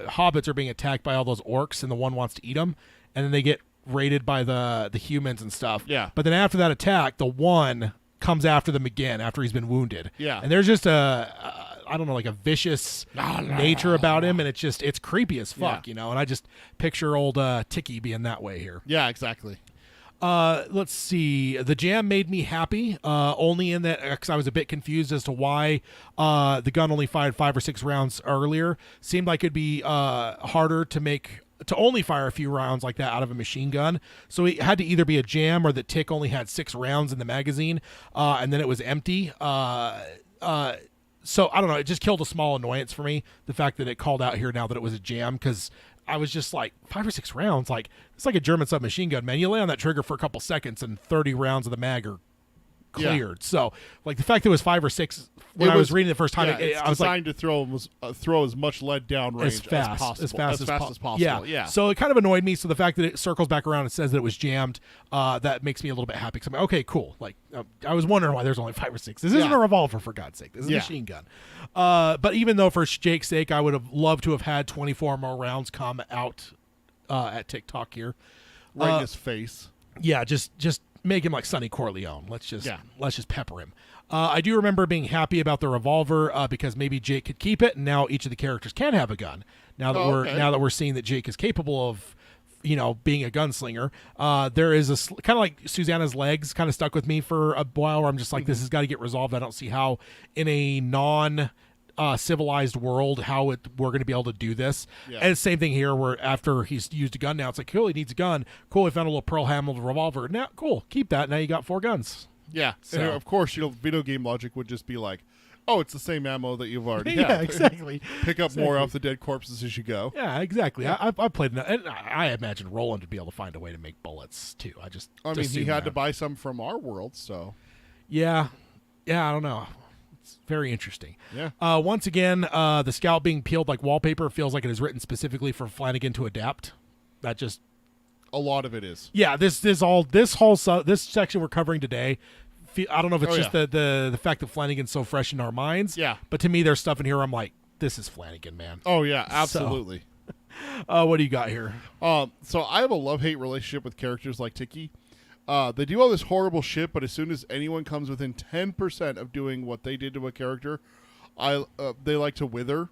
hobbits are being attacked by all those orcs, and the one wants to eat them, and then they get raided by the humans and stuff. Yeah. But then after that attack, the one comes after them again after he's been wounded. Yeah. And there's just I don't know, like a vicious nature about him, and it's creepy as fuck, And I just picture old Ticky being that way here. Yeah, exactly. Let's see. The jam made me happy, only in that because I was a bit confused as to why the gun only fired 5 or 6 rounds earlier. Seemed like it'd be harder to only fire a few rounds like that out of a machine gun. So it had to either be a jam or that Tick only had 6 rounds in the magazine, and then it was empty. So I don't know. It just killed a small annoyance for me, the fact that it called out here now that it was a jam, because I was just like, 5 or 6 rounds, like it's like a German submachine gun, man. You lay on that trigger for a couple seconds and 30 rounds of the mag are cleared. Yeah. So like the fact that it was 5 or 6 when I was reading it the first time, I was designed to throw as much lead down range as fast as possible. Yeah. So it kind of annoyed me. So the fact that it circles back around and says that it was jammed, that makes me a little bit happy. Because I'm like, okay, cool. Like I was wondering why there's only 5 or 6. This isn't a revolver, for God's sake. This is a machine gun. But even though for Jake's sake, I would have loved to have had 24 more rounds come out at Tick-Tock here. Right in his face. Yeah, just make him like Sonny Corleone. Let's just pepper him. I do remember being happy about the revolver because maybe Jake could keep it, and now each of the characters can have a gun. Now that we're seeing that Jake is capable of, being a gunslinger. There is a kind of like Susanna's legs kind of stuck with me for a while, where I'm just like, this has got to get resolved. I don't see how in a civilized world how we're going to be able to do this. And same thing here, where after he's used a gun, now it's like, cool, he needs a gun. Cool, we found a little pearl handled revolver. Now, cool, keep that. Now you got 4 guns. Yeah. So. And of course, video game logic would just be like, oh, it's the same ammo that you've already yeah, had. Exactly. Pick up more off the dead corpses as you go. Yeah, exactly. Yeah. I played, and I imagine Roland would be able to find a way to make bullets too. I mean, he had to buy some from our world, so. Yeah, I don't know. It's very interesting. Yeah. Once again, the scalp being peeled like wallpaper feels like it is written specifically for Flanagan to adapt. That just. A lot of it is. Yeah, this section we're covering today, I don't know if it's just the fact that Flanagan's so fresh in our minds. Yeah. But to me, there's stuff in here where I'm like, this is Flanagan, man. Oh, yeah, absolutely. So, what do you got here? So I have a love-hate relationship with characters like Ticky. They do all this horrible shit, but as soon as anyone comes within 10% of doing what they did to a character, they like to wither.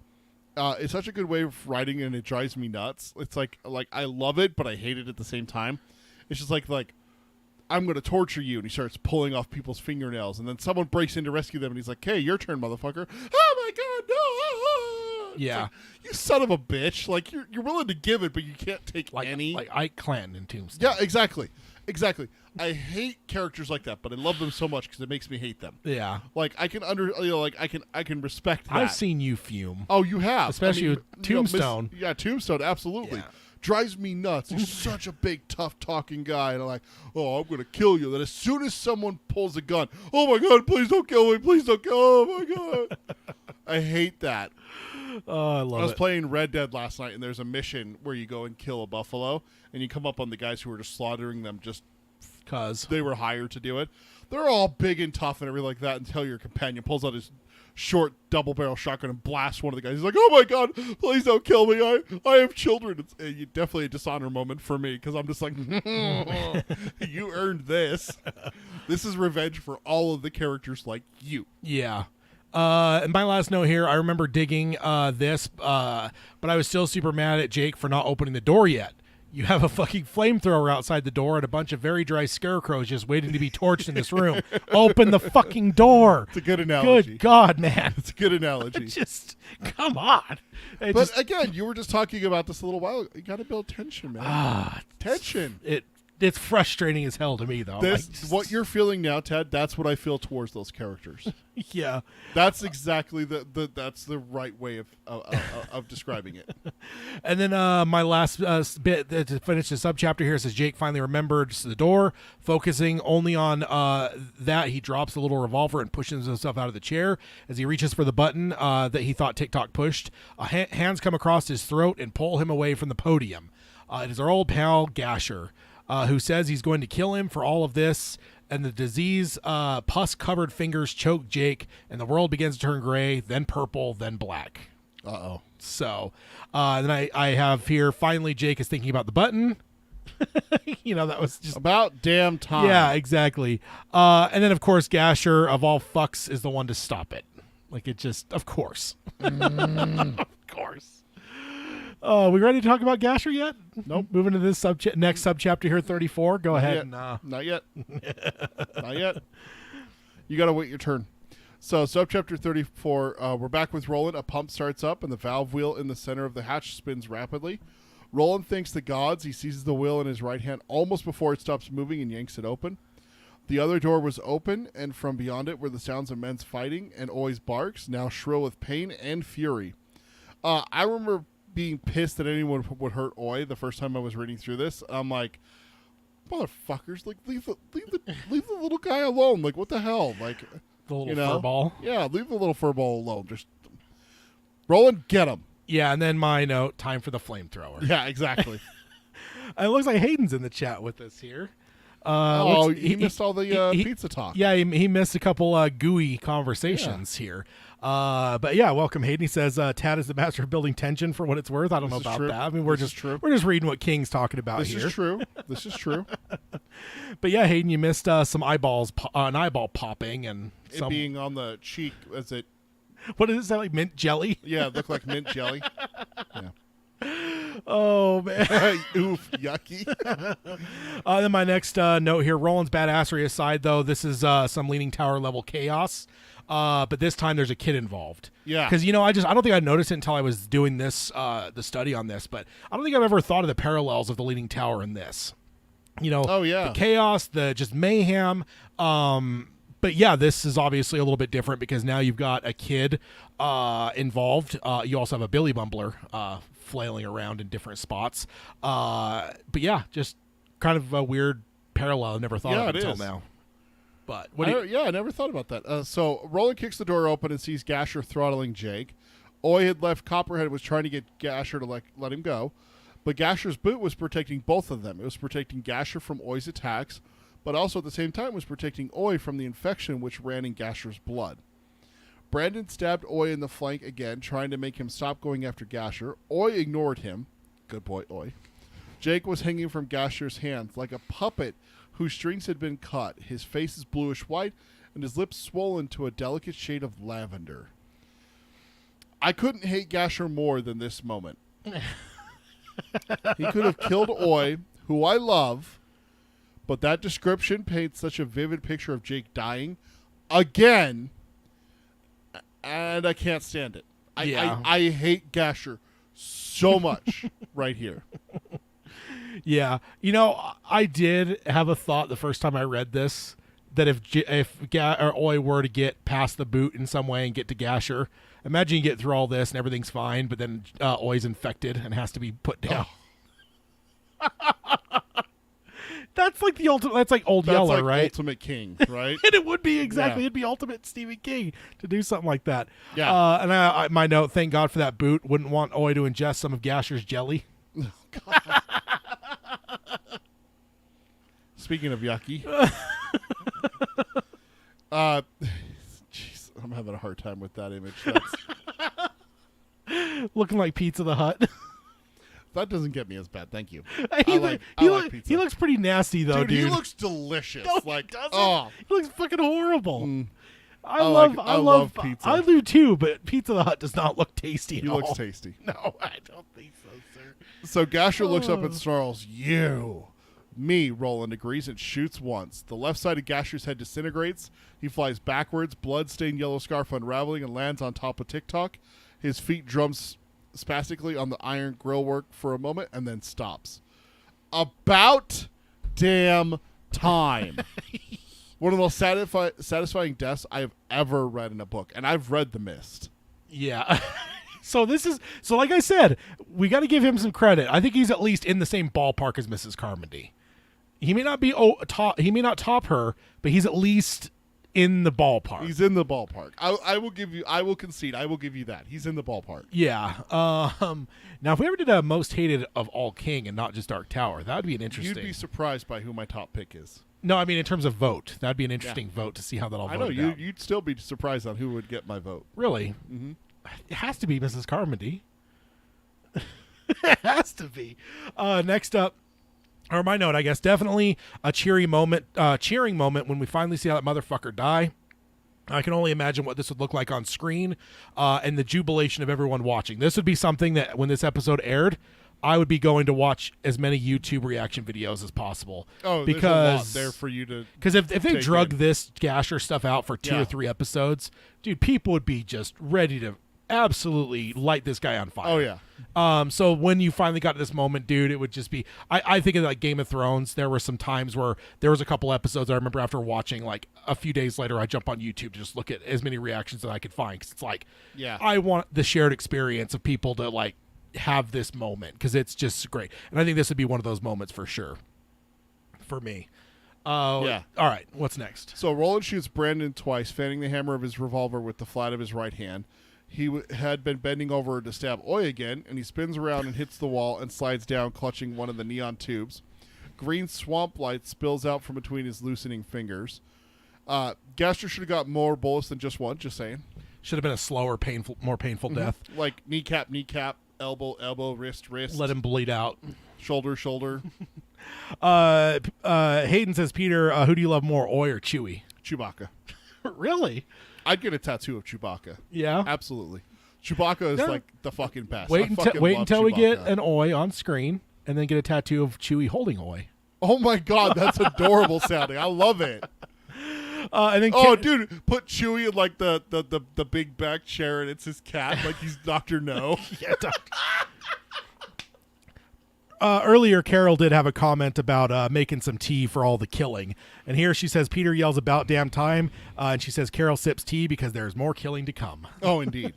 It's such a good way of writing, and it drives me nuts. It's like I love it, but I hate it at the same time. It's just like I'm going to torture you, and he starts pulling off people's fingernails, and then someone breaks in to rescue them, and he's like, "Hey, your turn, motherfucker!" Oh my god, no! Yeah, like, you son of a bitch! Like you're willing to give it, but you can't take any. Like Ike Clan in Tombstone. Yeah, exactly. I hate characters like that, but I love them so much because it makes me hate them. Yeah, like I can I can respect that. I've seen you fume. Oh, you have, especially with Tombstone. Tombstone, absolutely. Yeah. Drives me nuts. He's such a big, tough talking guy, and I'm like, oh, I'm gonna kill you. Then as soon as someone pulls a gun, oh my god, please don't kill me, please don't kill. Oh my god, I hate that. Oh, I love it. I was playing Red Dead last night, and there's a mission where you go and kill a buffalo, and you come up on the guys who are just slaughtering them just because they were hired to do it. They're all big and tough and everything like that until your companion pulls out his short double-barrel shotgun and blasts one of the guys. He's like, oh my god, please don't kill me. I have children. It's definitely a dishonor moment for me because I'm just like, you earned this. This is revenge for all of the characters like you. Yeah. And my last note here, I remember digging this, but I was still super mad at Jake for not opening the door yet. You have a fucking flamethrower outside the door and a bunch of very dry scarecrows just waiting to be torched in this room. Open the fucking door. It's a good analogy. Good God, man. It's a good analogy. Just, come on. But again, you were just talking about this a little while ago. You got to build tension, man. Tension. It's frustrating as hell to me, though. What you're feeling now, Ted, that's what I feel towards those characters. Yeah. That's exactly that's the right way of describing it. And then my last bit to finish the subchapter here says Jake finally remembers the door, focusing only on that. He drops the little revolver and pushes himself out of the chair as he reaches for the button that he thought Tick-Tock pushed. Hands come across his throat and pull him away from the podium. It is our old pal Gasher, who says he's going to kill him for all of this, and the disease pus-covered fingers choke Jake, and the world begins to turn gray, then purple, then black. Uh-oh. So, then I have here, finally Jake is thinking about the button. That was just... About damn time. Yeah, exactly. And then, of course, Gasher, of all fucks, is the one to stop it. Like, it just... Of course. Of course. We ready to talk about Gasher yet? Nope. Moving to this next subchapter here, 34. Go ahead. Not yet. Not yet. You got to wait your turn. So, subchapter 34, we're back with Roland. A pump starts up, and the valve wheel in the center of the hatch spins rapidly. Roland thanks the gods. He seizes the wheel in his right hand almost before it stops moving and yanks it open. The other door was open, and from beyond it were the sounds of men's fighting and Oi's barks, now shrill with pain and fury. I remember being pissed that anyone would hurt Oi the first time I was reading through this. I'm like, motherfuckers, like leave the little guy alone. Like, what the hell? Like, the little furball. Yeah, leave the little furball alone. Just Roland, get him. Yeah, and then my note, time for the flamethrower. Yeah, exactly. It looks like Hayden's in the chat with us here. He missed all the pizza talk. Yeah, he missed a couple gooey conversations here. But yeah, welcome Hayden. He says Tad is the master of building tension for what it's worth. I don't know about that. I mean, we're just reading what King's talking about here. This is true. This is true. But yeah, Hayden, you missed some eyeballs, an eyeball popping, and it being on the cheek. Is it? What does it sound like? Mint jelly? Yeah, it looked like mint jelly. Yeah. Oh man. Oof, yucky. Then my next note here, Roland's badassery aside, though, this is some Leaning Tower level chaos. But this time there's a kid involved. Yeah. Because, I don't think I noticed it until I was doing this, the study on this, but I don't think I've ever thought of the parallels of the Leaning Tower in this. Oh yeah. The chaos, the just mayhem. But yeah, this is obviously a little bit different because now you've got a kid involved. You also have a Billy Bumbler flailing around in different spots. But yeah, just kind of a weird parallel. I never thought of it until now. But I never thought about that. So Roland kicks the door open and sees Gasher throttling Jake. Oi had left. Copperhead was trying to get Gasher to let him go, but Gasher's boot was protecting both of them. It was protecting Gasher from Oi's attacks, but also at the same time was protecting Oi from the infection which ran in Gasher's blood. Brandon stabbed Oi in the flank again, trying to make him stop going after Gasher. Oi ignored him. Good boy, Oi. Jake was hanging from Gasher's hands like a puppet whose strings had been cut. His face is bluish white, and his lips swollen to a delicate shade of lavender. I couldn't hate Gasher more than this moment. He could have killed Oi, who I love, but that description paints such a vivid picture of Jake dying again, and I can't stand it. I hate Gasher so much right here. Yeah. You know, I did have a thought the first time I read this that if Oi were to get past the boot in some way and get to Gasher, imagine you get through all this and everything's fine, but then Oi's infected and has to be put down. Oh. That's like the ultimate. That's like Old Yeller, like right? Ultimate King, right? And it would be exactly. Yeah. It'd be Ultimate Stephen King to do something like that. Yeah. And I, my note. Thank God for that boot. Wouldn't want Oi to ingest some of Gasher's jelly. Speaking of yucky, jeez, I'm having a hard time with that image. Looking like Pizza the Hut. That doesn't get me as bad. Thank you. He I like pizza. He looks pretty nasty though, dude. He looks delicious. No, like, he doesn't. oh, He looks fucking horrible. I love pizza. I do too, but Pizza the Hut does not look tasty at he all. looks tasty. No, I don't think so, sir. So Gasher looks up and snarls, "You." Me, Roland agrees and shoots once. The left side of Gasher's head disintegrates. He flies backwards, blood-stained yellow scarf unraveling, and lands on top of Tick-Tock. His feet drums spastically on the iron grillwork for a moment and then stops. About damn time. One of the most satisfying deaths I have ever read in a book, and I've read The Mist. Yeah. So like I said, we got to give him some credit. I think he's at least in the same ballpark as Mrs. Carmody. He may not be he may not top her, but he's at least in the ballpark. He's in the ballpark. I will concede. I will give you that. He's in the ballpark. Yeah. Now, if we ever did a most hated of all King and not just Dark Tower, that would be an interesting. You'd be surprised by who my top pick is. No, I mean in terms of vote, that'd be an interesting vote to see how that all. I know voted out. you'd still be surprised on who would get my vote. Really? Mm-hmm. It has to be Mrs. Carmody. It has to be. Next up, or my note, I guess, definitely a cheering moment when we finally see how that motherfucker die. I can only imagine what this would look like on screen, and the jubilation of everyone watching. This would be something that when this episode aired, I would be going to watch as many YouTube reaction videos as possible. Oh, because there's a lot there for you to. Because if they drug in. this Gasher stuff out for 2 or 3 episodes, dude, people would be just ready to absolutely light this guy on fire. Oh yeah. So when you finally got to this moment, dude, it would just be. I think of like Game of Thrones. There were some times where there was a couple episodes I remember after watching, like a few days later, I jump on YouTube to just look at as many reactions as I could find because it's like, I want the shared experience of people to like have this moment because it's just great, and I think this would be one of those moments for sure. For me. Yeah. All right. What's next? So Roland shoots Brandon twice, fanning the hammer of his revolver with the flat of his right hand. He had been bending over to stab Oi again, and he spins around and hits the wall and slides down, clutching one of the neon tubes. Green swamp light spills out from between his loosening fingers. Gasher should have got more bullets than just one, just saying. Should have been a slower, more painful death. Like kneecap, elbow, wrist. Let him bleed out. Shoulder. Hayden says, Peter, who do you love more, Oi or Chewie? Chewbacca. Really? I'd get a tattoo of Chewbacca. Yeah? Absolutely. Chewbacca is like the fucking best. Wait until we get Chewbacca. an Oi on screen and then get a tattoo of Chewie holding Oi. Oh my God, that's adorable sounding. I love it. And then dude, put Chewie in like the big back chair and it's his cat, like he's Dr. No. Yeah, earlier, Carol did have a comment about making some tea for all the killing. And here she says, Peter yells about damn time. And she says, Carol sips tea because there's more killing to come. Oh, indeed.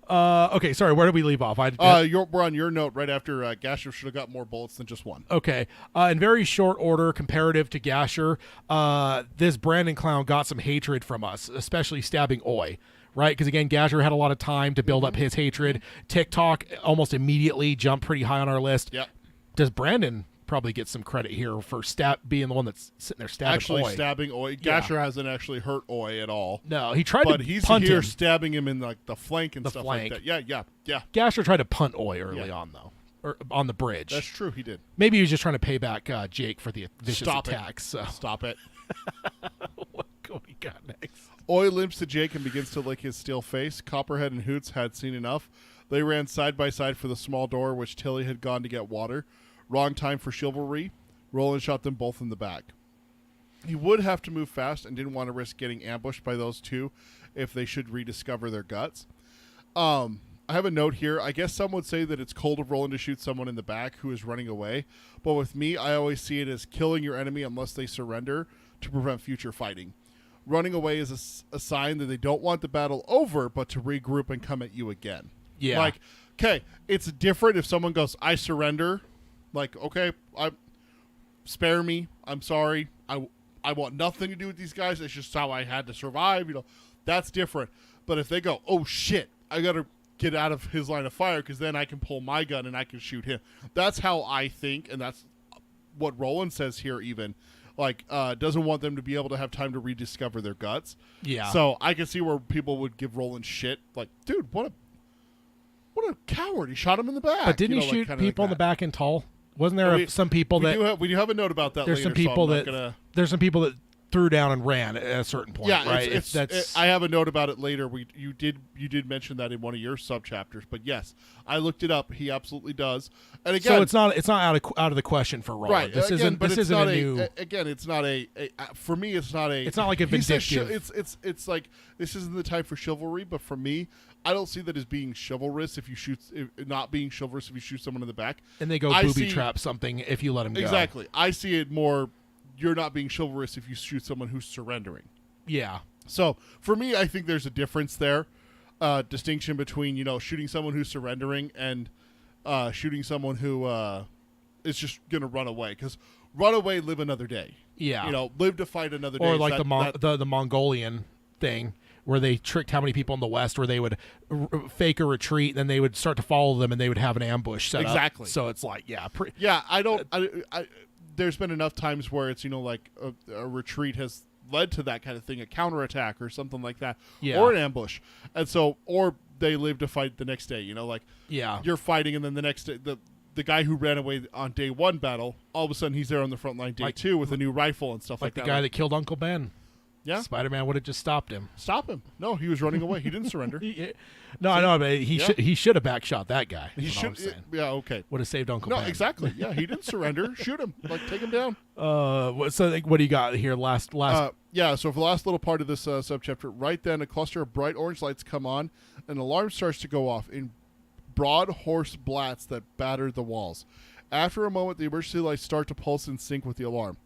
Okay, sorry, where did we leave off? We're on your note right after Gasher should have got more bullets than just one. Okay. In very short order, comparative to Gasher, this Brandon clown got some hatred from us, especially stabbing Oi. Right, because again, Gasher had a lot of time to build up his hatred. Tick-Tock almost immediately jumped pretty high on our list. Yep. Does Brandon probably get some credit here for being the one that's sitting there stabbing Oi? Gasher hasn't actually hurt Oi at all. No, he tried to punt him. But he's here stabbing him in like the flank and stuff like that. Yeah. Gasher tried to punt Oi early on, though. or on the bridge. That's true. He did. Maybe he was just trying to pay back Jake for the vicious Stop attacks. So. Stop it. What we got next? Oi limps to Jake and begins to lick his steel face. Copperhead and Hoots had seen enough. They ran side by side for the small door, which Tilly had gone to get water. Wrong time for chivalry. Roland shot them both in the back. He would have to move fast and didn't want to risk getting ambushed by those two if they should rediscover their guts. I have a note here. I guess some would say that it's cold of Roland to shoot someone in the back who is running away. But with me, I always see it as killing your enemy unless they surrender to prevent future fighting. Running away is a sign that they don't want the battle over, but to regroup and come at you again. Yeah. Like, okay, it's different if someone goes, I surrender. Like, okay, spare me. I'm sorry. I want nothing to do with these guys. It's just how I had to survive. You know, that's different. But if they go, oh, shit, I got to get out of his line of fire because then I can pull my gun and I can shoot him. That's how I think, and that's what Roland says here even. Like, doesn't want them to be able to have time to rediscover their guts. Yeah. So I can see where people would give Roland shit. Like, dude, what a coward. He shot him in the back. But didn't he like, shoot people in the back in Tull? Wasn't there some people we do have a note about that there's later, some people so there's some people that threw down and ran at a certain point, yeah, right? I have a note about it later. You did mention that in one of your subchapters, but yes, I looked it up. He absolutely does. And again, so it's not out of the question for Roland. Right. This again, isn't a new. Again, it's not for me. It's not a. It's not like a vindictive. It's like this isn't the time for chivalry. But for me, I don't see that as being chivalrous. Not being chivalrous if you shoot someone in the back and they go booby trap something if you let him go. Exactly. I see it more. You're not being chivalrous if you shoot someone who's surrendering. Yeah. So for me, I think there's a difference there, distinction between shooting someone who's surrendering and shooting someone who is just gonna run away. Because run away, live another day. Yeah. Live to fight another day. Or like the Mongolian thing where they tricked how many people in the West where they would fake a retreat and then they would start to follow them and they would have an ambush set up. Exactly. So it's like there's been enough times where it's like a retreat has led to that kind of thing, a counterattack or something like that, or an ambush, and so or they live to fight the next day. You're fighting and then the next day the guy who ran away on day one battle, all of a sudden he's there on the front line day two with a new rifle and stuff like that. Like the guy that killed Uncle Ben. Yeah, Spider-Man would have just stopped him. Stop him! No, he was running away. He didn't surrender. No, I know, but he should have backshot that guy. He should. Yeah, okay. Would have saved Uncle Ben. Ben. No, exactly. Yeah, he didn't surrender. Shoot him. Take him down. So what do you got here? Last. Yeah. So for the last little part of this subchapter, right then a cluster of bright orange lights come on, and an alarm starts to go off in broad horse blats that battered the walls. After a moment, the emergency lights start to pulse in sync with the alarm.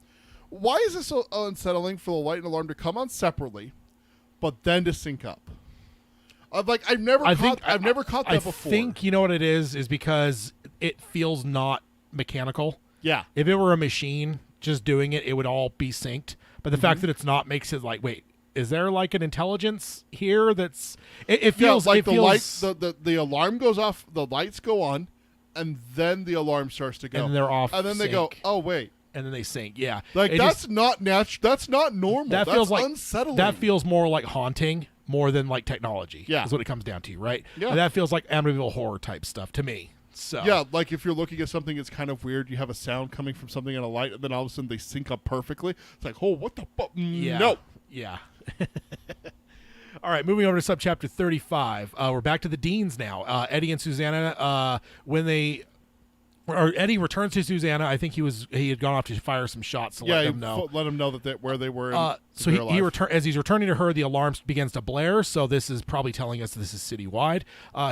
Why is this so unsettling for the light and alarm to come on separately, but then to sync up? I've never caught that before. I think you know what it is because it feels not mechanical. Yeah. If it were a machine just doing it, it would all be synced. But the fact that it's not makes it like, wait, is there like an intelligence here that's? It feels like the alarm goes off, the lights go on, and then the alarm starts to go, and they're off, and then they go, oh wait. And then they sync, yeah. That's not natural. That's not normal. That's feels like unsettling. That feels more like haunting more than like technology. Yeah, is what it comes down to, right? Yeah, and that feels like Amityville horror type stuff to me. So yeah, like if you're looking at something that's kind of weird, you have a sound coming from something and a light, and then all of a sudden they sync up perfectly. It's like, oh, what the fuck? Yeah. No. Yeah. All right, moving over to subchapter 35. We're back to the Deans now. Eddie and Susanna, Eddie returns to Susanna. I think he had gone off to fire some shots to let them know. Let them know that where they were. So as he's returning to her, the alarm begins to blare. So this is probably telling us this is citywide.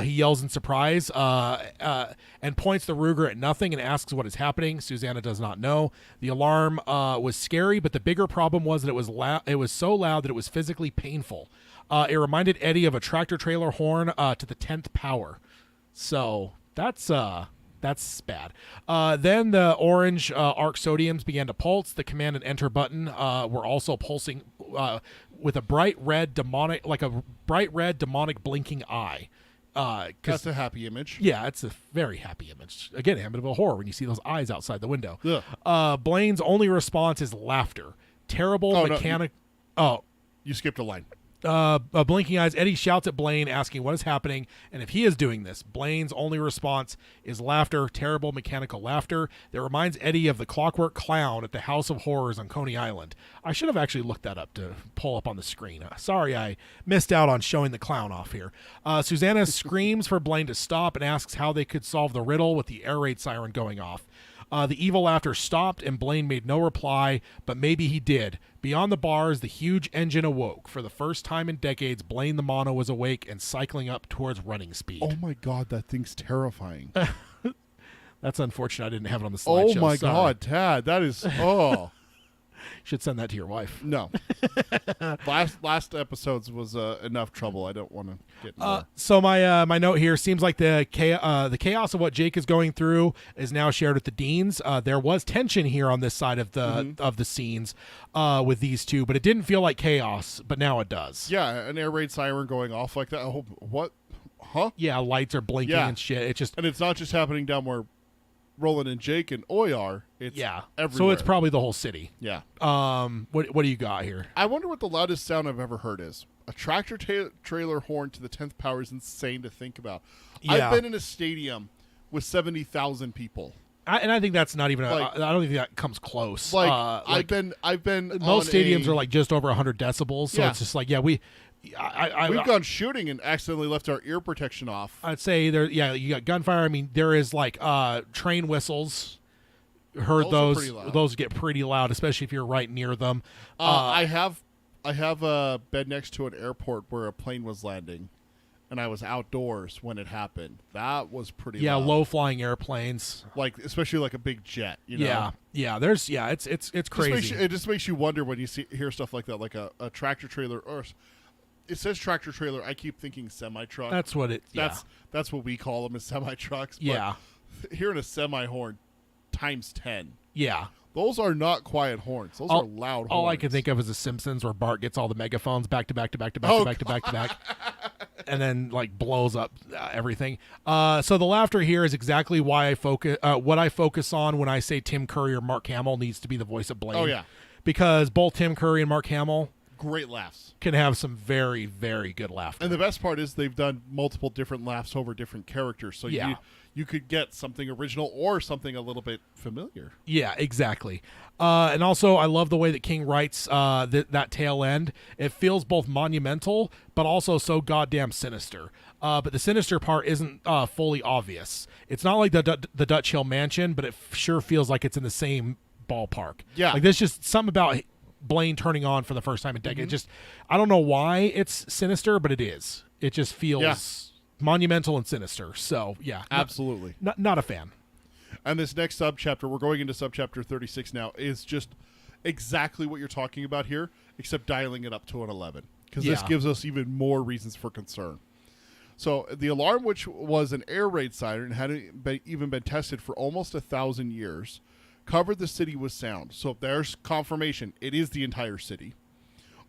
He yells in surprise and points the Ruger at nothing and asks what is happening. Susanna does not know. The alarm was scary, but the bigger problem was that it was loud. It was so loud that it was physically painful. It reminded Eddie of a tractor trailer horn to the 10th power. So that's bad. Then the orange arc sodiums began to pulse. The command and enter button were also pulsing with a bright red demonic blinking eye. That's a happy image. Yeah, it's a very happy image. Again, Amityville horror when you see those eyes outside the window. Yeah. Blaine's only response is laughter. Terrible mechanic. You skipped a line. Blinking eyes, Eddie shouts at Blaine, asking what is happening and if he is doing this. Blaine's only response is laughter, terrible mechanical laughter that reminds Eddie of the clockwork clown at the House of Horrors on Coney Island. I should have actually looked that up to pull up on the screen. Sorry I missed out on showing the clown off here. Susanna screams for Blaine to stop and asks how they could solve the riddle with the air raid siren going off. The evil laughter stopped, and Blaine made no reply, but maybe he did. Beyond the bars, the huge engine awoke. For the first time in decades, Blaine the Mono was awake and cycling up towards running speed. Oh my God, that thing's terrifying. That's unfortunate I didn't have it on the slideshow. Oh my Sorry. God, Tad, that is, oh. Should send that to your wife. No. last episodes was enough trouble. I don't want to get more. So my note here seems like the chaos of what Jake is going through is now shared with the Deans. There was tension here on this side of the scenes with these two, but it didn't feel like chaos. But now it does. Yeah, an air raid siren going off like that. Oh, what? Huh? Yeah, lights are blinking and shit. It just and it's not just happening down where Roland and Jake and Oi are. It's everywhere. So it's probably the whole city. Yeah. What do you got here? I wonder what the loudest sound I've ever heard is. A tractor trailer horn to the 10th power is insane to think about. Yeah. I've been in a stadium with 70,000 people. I think that's not even. I don't think that comes close. I've been. Most stadiums are like just over 100 decibels. So it's just like we've gone shooting and accidentally left our ear protection off. I'd say there. Yeah, you got gunfire. I mean, there is like train whistles. Heard those. Those get pretty loud, especially if you're right near them. I have a bed next to an airport where a plane was landing, and I was outdoors when it happened. That was pretty loud. Low flying airplanes. Like especially like a big jet. You know? Yeah. There's it's crazy. It just makes you wonder when you hear stuff like that, like a tractor trailer or. It says tractor trailer. I keep thinking semi truck. That's what it. That's what we call them, is semi trucks. Yeah. Hearing a semi horn times 10. Yeah. Those are not quiet horns. Those are loud horns. All I can think of is The Simpsons, where Bart gets all the megaphones back to back to back to back to back to back to back, and then like blows up everything. So the laughter here is exactly why I focus. What I focus on when I say Tim Curry or Mark Hamill needs to be the voice of Blaine. Oh yeah. Because both Tim Curry and Mark Hamill. Great laughs. Can have some very, very good laughter. And the best part is they've done multiple different laughs over different characters. So you could get something original or something a little bit familiar. Yeah, exactly. And also, I love the way that King writes that tail end. It feels both monumental, but also so goddamn sinister. But the sinister part isn't fully obvious. It's not like the Dutch Hill Mansion, but it sure feels like it's in the same ballpark. Yeah. Like there's just something about Blaine turning on for the first time in decades. Just I don't know why it's sinister, but it is. It just feels monumental and sinister. So absolutely not a fan. And this next subchapter, we're going into subchapter 36 now, is just exactly what you're talking about here, except dialing it up to an 11, because this gives us even more reasons for concern. So the alarm, which was an air raid siren, hadn't even been tested for almost 1,000 years, covered the city with sound. So there's confirmation. It is the entire city.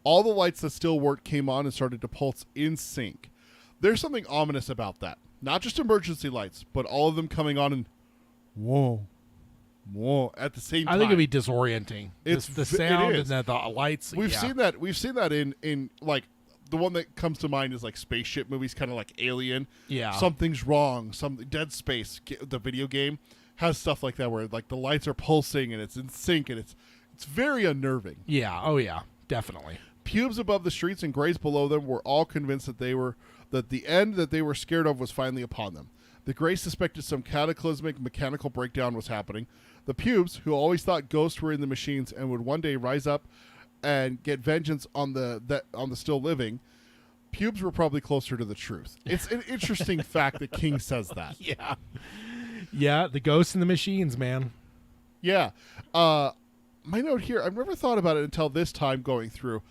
All the lights that still worked came on and started to pulse in sync. There's something ominous about that. Not just emergency lights, but all of them coming on and whoa at the same time. I think it'd be disorienting. It's the sound and the lights. We've seen that. We've seen that in like the one that comes to mind is like spaceship movies, kind of like Alien. Yeah. Something's wrong. Dead Space, the video game, has stuff like that where like the lights are pulsing and it's in sync and it's very unnerving. Yeah. Oh yeah. Definitely. Pubes above the streets and grays below them were all convinced that the end that they were scared of was finally upon them. The Greys suspected some cataclysmic mechanical breakdown was happening. The Pubes, who always thought ghosts were in the machines and would one day rise up and get vengeance on the still living, Pubes were probably closer to the truth. It's an interesting fact that King says that. Yeah. Yeah, the ghosts and the machines, man. Yeah. My note here, I've never thought about it until this time going through.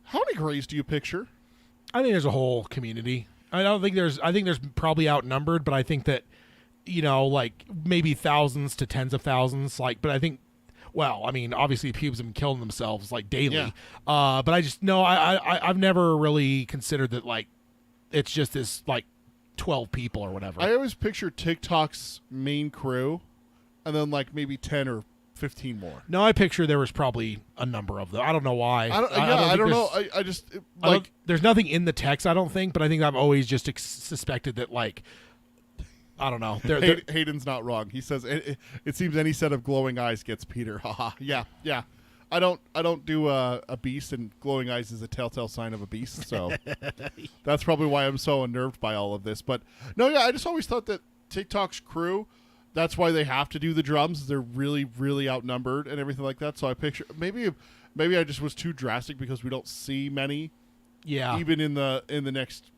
How many Greys do you picture? I think there's a whole community. I think there's probably outnumbered, but I think that, like maybe thousands to tens of thousands. But I think, obviously Pubes have been killing themselves like daily. Yeah. But I just I've never really considered that like it's just this like 12 people or whatever. I always picture Tick-Tock's main crew, and then like maybe 10 or 15 more. No, I picture there was probably a number of them. I don't know why. I don't know. I just like there's nothing in the text, I don't think, but I think I've always just suspected that, like, I don't know. Hayden's not wrong. He says it seems any set of glowing eyes gets Peter. Haha. Yeah. I don't do a beast, and glowing eyes is a telltale sign of a beast. So that's probably why I'm so unnerved by all of this. But no, yeah, I just always thought that Tick-Tock's crew, that's why they have to do the drums. They're really, really outnumbered and everything like that. So I picture maybe I just was too drastic because we don't see many. Yeah. Even in the next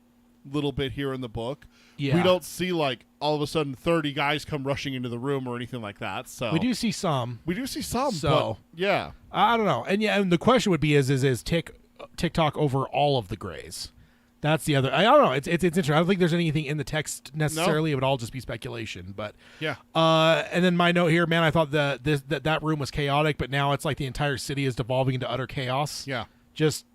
little bit here in the book. Yeah. We don't see, like, all of a sudden 30 guys come rushing into the room or anything like that. So we do see some. So but, yeah. I don't know. And the question would be is Tick-Tock over all of the Greys? That's the other. I don't know. It's interesting. I don't think there's anything in the text necessarily. No. It would all just be speculation. But yeah. And then my note here, man, I thought that room was chaotic, but now it's like the entire city is devolving into utter chaos. Yeah. Just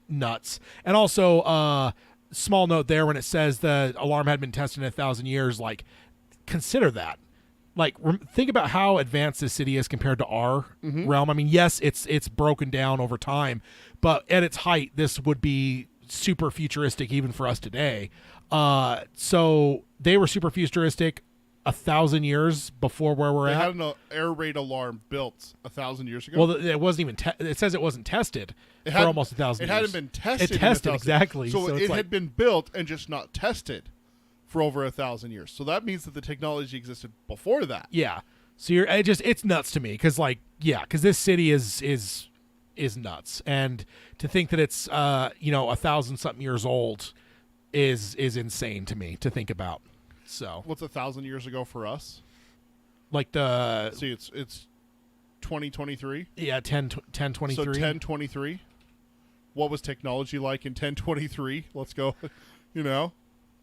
nuts. And also, small note there when it says the alarm had been tested in 1,000 years. Like, consider that. Like, think about how advanced this city is compared to our realm. I mean, yes, it's broken down over time, but at its height, this would be super futuristic even for us today. So they were super futuristic 1,000 years before where we're at. They had an air raid alarm built 1,000 years ago. Well, it wasn't even. It says it wasn't tested for almost 1,000 years. It hadn't been tested. It tested exactly. So it had been built and just not tested for over 1,000 years. So that means that the technology existed before that. Yeah. So it's nuts to me because because this city is nuts, and to think that it's 1,000-something years old is insane to me to think about. So what's 1,000 years ago for us? Like it's 2023. Yeah, 1023. So 1023. What was technology like in 1023? Let's go.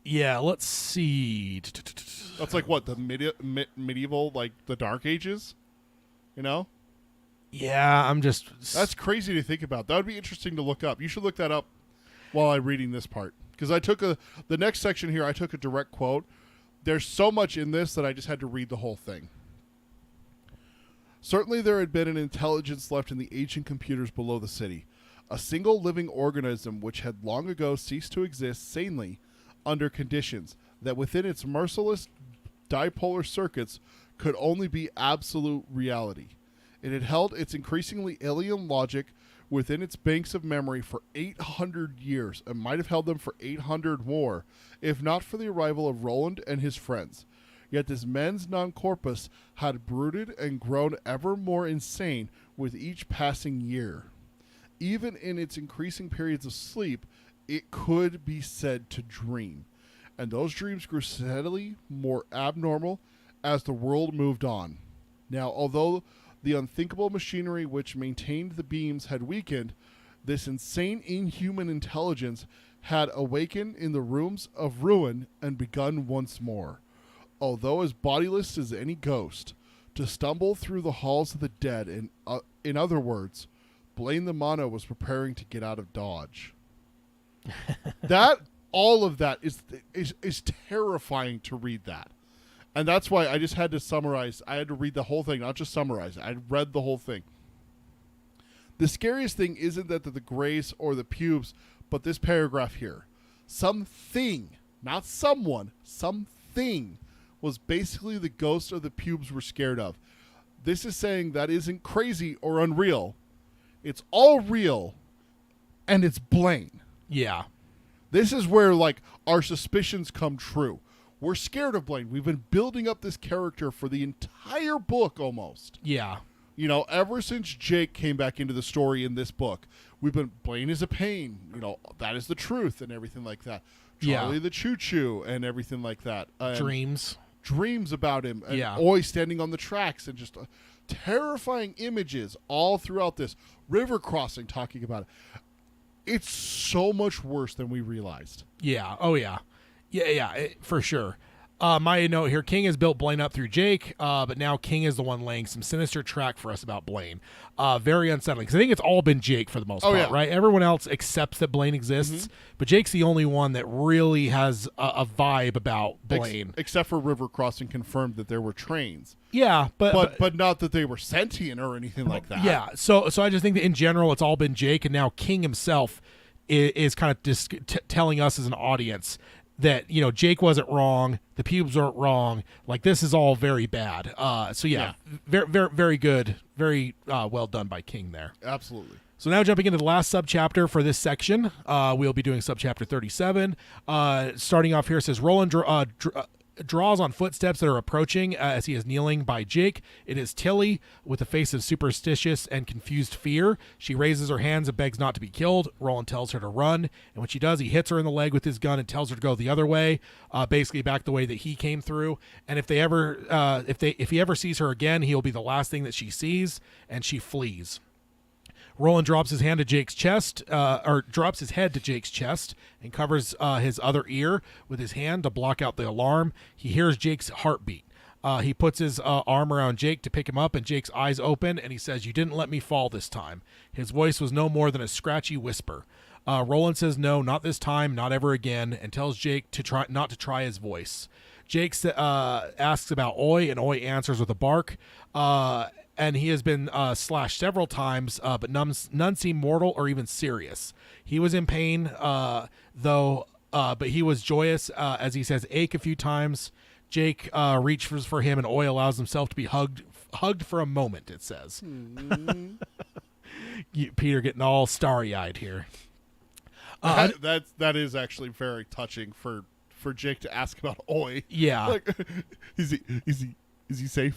Yeah, let's see. That's like what, the medieval, like the Dark Ages. Yeah, That's crazy to think about. That would be interesting to look up. You should look that up while I'm reading this part, because I took the next section here. I took a direct quote. There's so much in this that I just had to read the whole thing. Certainly there had been an intelligence left in the ancient computers below the city, a single living organism which had long ago ceased to exist sanely under conditions that within its merciless dipolar circuits could only be absolute reality. It had held its increasingly alien logic within its banks of memory for 800 years and might have held them for 800 more, if not for the arrival of Roland and his friends. Yet this mens non corpus had brooded and grown ever more insane with each passing year. Even in its increasing periods of sleep, it could be said to dream, and those dreams grew steadily more abnormal as the world moved on. Now, although the unthinkable machinery which maintained the beams had weakened, this insane inhuman intelligence had awakened in the rooms of ruin and begun once more, although as bodiless as any ghost, to stumble through the halls of the dead. In other words, Blaine the Mono was preparing to get out of Dodge. All of that is terrifying to read that. And that's why I just had to summarize. I had to read the whole thing, not just summarize it. I read the whole thing. The scariest thing isn't that the Greys or the pubes, but this paragraph here. Something, not someone, something was basically the ghost of the pubes we're scared of. This is saying that isn't crazy or unreal. It's all real, and it's Blaine. Yeah. This is where, like, our suspicions come true. We're scared of Blaine. We've been building up this character for the entire book almost. Yeah. Ever since Jake came back into the story in this book, Blaine is a pain. That is the truth and everything like that. Charlie the Choo-Choo and everything like that. Dreams about him. And Oi standing on the tracks and just terrifying images all throughout this. River crossing, talking about it. It's so much worse than we realized. Yeah. Oh, yeah. Yeah, for sure. My note here, King has built Blaine up through Jake, but now King is the one laying some sinister track for us about Blaine. Very unsettling, because I think it's all been Jake for the most part, right? Everyone else accepts that Blaine exists, but Jake's the only one that really has a vibe about Blaine. Except for River Crossing confirmed that there were trains. Yeah, but not that they were sentient or anything like that. Yeah, so I just think that in general it's all been Jake, and now King himself is kind of just telling us as an audience that, you know, Jake wasn't wrong, the pubes weren't wrong, like this is all very bad. Very, very, very good, very well done by King there. Absolutely. So now jumping into the last subchapter for this section, we'll be doing subchapter 37. Starting off here, it says Roland draws on footsteps that are approaching as he is kneeling by Jake. It is Tilly with a face of superstitious and confused fear. She raises her hands and begs not to be killed. Roland tells her to run, and when she does, he hits her in the leg with his gun and tells her to go the other way, basically back the way that he came through. And if he ever sees her again, he'll be the last thing that she sees, and she flees. Roland drops his hand to Jake's chest, or drops his head to Jake's chest and covers his other ear with his hand to block out the alarm. He hears Jake's heartbeat. He puts his arm around Jake to pick him up, and Jake's eyes open, and he says, "You didn't let me fall this time." His voice was no more than a scratchy whisper. Roland says, "No, not this time, not ever again," and tells Jake to not to try his voice. Jake asks about Oi, and Oi answers with a bark. And he has been slashed several times, but none seem mortal or even serious. He was in pain, though, but he was joyous, as he says, ache a few times. Jake reaches for him, and Oi allows himself to be hugged for a moment, it says. Peter getting all starry-eyed here. That is actually very touching for Jake to ask about Oi. Yeah. Like, is he safe?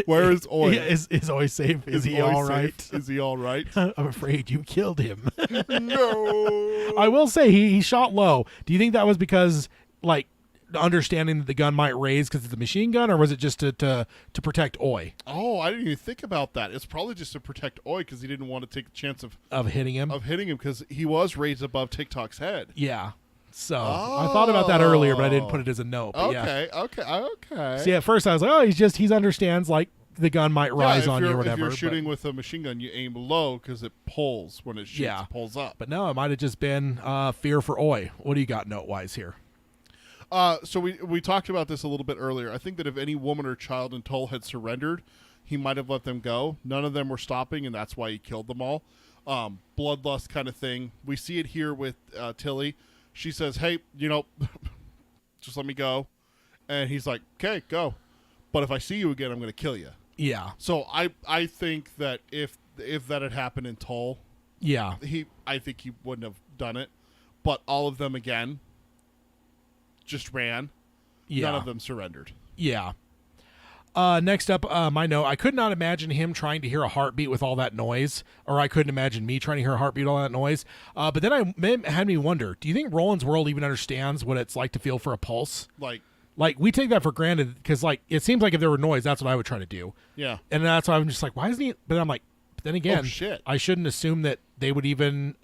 Where is Oi? Is Oi safe? Is he all right? Is he all right? I'm afraid you killed him. No. I will say he shot low. Do you think that was because, like, understanding that the gun might raise because it's a machine gun, or was it just to protect Oi? Oh, I didn't even think about that. It's probably just to protect Oi because he didn't want to take the chance of hitting him. Because he was raised above Tick-Tock's head. Yeah. So I thought about that earlier, but I didn't put it as a note. But okay. See, at first I was like, oh, he understands, like, the gun might rise on you or whatever. If you're shooting with a machine gun, you aim low because it pulls when it shoots. It pulls up. But no, it might have just been fear for Oi. What do you got note-wise here? So we talked about this a little bit earlier. I think that if any woman or child in Tull had surrendered, he might have let them go. None of them were stopping, and that's why he killed them all. Bloodlust kind of thing. We see it here with Tilly. She says, "Hey, just let me go," and he's like, "Okay, go. But if I see you again, I'm going to kill you." Yeah. So I think that if that had happened in Tull, I think he wouldn't have done it. But all of them again just ran. Yeah. None of them surrendered. Yeah. Next up, my note, I could not imagine him trying to hear a heartbeat with all that noise, or I couldn't imagine me trying to hear a heartbeat with all that noise. But then it had me wonder, do you think Roland's world even understands what it's like to feel for a pulse? Like we take that for granted because, like, it seems like if there were noise, that's what I would try to do. Yeah. And that's why I'm just like, why isn't he? But I'm like, then again, shit. I shouldn't assume that they would even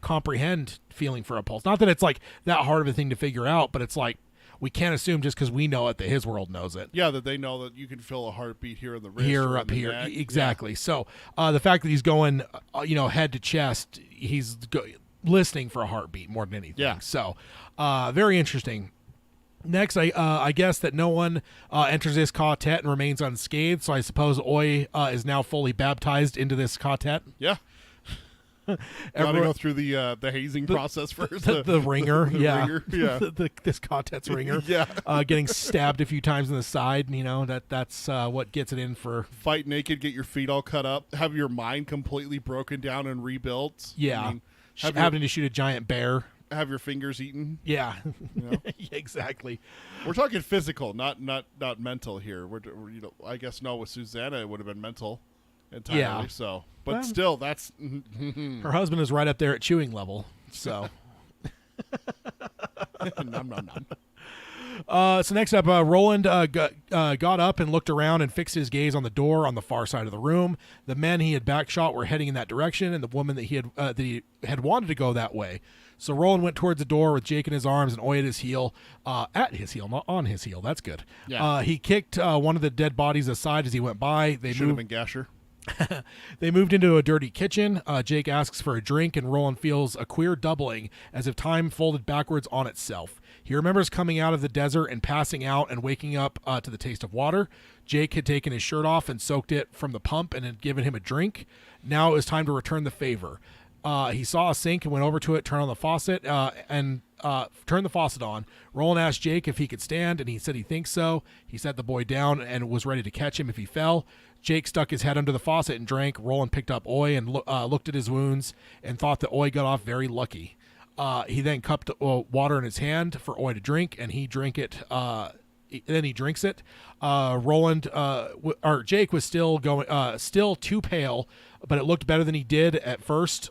comprehend feeling for a pulse. Not that it's like that hard of a thing to figure out, but it's like, we can't assume just because we know it that his world knows it. Yeah, that they know that you can feel a heartbeat here in the wrist. Here, up here. Neck. Exactly. Yeah. So the fact that he's going, head to chest, he's listening for a heartbeat more than anything. Yeah. So very interesting. Next, I guess that no one enters this quartet and remains unscathed, so I suppose Oi is now fully baptized into this quartet. Yeah. Got to go through the hazing process first. The ringer, ringer, yeah. This quartet's ringer, yeah. Getting stabbed a few times in the side. That's what gets it in for. Fight naked, get your feet all cut up, have your mind completely broken down and rebuilt. Yeah, having to shoot a giant bear. Have your fingers eaten. Yeah, exactly. We're talking physical, not mental here. We're I guess with Susanna it would have been mental entirely. Yeah. So, but still, that's her husband is right up there at chewing level. So, nom nom nom. So next up, Roland got up and looked around and fixed his gaze on the door on the far side of the room. The men he had backshot were heading in that direction, and the woman that he had wanted to go that way. So Roland went towards the door with Jake in his arms and Oi at his heel, not on his heel. That's good. Yeah. He kicked one of the dead bodies aside as he went by. They Should have been Gasher. They moved into a dirty kitchen. Jake asks for a drink, and Roland feels a queer doubling, as if time folded backwards on itself. He remembers coming out of the desert and passing out and waking up to the taste of water. Jake had taken his shirt off and soaked it from the pump and had given him a drink. Now it was time to return the favor. He saw a sink and went over to it, turned the faucet on. Roland asked Jake if he could stand, and he said he thinks so. He set the boy down and was ready to catch him if he fell. Jake stuck his head under the faucet and drank. Roland picked up Oi and looked at his wounds and thought that Oi got off very lucky. He then cupped water in his hand for Oi to drink, and he drank it. Then he drinks it. Jake was still too pale, but it looked better than he did at first.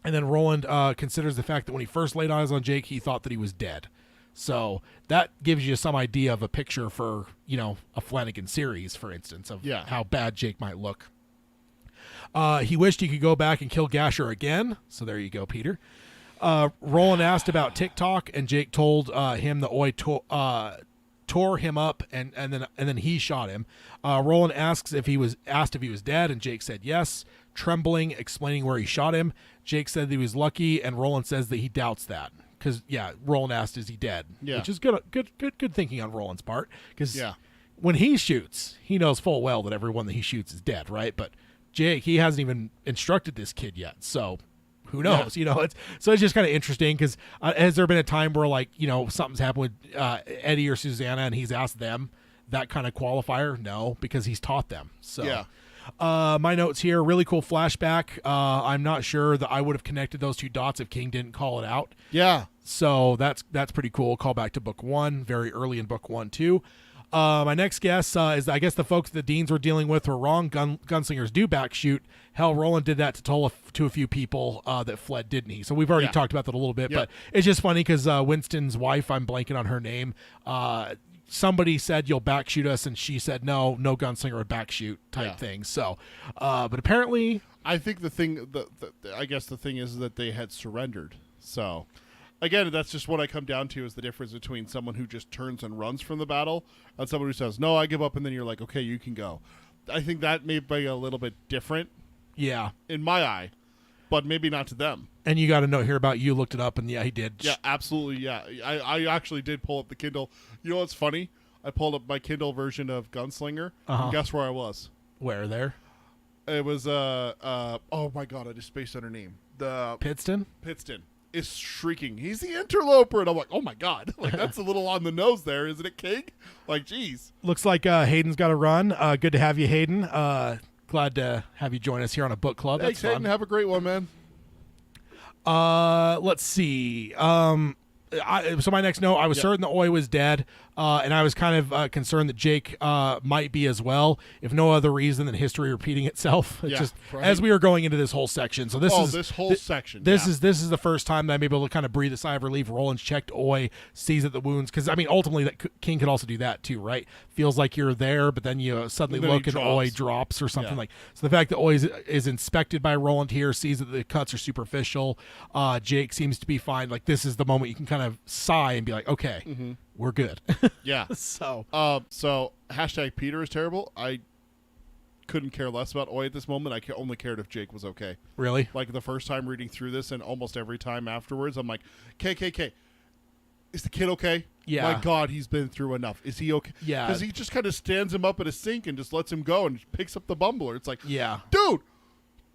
And then Roland considers the fact that when he first laid eyes on Jake, he thought that he was dead. So that gives you some idea of a picture for, a Flanagan series, for instance, of how bad Jake might look. He wished he could go back and kill Gasher again. So there you go, Peter. Roland asked about Tick-Tock, and Jake told him that Oi tore him up, and then he shot him. Roland asked if he was dead, and Jake said yes, trembling, explaining where he shot him. Jake said that he was lucky, and Roland says that he doubts that. Because Roland asked, "Is he dead?" Yeah. Which is good thinking on Roland's part. Because when he shoots, he knows full well that everyone that he shoots is dead, right? But Jake, he hasn't even instructed this kid yet, so who knows? Yeah. It's just kind of interesting. Because has there been a time where something's happened with Eddie or Susanna, and he's asked them that kind of qualifier? No, because he's taught them. So Yeah. My notes here, really cool flashback. I'm not sure that I would have connected those two dots if King didn't call it out. Yeah. So that's pretty cool. Call back to book 1, very early in book 1 too. My next guess is I guess the folks the Deans were dealing with were wrong. Gunslingers do back shoot. Hell, Roland did that to a few people that fled, didn't he? So we've already talked about that a little bit, but it's just funny because Winston's wife, I'm blanking on her name, somebody said you'll back shoot us, and she said no gunslinger would back shoot type thing. So, but apparently, I think the thing is that they had surrendered. So, again, that's just what I come down to is the difference between someone who just turns and runs from the battle and someone who says, no, I give up, and then you're like, okay, you can go. I think that may be a little bit different. Yeah. In my eye, but maybe not to them. And you got a note here about you looked it up, and he did. Yeah, absolutely, yeah. I actually did pull up the Kindle. You know what's funny? I pulled up my Kindle version of Gunslinger, and guess where I was? Where there? It was, oh my god, I just spaced on her name. Pittston is shrieking, he's the interloper, and I'm like, oh my god, that's a little on the nose there, isn't it, King? Geez. Looks like Hayden's got to run. Good to have you, Hayden. Glad to have you join us here on a book club. Thanks, That's fun. Hayden. Have a great one, man. Let's see. So my next note, I was certain that Oi was dead, and I was kind of concerned that Jake might be as well, if no other reason than history repeating itself. It's as we were going into this whole section. So this is the first time that I'm able to kind of breathe a sigh of relief. Roland's checked Oi, sees that the wounds, because ultimately that King could also do that too, right? Feels like you're there, but then you suddenly look and Oi drops or something like. So the fact that Oi is inspected by Roland here, sees that the cuts are superficial. Jake seems to be fine. This is the moment you can kind of sigh and be like, okay, we're good. Yeah. So hashtag Peter is terrible. I couldn't care less about Oi at this moment. I only cared if Jake was okay. Really? The first time reading through this, and almost every time afterwards, I'm like, KKK, is the kid okay? Yeah. My God, he's been through enough. Is he okay? Yeah. Because he just kind of stands him up at a sink and just lets him go and picks up the bumbler. It's like, yeah, dude,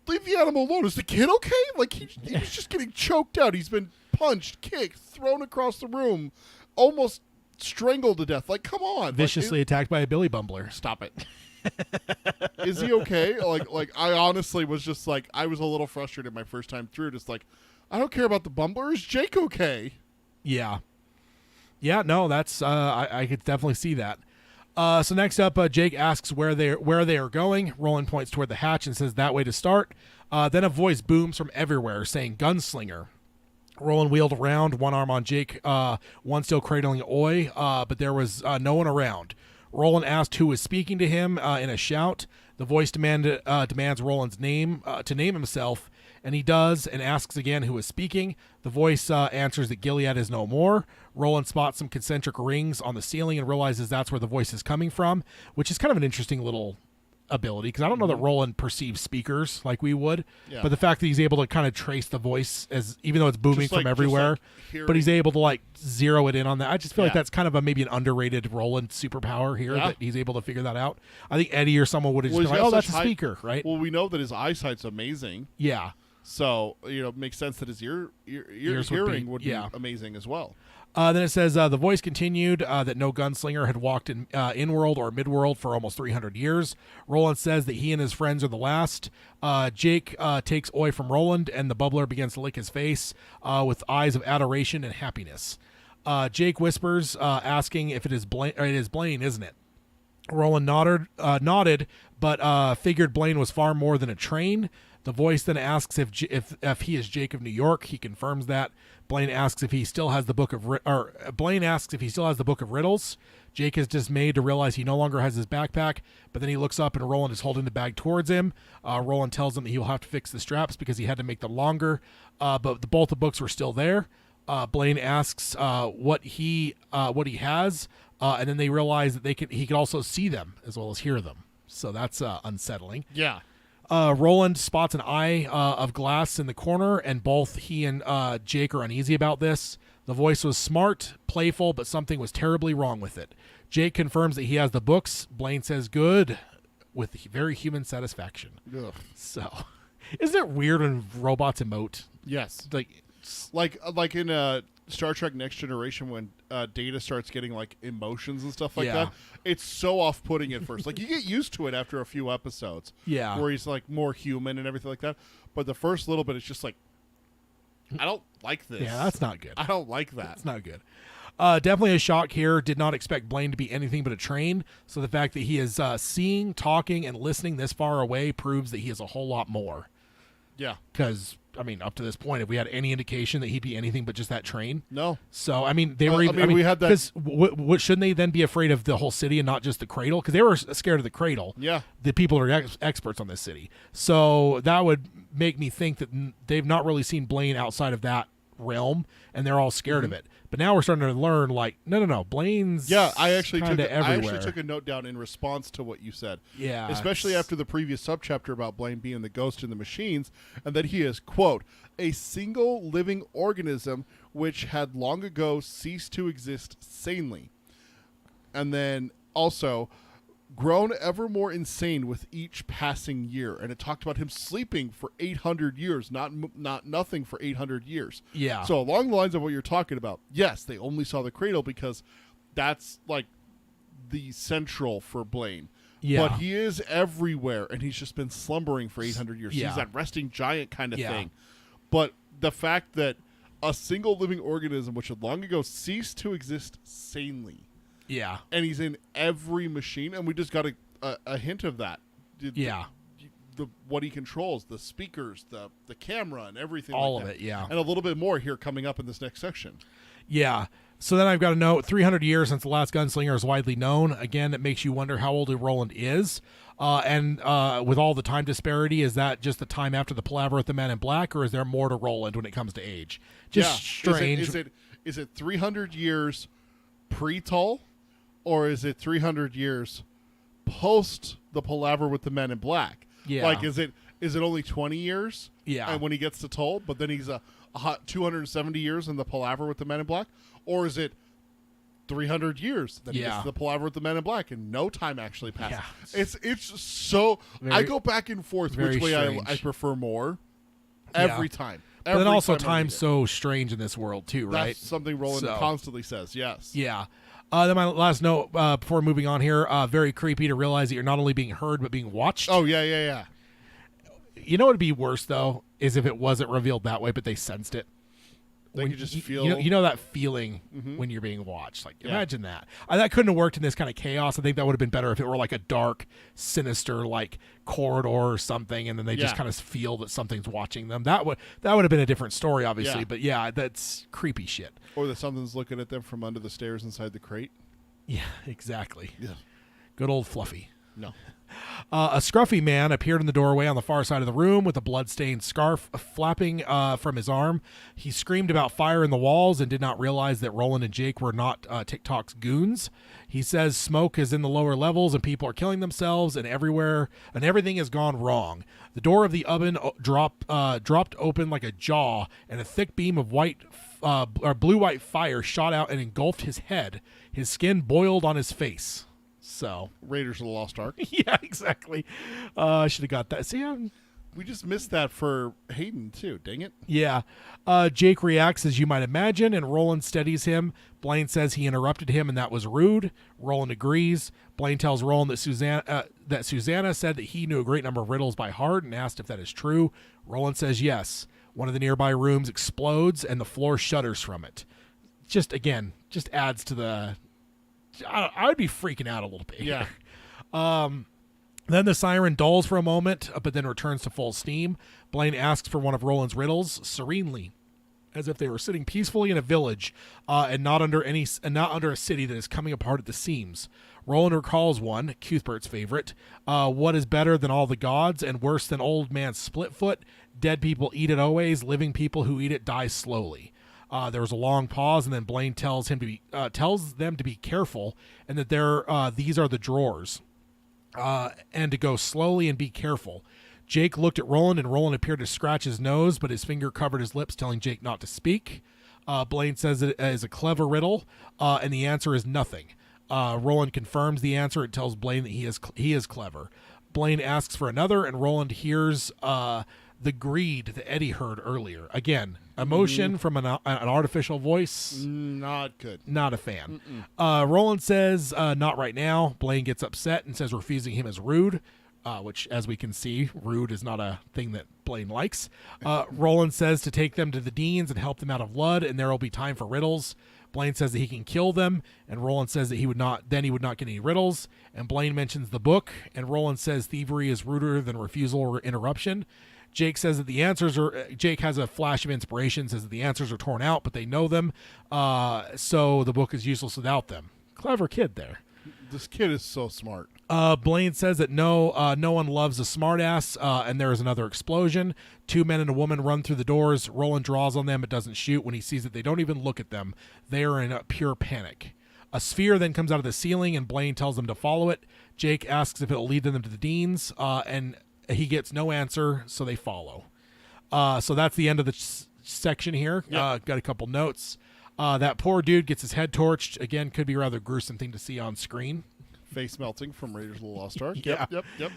leave the animal alone. Is the kid okay? He was just getting choked out. He's been punched, kicked, thrown across the room, almost strangled to death. Come on. Viciously attacked by a billy bumbler. Stop it. Is he okay? I honestly was just I was a little frustrated my first time through. Just I don't care about the bumbler. Is Jake okay? Yeah. Yeah, no, that's I could definitely see that. So next up, Jake asks where they are going. Roland points toward the hatch and says that way to start. Then a voice booms from everywhere saying gunslinger. Roland wheeled around, one arm on Jake, one still cradling Oi, but there was no one around. Roland asked who was speaking to him in a shout. The voice demands Roland's name to name himself, and he does, and asks again who is speaking. The voice answers that Gilead is no more. Roland spots some concentric rings on the ceiling and realizes that's where the voice is coming from, which is kind of an interesting little ability, because I don't know that Roland perceives speakers like we would, but the fact that he's able to kind of trace the voice, as even though it's booming from everywhere, but he's able to like zero it in on that. I just feel like that's kind of maybe an underrated Roland superpower here, that he's able to figure that out. I think Eddie or someone would have just been like, oh, that's a speaker, right? Well, we know that his eyesight's amazing. Yeah. So, it makes sense that his hearing would be amazing as well. Then it says, the voice continued that no gunslinger had walked in-world or mid-world for almost 300 years. Roland says that he and his friends are the last. Jake takes Oi from Roland, and the bubbler begins to lick his face with eyes of adoration and happiness. Jake whispers, asking if it is Blaine. It is Blaine, isn't it? Roland nodded, but figured Blaine was far more than a train. The voice then asks if he is Jake of New York. He confirms that. Blaine asks if he still has the book of riddles. Jake is dismayed to realize he no longer has his backpack, but then he looks up and Roland is holding the bag towards him. Roland tells him that he will have to fix the straps because he had to make them longer, but both the books were still there. Blaine asks what he has, and then they realize that he can also see them as well as hear them. So that's unsettling. Yeah. Roland spots an eye of glass in the corner, and both he and Jake are uneasy about this. The voice was smart, playful, but something was terribly wrong with it. Jake confirms that he has the books. Blaine says good, with very human satisfaction. Ugh. So, isn't it weird when robots emote? Yes. Like in Star Trek Next Generation, when Data starts getting like emotions and stuff like that, it's so off-putting at first. Like, you get used to it after a few episodes, where he's like more human and everything like that. But the first little bit, it's just like, I don't like this. Yeah, that's not good. I don't like that. It's not good. Definitely a shock here. Did not expect Blaine to be anything but a train. So the fact that he is seeing, talking, and listening this far away proves that he is a whole lot more. Yeah. Because, I mean, up to this point, if we had any indication that he'd be anything but just that train? No. So, I mean, we had that. Because shouldn't they then be afraid of the whole city and not just the cradle? Because they were scared of the cradle. Yeah. The people are experts on this city. So that would make me think that they've not really seen Blaine outside of that realm, and they're all scared of it. But now we're starting to learn, like, no, Blaine's I actually everywhere. took a note down in response to what you said. Yeah. Especially after the previous subchapter about Blaine being the ghost in the machines, and that he is, quote, a single living organism which had long ago ceased to exist sanely. And then also, grown ever more insane with each passing year. And it talked about him sleeping for 800 years, not nothing for 800 years. Yeah. So along the lines of what you're talking about, yes, they only saw the cradle because that's like the central for Blaine. Yeah. But he is everywhere, and he's just been slumbering for 800 years. Yeah. He's that resting giant kind of thing. But the fact that a single living organism, which had long ago ceased to exist sanely, and he's in every machine, and we just got a hint of that. What he controls, the speakers, the camera, and everything. All like of that. it, yeah. And a little bit more here coming up in this next section. Yeah. So then I've got a note, 300 years since the last gunslinger is widely known. Again, it makes you wonder how old Roland is. And with all the time disparity, is that just the time after the palaver with the Man in Black, or is there more to Roland when it comes to age? Just strange. Is it 300 years pre-Tull? Or is it 300 years post the palaver with the Men in Black? Yeah. Like, is it only 20 years? Yeah. And when he gets to Tull, but then he's a hot 270 years in the palaver with the Men in Black? Or is it 300 years that he gets to the palaver with the Men in Black and no time actually passes? Yeah. It's so... I go back and forth which way I prefer more every time. But then also time's so strange in this world too, right? That's something Roland constantly says, yes. Yeah. Then my last note before moving on here, very creepy to realize that you're not only being heard but being watched. Oh, yeah. You know what would be worse, though, is if it wasn't revealed that way, but they sensed it. They could just feel. You know that feeling when you're being watched. Like, imagine that. That couldn't have worked in this kind of chaos. I think that would have been better if it were like a dark, sinister, like corridor or something, and then they just kind of feel that something's watching them. That would have been a different story, obviously. Yeah. But yeah, that's creepy shit. Or that something's looking at them from under the stairs inside the crate. Yeah, exactly. Yeah. Good old Fluffy. No. A scruffy man appeared in the doorway on the far side of the room with a blood-stained scarf flapping from his arm. He screamed about fire in the walls and did not realize that Roland and Jake were not Tick-Tock's goons. He says smoke is in the lower levels and people are killing themselves and everything has gone wrong. The door of the oven dropped open like a jaw, and a thick beam of blue-white fire shot out and engulfed his head. His skin boiled on his face. So Raiders of the Lost Ark. yeah, exactly. I should have got that. See, We just missed that for Hayden, too. Dang it. yeah. Jake reacts as you might imagine, and Roland steadies him. Blaine says he interrupted him, and that was rude. Roland agrees. Blaine tells Roland that Susanna said that he knew a great number of riddles by heart and asked if that is true. Roland says yes. One of the nearby rooms explodes, and the floor shudders from it. Just adds to the... I would be freaking out a little bit. Yeah. Then the siren dulls for a moment, but then returns to full steam. Blaine asks for one of Roland's riddles serenely, as if they were sitting peacefully in a village, and not under a city that is coming apart at the seams. Roland recalls one, Cuthbert's favorite. What is better than all the gods and worse than old man Splitfoot? Dead people eat it always. Living people who eat it die slowly. There was a long pause, and then Blaine tells them to be careful, and that these are the drawers, and to go slowly and be careful. Jake looked at Roland, and Roland appeared to scratch his nose, but his finger covered his lips, telling Jake not to speak. Blaine says it is a clever riddle, and the answer is nothing. Roland confirms the answer and tells Blaine that he is clever. Blaine asks for another, and Roland hears the greed that Eddie heard earlier. Again, emotion from an artificial voice. Not good. Not a fan. Roland says, not right now. Blaine gets upset and says refusing him is rude, which, as we can see, rude is not a thing that Blaine likes. Roland says to take them to the Deans and help them out of Lud, and there will be time for riddles. Blaine says that he can kill them, and Roland says that he would not get any riddles. And Blaine mentions the book, and Roland says thievery is ruder than refusal or interruption. Jake says that Jake has a flash of inspiration, says that the answers are torn out, but they know them, so the book is useless without them. Clever kid there. This kid is so smart. Blaine says that no one loves a smartass, and there is another explosion. 2 men and a woman run through the doors. Roland draws on them but doesn't shoot. When he sees that they don't even look at them, they are in a pure panic. A sphere then comes out of the ceiling, and Blaine tells them to follow it. Jake asks if it will lead them to the Deans, and he gets no answer, so they follow. So that's the end of the section here. Yep. Got a couple notes. That poor dude gets his head torched. Again, could be a rather gruesome thing to see on screen. Face melting from Raiders of the Lost Ark. Yeah. Yep.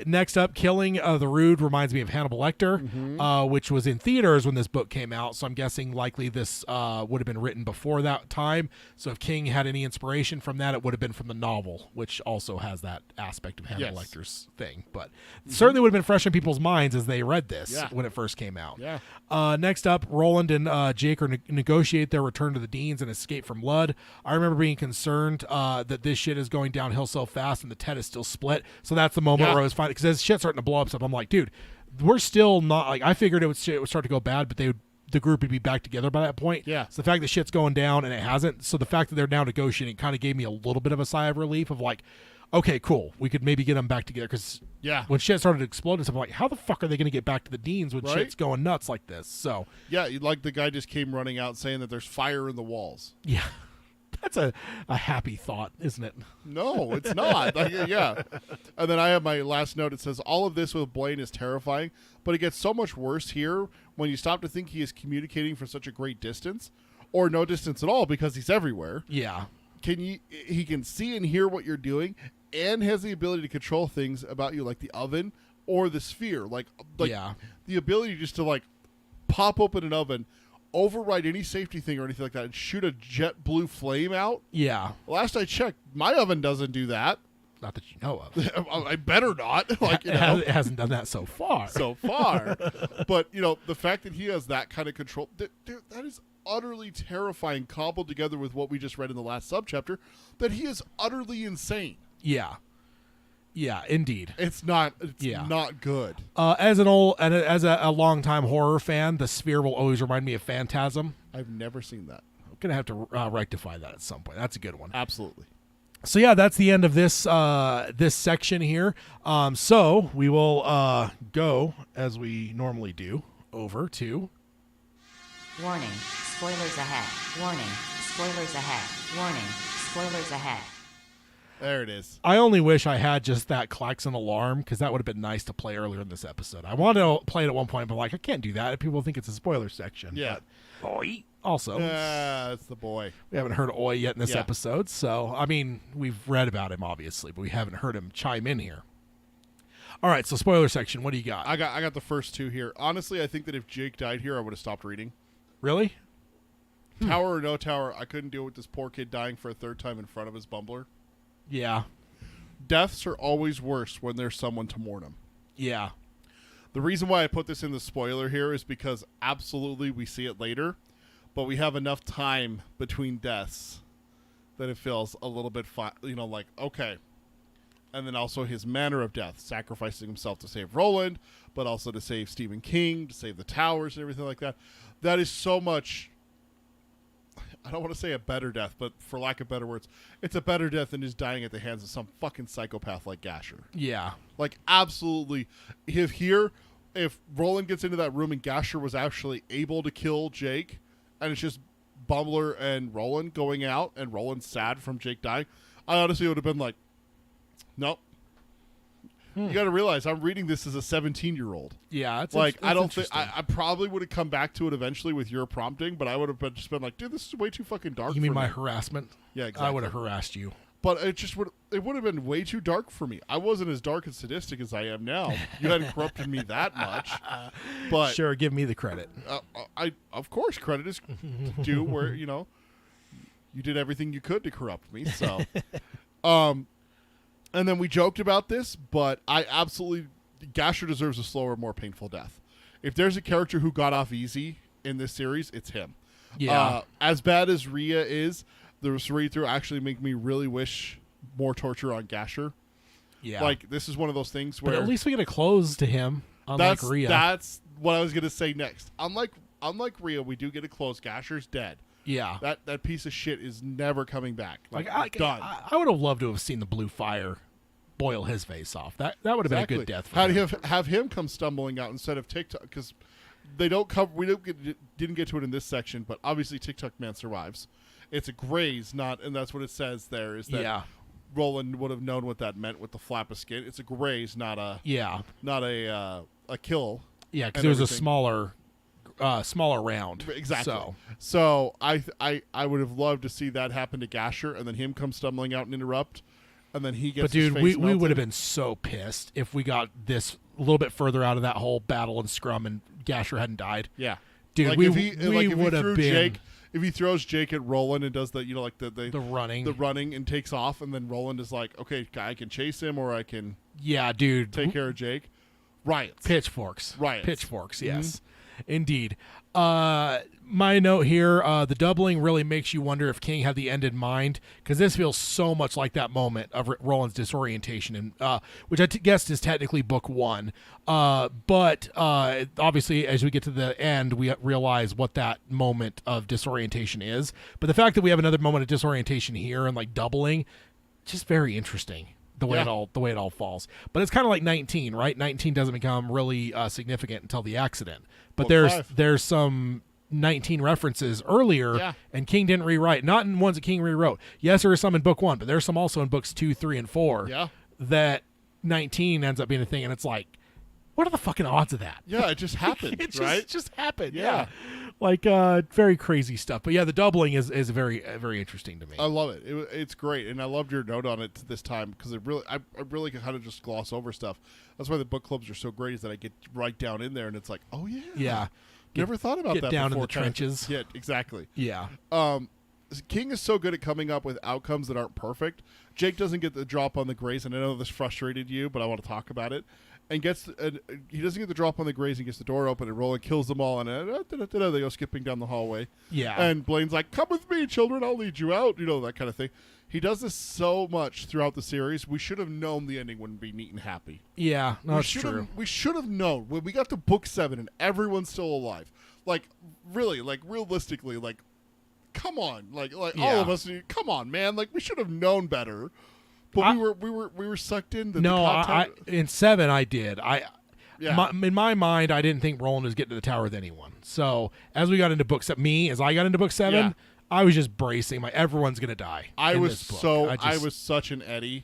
Next up, Killing the Rude reminds me of Hannibal Lecter, which was in theaters when this book came out. So I'm guessing likely this would have been written before that time. So if King had any inspiration from that, it would have been from the novel, which also has that aspect of Hannibal Lecter's thing. But certainly would have been fresh in people's minds as they read this when it first came out. Yeah. Next up, Roland and Jake negotiate their return to the Deans and escape from Lud. I remember being concerned that this shit is going downhill so fast and the Ted is still split. So that's the moment where I was fine, because as shit's starting to blow up stuff, I'm like, dude, we're still not, like, I figured it would start to go bad, but the group would be back together by that point. Yeah. So the fact that shit's going down and it hasn't, so the fact that they're now negotiating kind of gave me a little bit of a sigh of relief of like, okay, cool, we could maybe get them back together, because when shit started to explode and stuff, I'm like, how the fuck are they going to get back to the Deans when shit's going nuts like this? So yeah, like the guy just came running out saying that there's fire in the walls. Yeah. That's a happy thought, isn't it? No, it's not. Yeah. And then I have my last note. It says, all of this with Blaine is terrifying, but it gets so much worse here when you stop to think he is communicating from such a great distance, or no distance at all because he's everywhere. Yeah. He can see and hear what you're doing, and has the ability to control things about you, like the oven or the sphere. Like the ability just to like pop open an oven, override any safety thing or anything like that, and shoot a jet blue flame out. Yeah. Last I checked, my oven doesn't do that. Not that you know of. I better not. Like, It hasn't done that so far. So far. But, the fact that he has that kind of control, that is utterly terrifying, cobbled together with what we just read in the last subchapter, that he is utterly insane. Yeah. Yeah, indeed. It's not good. As a longtime horror fan, the sphere will always remind me of Phantasm. I've never seen that. I'm going to have to rectify that at some point. That's a good one. Absolutely. So yeah, that's the end of this this section here. So we will go, as we normally do, over to... Warning, spoilers ahead. Warning, spoilers ahead. Warning, spoilers ahead. There it is. I only wish I had just that klaxon alarm, because that would have been nice to play earlier in this episode. I wanted to play it at one point, but I can't do that. People think it's a spoiler section. Yeah. But oi. Also, that's the boy. We haven't heard oi yet in this episode, so, we've read about him, obviously, but we haven't heard him chime in here. All right, so spoiler section, what do you got? I got the first two here. Honestly, I think that if Jake died here, I would have stopped reading. Really? Tower or no tower, I couldn't deal with this poor kid dying for a third time in front of his bumbler. Yeah. Deaths are always worse when there's someone to mourn them. Yeah. The reason why I put this in the spoiler here is because absolutely we see it later, but we have enough time between deaths that it feels a little bit, like, okay. And then also his manner of death, sacrificing himself to save Roland, but also to save Stephen King, to save the towers and everything like that. That is so much... I don't want to say a better death, but for lack of better words, it's a better death than just dying at the hands of some fucking psychopath like Gasher. Yeah. Like, absolutely. If Roland gets into that room and Gasher was actually able to kill Jake, and it's just Bumbler and Roland going out, and Roland's sad from Jake dying, I honestly would have been like, nope. You got to realize I'm reading this as a 17-year-old. Yeah, it's I don't think I probably would have come back to it eventually with your prompting, but I would have just been like, dude, this is way too fucking dark. You mean for my me. Harassment? Yeah, exactly. I would have harassed you. But it would have been way too dark for me. I wasn't as dark and sadistic as I am now. You hadn't corrupted me that much. But sure, give me the credit. Of course, credit is due where you did everything you could to corrupt me. So, and then we joked about this, but Gasher deserves a slower, more painful death. If there's a character who got off easy in this series, it's him. Yeah. As bad as Rhea is, the read-through actually make me really wish more torture on Gasher. Yeah. Like, this is one of those things where... But at least we get a close to him, unlike Rhea. That's what I was going to say next. Unlike Rhea, we do get a close. Gasher's dead. Yeah. That piece of shit is never coming back. Done. I would have loved to have seen the blue fire boil his face off. That would have been a good death for him. Have him come stumbling out instead of Tick-Tock, because they don't cover. Didn't get to it in this section, but obviously Tick-Tock Man survives. It's a graze, and that's what it says there. Is that Roland would have known what that meant with the flap of skin. It's a graze, not a kill. Yeah, because it was a smaller round. Exactly. So I would have loved to see that happen to Gasher, and then him come stumbling out and interrupt, and then he gets. But dude, his face we would have been so pissed if we got this a little bit further out of that whole battle and scrum, and Gasher hadn't died. Yeah, dude, like we would have been. If he throws Jake at Roland and does the the running and takes off, and then Roland is like, okay, I can chase him or I can take care of Jake. Riots. Pitchforks. Yes, indeed. My note here, the doubling really makes you wonder if King had the end in mind, because this feels so much like that moment of Roland's disorientation, and which I guess is technically book 1. But obviously, as we get to the end, we realize what that moment of disorientation is. But the fact that we have another moment of disorientation here and like doubling, just very interesting. The way it all falls. But it's kind of like 19, right? 19 doesn't become really significant until the accident. But there's some 19 references earlier, and King didn't rewrite. Not in ones that King rewrote. Yes, there are some in book 1, but there's some also in books 2, 3, and 4 that 19 ends up being a thing, and it's like, what are the fucking odds of that? Yeah, it just happened, right? It just happened, yeah. Like, very crazy stuff. But yeah, the doubling is very, very interesting to me. I love it. It's great, and I loved your note on it this time, because I really kind of just gloss over stuff. That's why the book clubs are so great, is that I get right down in there, and it's like, oh yeah. Yeah. Never thought about that before. Get down in the trenches. Yeah, exactly. Yeah. King is so good at coming up with outcomes that aren't perfect. Jake doesn't get the drop on the Greys, and I know this frustrated you, but I want to talk about it. And he doesn't get the drop on the Greys and gets the door open, and Roland kills them all, and they go skipping down the hallway. Yeah. And Blaine's like, "Come with me, children, I'll lead you out," that kind of thing. He does this so much throughout the series. We should have known the ending wouldn't be neat and happy. Yeah, no, it's true. We should have known when we got to book 7 and everyone's still alive. Like, really, like realistically, like, come on, like all of us. Come on, man. Like, we should have known better. But we were sucked in. In 7 I did. Yeah. In my mind, I didn't think Roland was getting to the tower with anyone. So as we got into book 7, as I got into book 7, I was just bracing. Like, everyone's gonna die. I was such an Eddie.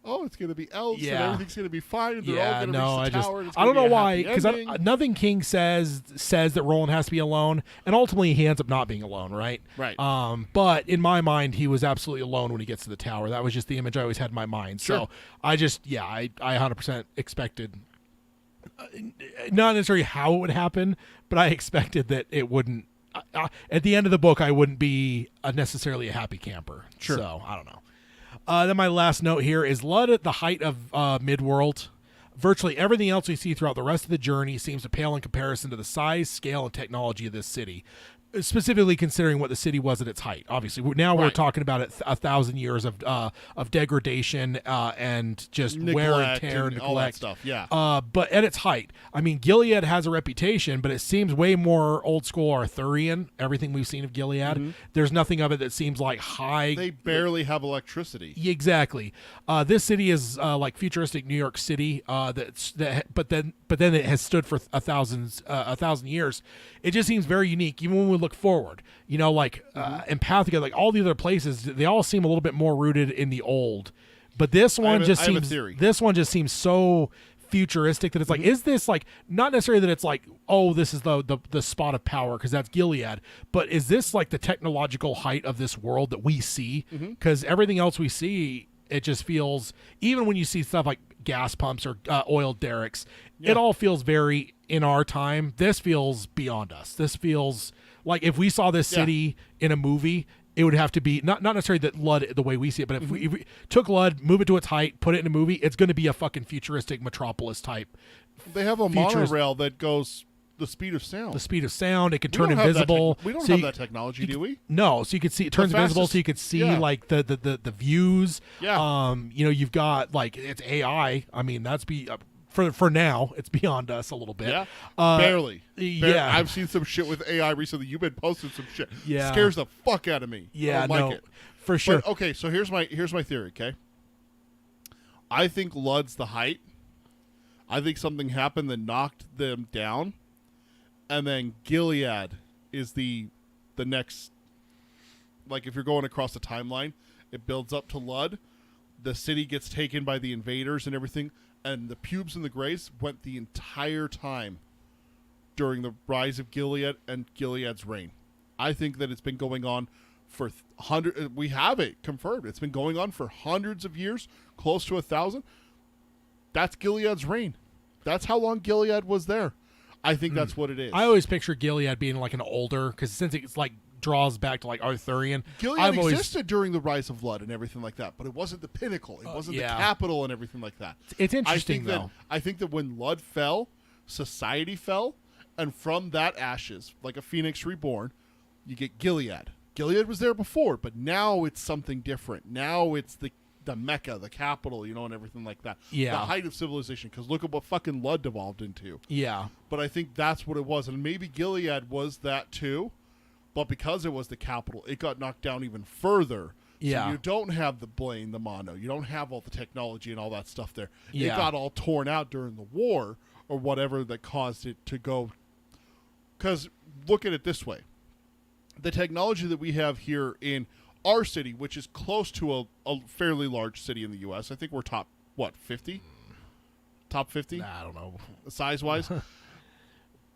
Oh, it's gonna be elves and everything's gonna be fine. And they're all gonna reach the tower. I don't know why, because nothing King says that Roland has to be alone, and ultimately he ends up not being alone, right? Right. But in my mind, he was absolutely alone when he gets to the tower. That was just the image I always had in my mind. Sure. So I 100% expected, not necessarily how it would happen, but I expected that it wouldn't. At the end of the book, I wouldn't be necessarily a happy camper. Sure. So I don't know. Then my last note here is Lud at the height of Midworld. Virtually everything else we see throughout the rest of the journey seems to pale in comparison to the size, scale, and technology of this city. Specifically considering what the city was at its height. Obviously, we're talking about 1,000 years of degradation and just wear and tear and neglect. All that stuff. Yeah. But at its height, I mean, Gilead has a reputation, but it seems way more old school Arthurian. Everything we've seen of Gilead, there's nothing of it that seems like high. They barely have electricity. Exactly. This city is like futuristic New York City. But then it has stood for 1,000 years. It just seems very unique, even when we look forward. Empathica, like all the other places, they all seem a little bit more rooted in the old. But this one just seems so futuristic that it's like, is this like, not necessarily that it's like, oh, this is the spot of power because that's Gilead, but is this like the technological height of this world that we see? Because everything else we see, it just feels, even when you see stuff like gas pumps or oil derricks, it all feels very in our time. This feels beyond us. This feels like if we saw this city in a movie, it would have to be not necessarily that Lud the way we see it, but if we took Lud, move it to its height, put it in a movie, it's going to be a fucking futuristic metropolis type. They have a monorail that goes the speed of sound. The speed of sound. It can turn invisible. We don't have that technology, do we? No. So you could see it turns invisible, so you could see like the views. Yeah. You've got like it's AI. I mean, that's for now, it's beyond us a little bit. Yeah. Barely. Yeah. I've seen some shit with AI recently. You've been posting some shit. Yeah. Scares the fuck out of me. Yeah. I don't like it. For sure. But, okay, so here's my theory. Okay. I think Lud's the height. I think something happened that knocked them down. And then Gilead is the next, like if you're going across the timeline, it builds up to Lud. The city gets taken by the invaders and everything, and the Pubes and the Greys went the entire time during the rise of Gilead and Gilead's reign. I think that it's been going on for we have it confirmed. It's been going on for hundreds of years, close to 1,000. That's Gilead's reign. That's how long Gilead was there. I think that's what it is. I always picture Gilead being like an older, because since it's like draws back to like Arthurian. Gilead existed during the rise of Lud and everything like that, but it wasn't the pinnacle. It wasn't the capital and everything like that. It's interesting, though. I think that when Lud fell, society fell, and from that ashes, like a phoenix reborn, you get Gilead. Gilead was there before, but now it's something different. Now it's the Mecca, the capital, and everything like that. Yeah. The height of civilization, because look at what fucking Lud devolved into. Yeah. But I think that's what it was, and maybe Gilead was that too, but because it was the capital, it got knocked down even further. Yeah. So you don't have the Blaine, the mono. You don't have all the technology and all that stuff there. Yeah. It got all torn out during the war or whatever that caused it to go. Because look at it this way. The technology that we have here in our city, which is close to a fairly large city in the U.S., I think we're top, 50? Top 50? I don't know. Size-wise?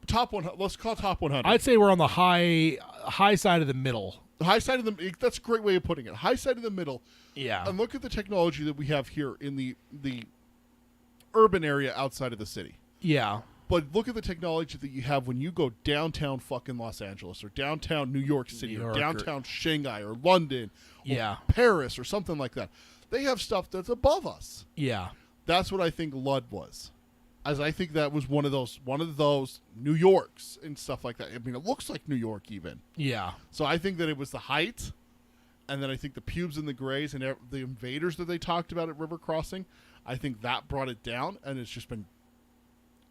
Top 100. Let's call top 100. I'd say we're on the high side of the middle. The high side of the... That's a great way of putting it. High side of the middle. Yeah. And look at the technology that we have here in the urban area outside of the city. Yeah. But look at the technology that you have when you go downtown fucking Los Angeles or downtown New York City or downtown Shanghai or London or Paris or something like that. They have stuff that's above us. Yeah. That's what I think Lud was. As I think that was one of those New Yorks and stuff like that. I mean, it looks like New York even. Yeah. So I think that it was the height, and then I think the pubes and the grays and the invaders that they talked about at River Crossing, I think that brought it down, and it's just been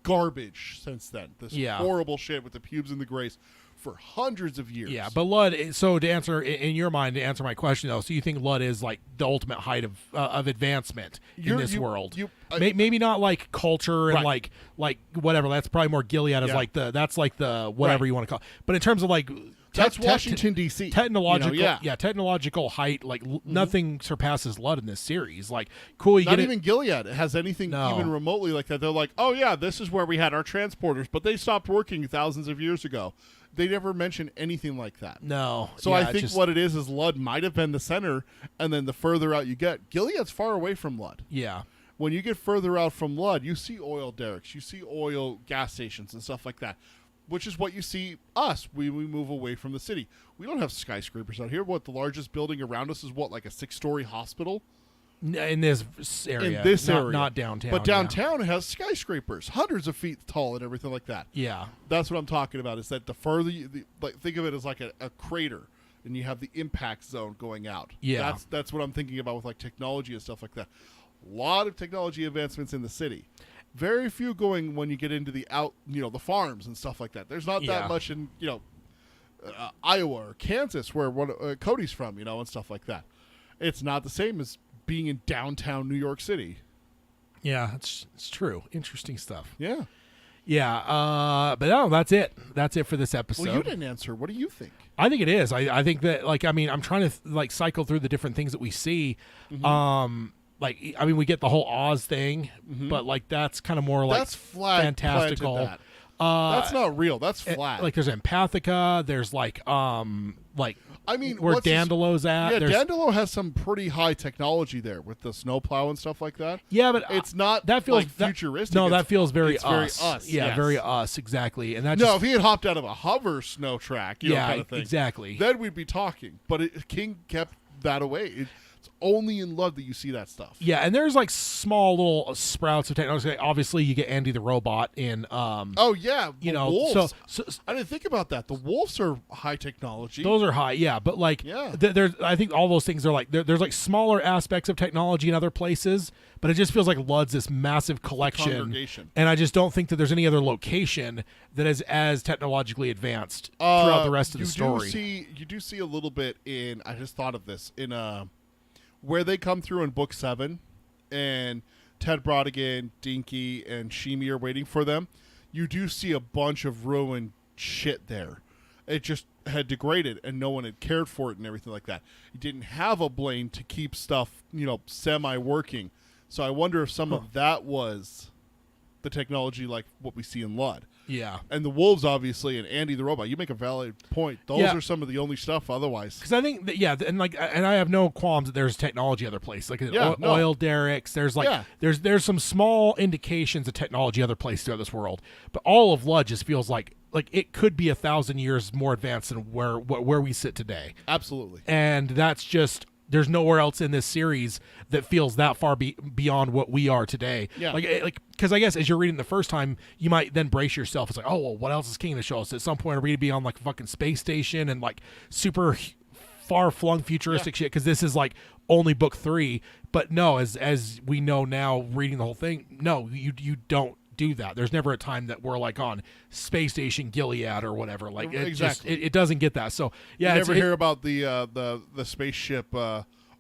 garbage since then. This horrible shit with the pubes and the grays for hundreds of years. Yeah, but Lud, so to answer, in your mind, to answer my question, though, so you think Lud is like the ultimate height of advancement in this world? Maybe not like culture and like whatever. That's probably more Gilead as like the whatever you want to call it. But in terms of like... That's Washington, D.C. Technological height, like nothing surpasses Lud in this series. Like, cool, you Not get even Gilead has anything even remotely like that. They're like, oh yeah, this is where we had our transporters, but they stopped working thousands of years ago. They never mention anything like that. No. So I think what it is Lud might have been the center, and then the further out you get, Gilead's far away from Lud. Yeah. When you get further out from Lud, you see oil derricks, you see oil gas stations and stuff like that. Which is what you see us. We move away from the city. We don't have skyscrapers out here. What, the largest building around us is what, like a 6-story hospital? In this area. Not downtown. But downtown has skyscrapers, hundreds of feet tall and everything like that. Yeah. That's what I'm talking about, is that the further like think of it as like a crater, and you have the impact zone going out. Yeah. That's what I'm thinking about with like technology and stuff like that. A lot of technology advancements in the city. Very few going when you get into the the farms and stuff like that. There's not that much in, Iowa or Kansas where Cody's from, and stuff like that. It's not the same as being in downtown New York City. Yeah, it's true. Interesting stuff. Yeah. Yeah, but no, that's it. That's it for this episode. Well, you didn't answer. What do you think? I think it is. I think that, I'm trying to, cycle through the different things that we see. Mm-hmm. We get the whole Oz thing, but that's kind of more that's flat fantastical. That's not real. That's flat. There's Empathica. There's where Dandelo's at. Yeah, there's, Dandelo has some pretty high technology there with the snowplow and stuff like that. Yeah, but it's not that feels futuristic. That feels very us. Very us. Yeah, yes. very us. Exactly. And that if he had hopped out of a hover snow track, kind of thing, exactly, then we'd be talking. But King kept that away. It's only in Lud that you see that stuff. Yeah, and there's small little sprouts of technology. Obviously, you get Andy the robot in. Wolves. So I didn't think about that. The wolves are high technology. Those are high, yeah. But there's I think all those things are there's smaller aspects of technology in other places, but it just feels like Lud's this massive collection, and I just don't think that there's any other location that is as technologically advanced throughout the rest of the story. You do see a little bit in. I just thought of this in where they come through in book 7, and Ted Brodigan, Dinky, and Shimi are waiting for them. You do see a bunch of ruined shit there. It just had degraded, and no one had cared for it and everything like that. You didn't have a Blaine to keep stuff, semi-working. So I wonder if some of that was the technology like what we see in Lud. Yeah. And the wolves, obviously, and Andy the robot. You make a valid point. Those are some of the only stuff otherwise. Because I think that, and I have no qualms that there's technology other places. Oil derricks. There's some small indications of technology other places throughout this world. But all of Lud just feels like it could be 1,000 years more advanced than where we sit today. Absolutely. And that's just... There's nowhere else in this series that feels that far beyond what we are today. Yeah. Because I guess as you're reading the first time, you might then brace yourself. It's what else is King going to show us? At some point, are we going to be on a fucking space station and super far-flung futuristic shit? Because this is only book 3. But no, as we know now, reading the whole thing, no, you don't do that. There's never a time that we're on Space Station Gilead or whatever. Exactly. It doesn't get that. So yeah, you never hear about the spaceship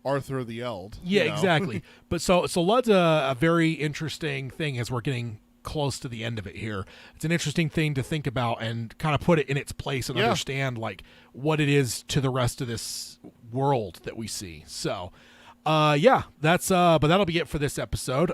Arthur the Eld. Yeah, exactly. But so Lud's a very interesting thing as we're getting close to the end of it here. It's an interesting thing to think about and kind of put it in its place and understand what it is to the rest of this world that we see. So Yeah, that's but that'll be it for this episode.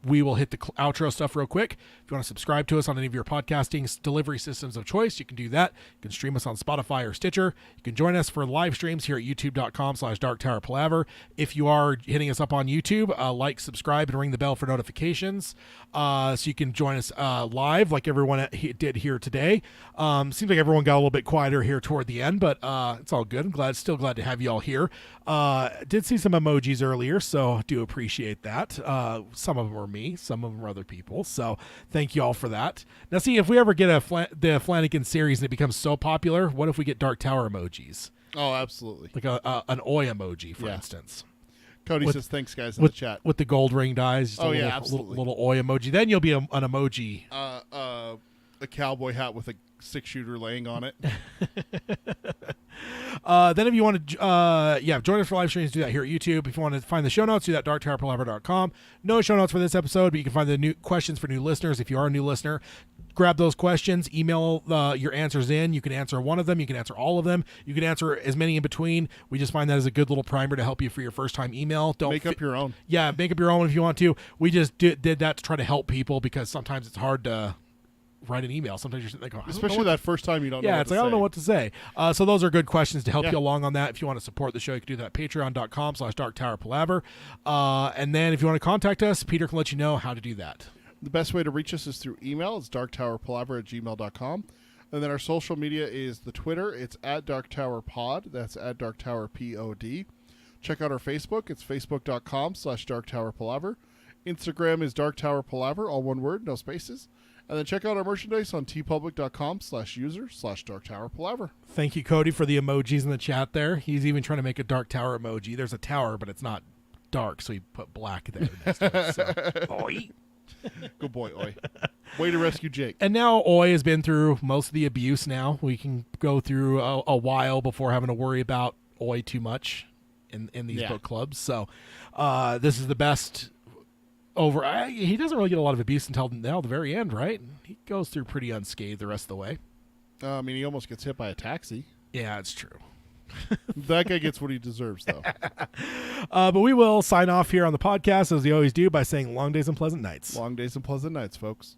We will hit the outro stuff real quick. If you want to subscribe to us on any of your podcasting delivery systems of choice, you can do that. You can stream us on Spotify or Stitcher. You can join us for live streams here at youtube.com/darktowerpalaver. If you are hitting us up on YouTube, like, subscribe, and ring the bell for notifications, so you can join us live like everyone did here today. Seems like everyone got a little bit quieter here toward the end, but it's all good. I'm still glad to have you all here. Did see some emojis earlier, so do appreciate that. Some of them are me, some of them are other people, so thank you all for that. Now, see, if we ever get the Flanagan series and it becomes so popular, what if we get Dark Tower emojis? Oh, absolutely. Like an oi emoji, for instance. Cody says thanks, guys, in the chat. With the gold ringed eyes. Just absolutely. Little oi emoji. Then you'll be an emoji. A cowboy hat with a 6-shooter laying on it. Then if you want to, join us for live streams, do that here at YouTube. If you want to find the show notes, do that at darktowerpalaver.com. No show notes for this episode, but you can find the new questions for new listeners. If you are a new listener, grab those questions, email your answers in. You can answer one of them. You can answer all of them. You can answer as many in between. We just find that as a good little primer to help you for your first time email. Don't make up your own. Yeah, make up your own if you want to. We just did that to try to help people because sometimes it's hard to write an email. Sometimes you're sitting there going, especially that first time you don't know what to say. I don't know what to say. So those are good questions to help you along on that. If you want to support the show, you can do that at patreon.com/darktowerpalaver. And then if you want to contact us, Peter can let you know how to do that. The best way to reach us is through email. It's darktowerpalaver@gmail.com. And then our social media is the Twitter. It's at darktowerpod. That's at darktowerpod. Check out our Facebook. It's facebook.com/darktowerpalaver. Instagram is darktowerpalaver, all one word, no spaces. And then check out our merchandise on tpublic.com/user/darktowerpalaver. Thank you, Cody, for the emojis in the chat there. He's even trying to make a dark tower emoji. There's a tower, but it's not dark, so he put black there next to it. So. Oi. Good boy, Oi. Way to rescue Jake. And now Oi has been through most of the abuse now. We can go through a while before having to worry about Oi too much in these book clubs. So this is the best... he doesn't really get a lot of abuse until the very end, right? He goes through pretty unscathed the rest of the way. I mean, he almost gets hit by a taxi. Yeah, it's true. That guy gets what he deserves, though. But we will sign off here on the podcast, as we always do, by saying long days and pleasant nights. Long days and pleasant nights, folks.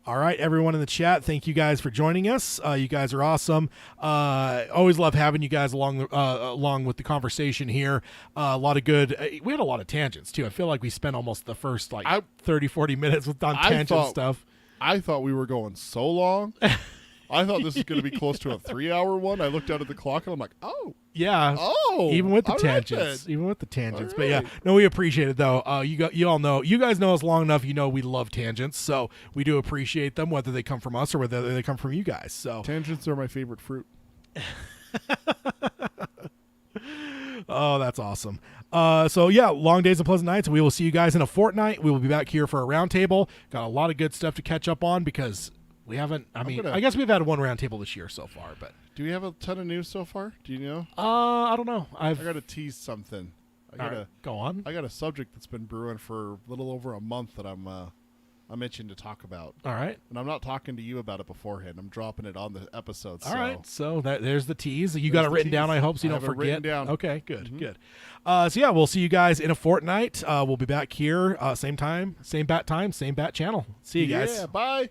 All right, everyone in the chat, thank you guys for joining us. You guys are awesome. Always love having you guys along with the conversation here. A lot of good. We had a lot of tangents too. I feel like we spent almost the first 30, 40 minutes on tangent stuff. I thought we were going so long. I thought this was going to be close to a 3-hour one. I looked out at the clock and I'm like, oh. Yeah. Oh. Even with the tangents. But yeah, no, we appreciate it though. You all know, you guys know us long enough. You know we love tangents, so we do appreciate them, whether they come from us or whether they come from you guys. So tangents are my favorite fruit. Oh, that's awesome. So yeah, long days and pleasant nights. We will see you guys in a fortnight. We will be back here for a roundtable. Got a lot of good stuff to catch up on because we haven't. I guess we've had one roundtable this year so far, but do we have a ton of news so far? Do you know? I don't know. I got to tease something. Go on. I got a subject that's been brewing for a little over a month that I'm itching to talk about. All right. And I'm not talking to you about it beforehand. I'm dropping it on the episode. All right. So there's the tease. You got it written down, I hope, so you don't forget. Down. Okay, good, good. So yeah, we'll see you guys in a fortnight. We'll be back here, same time, same bat channel. See you guys. Yeah, bye.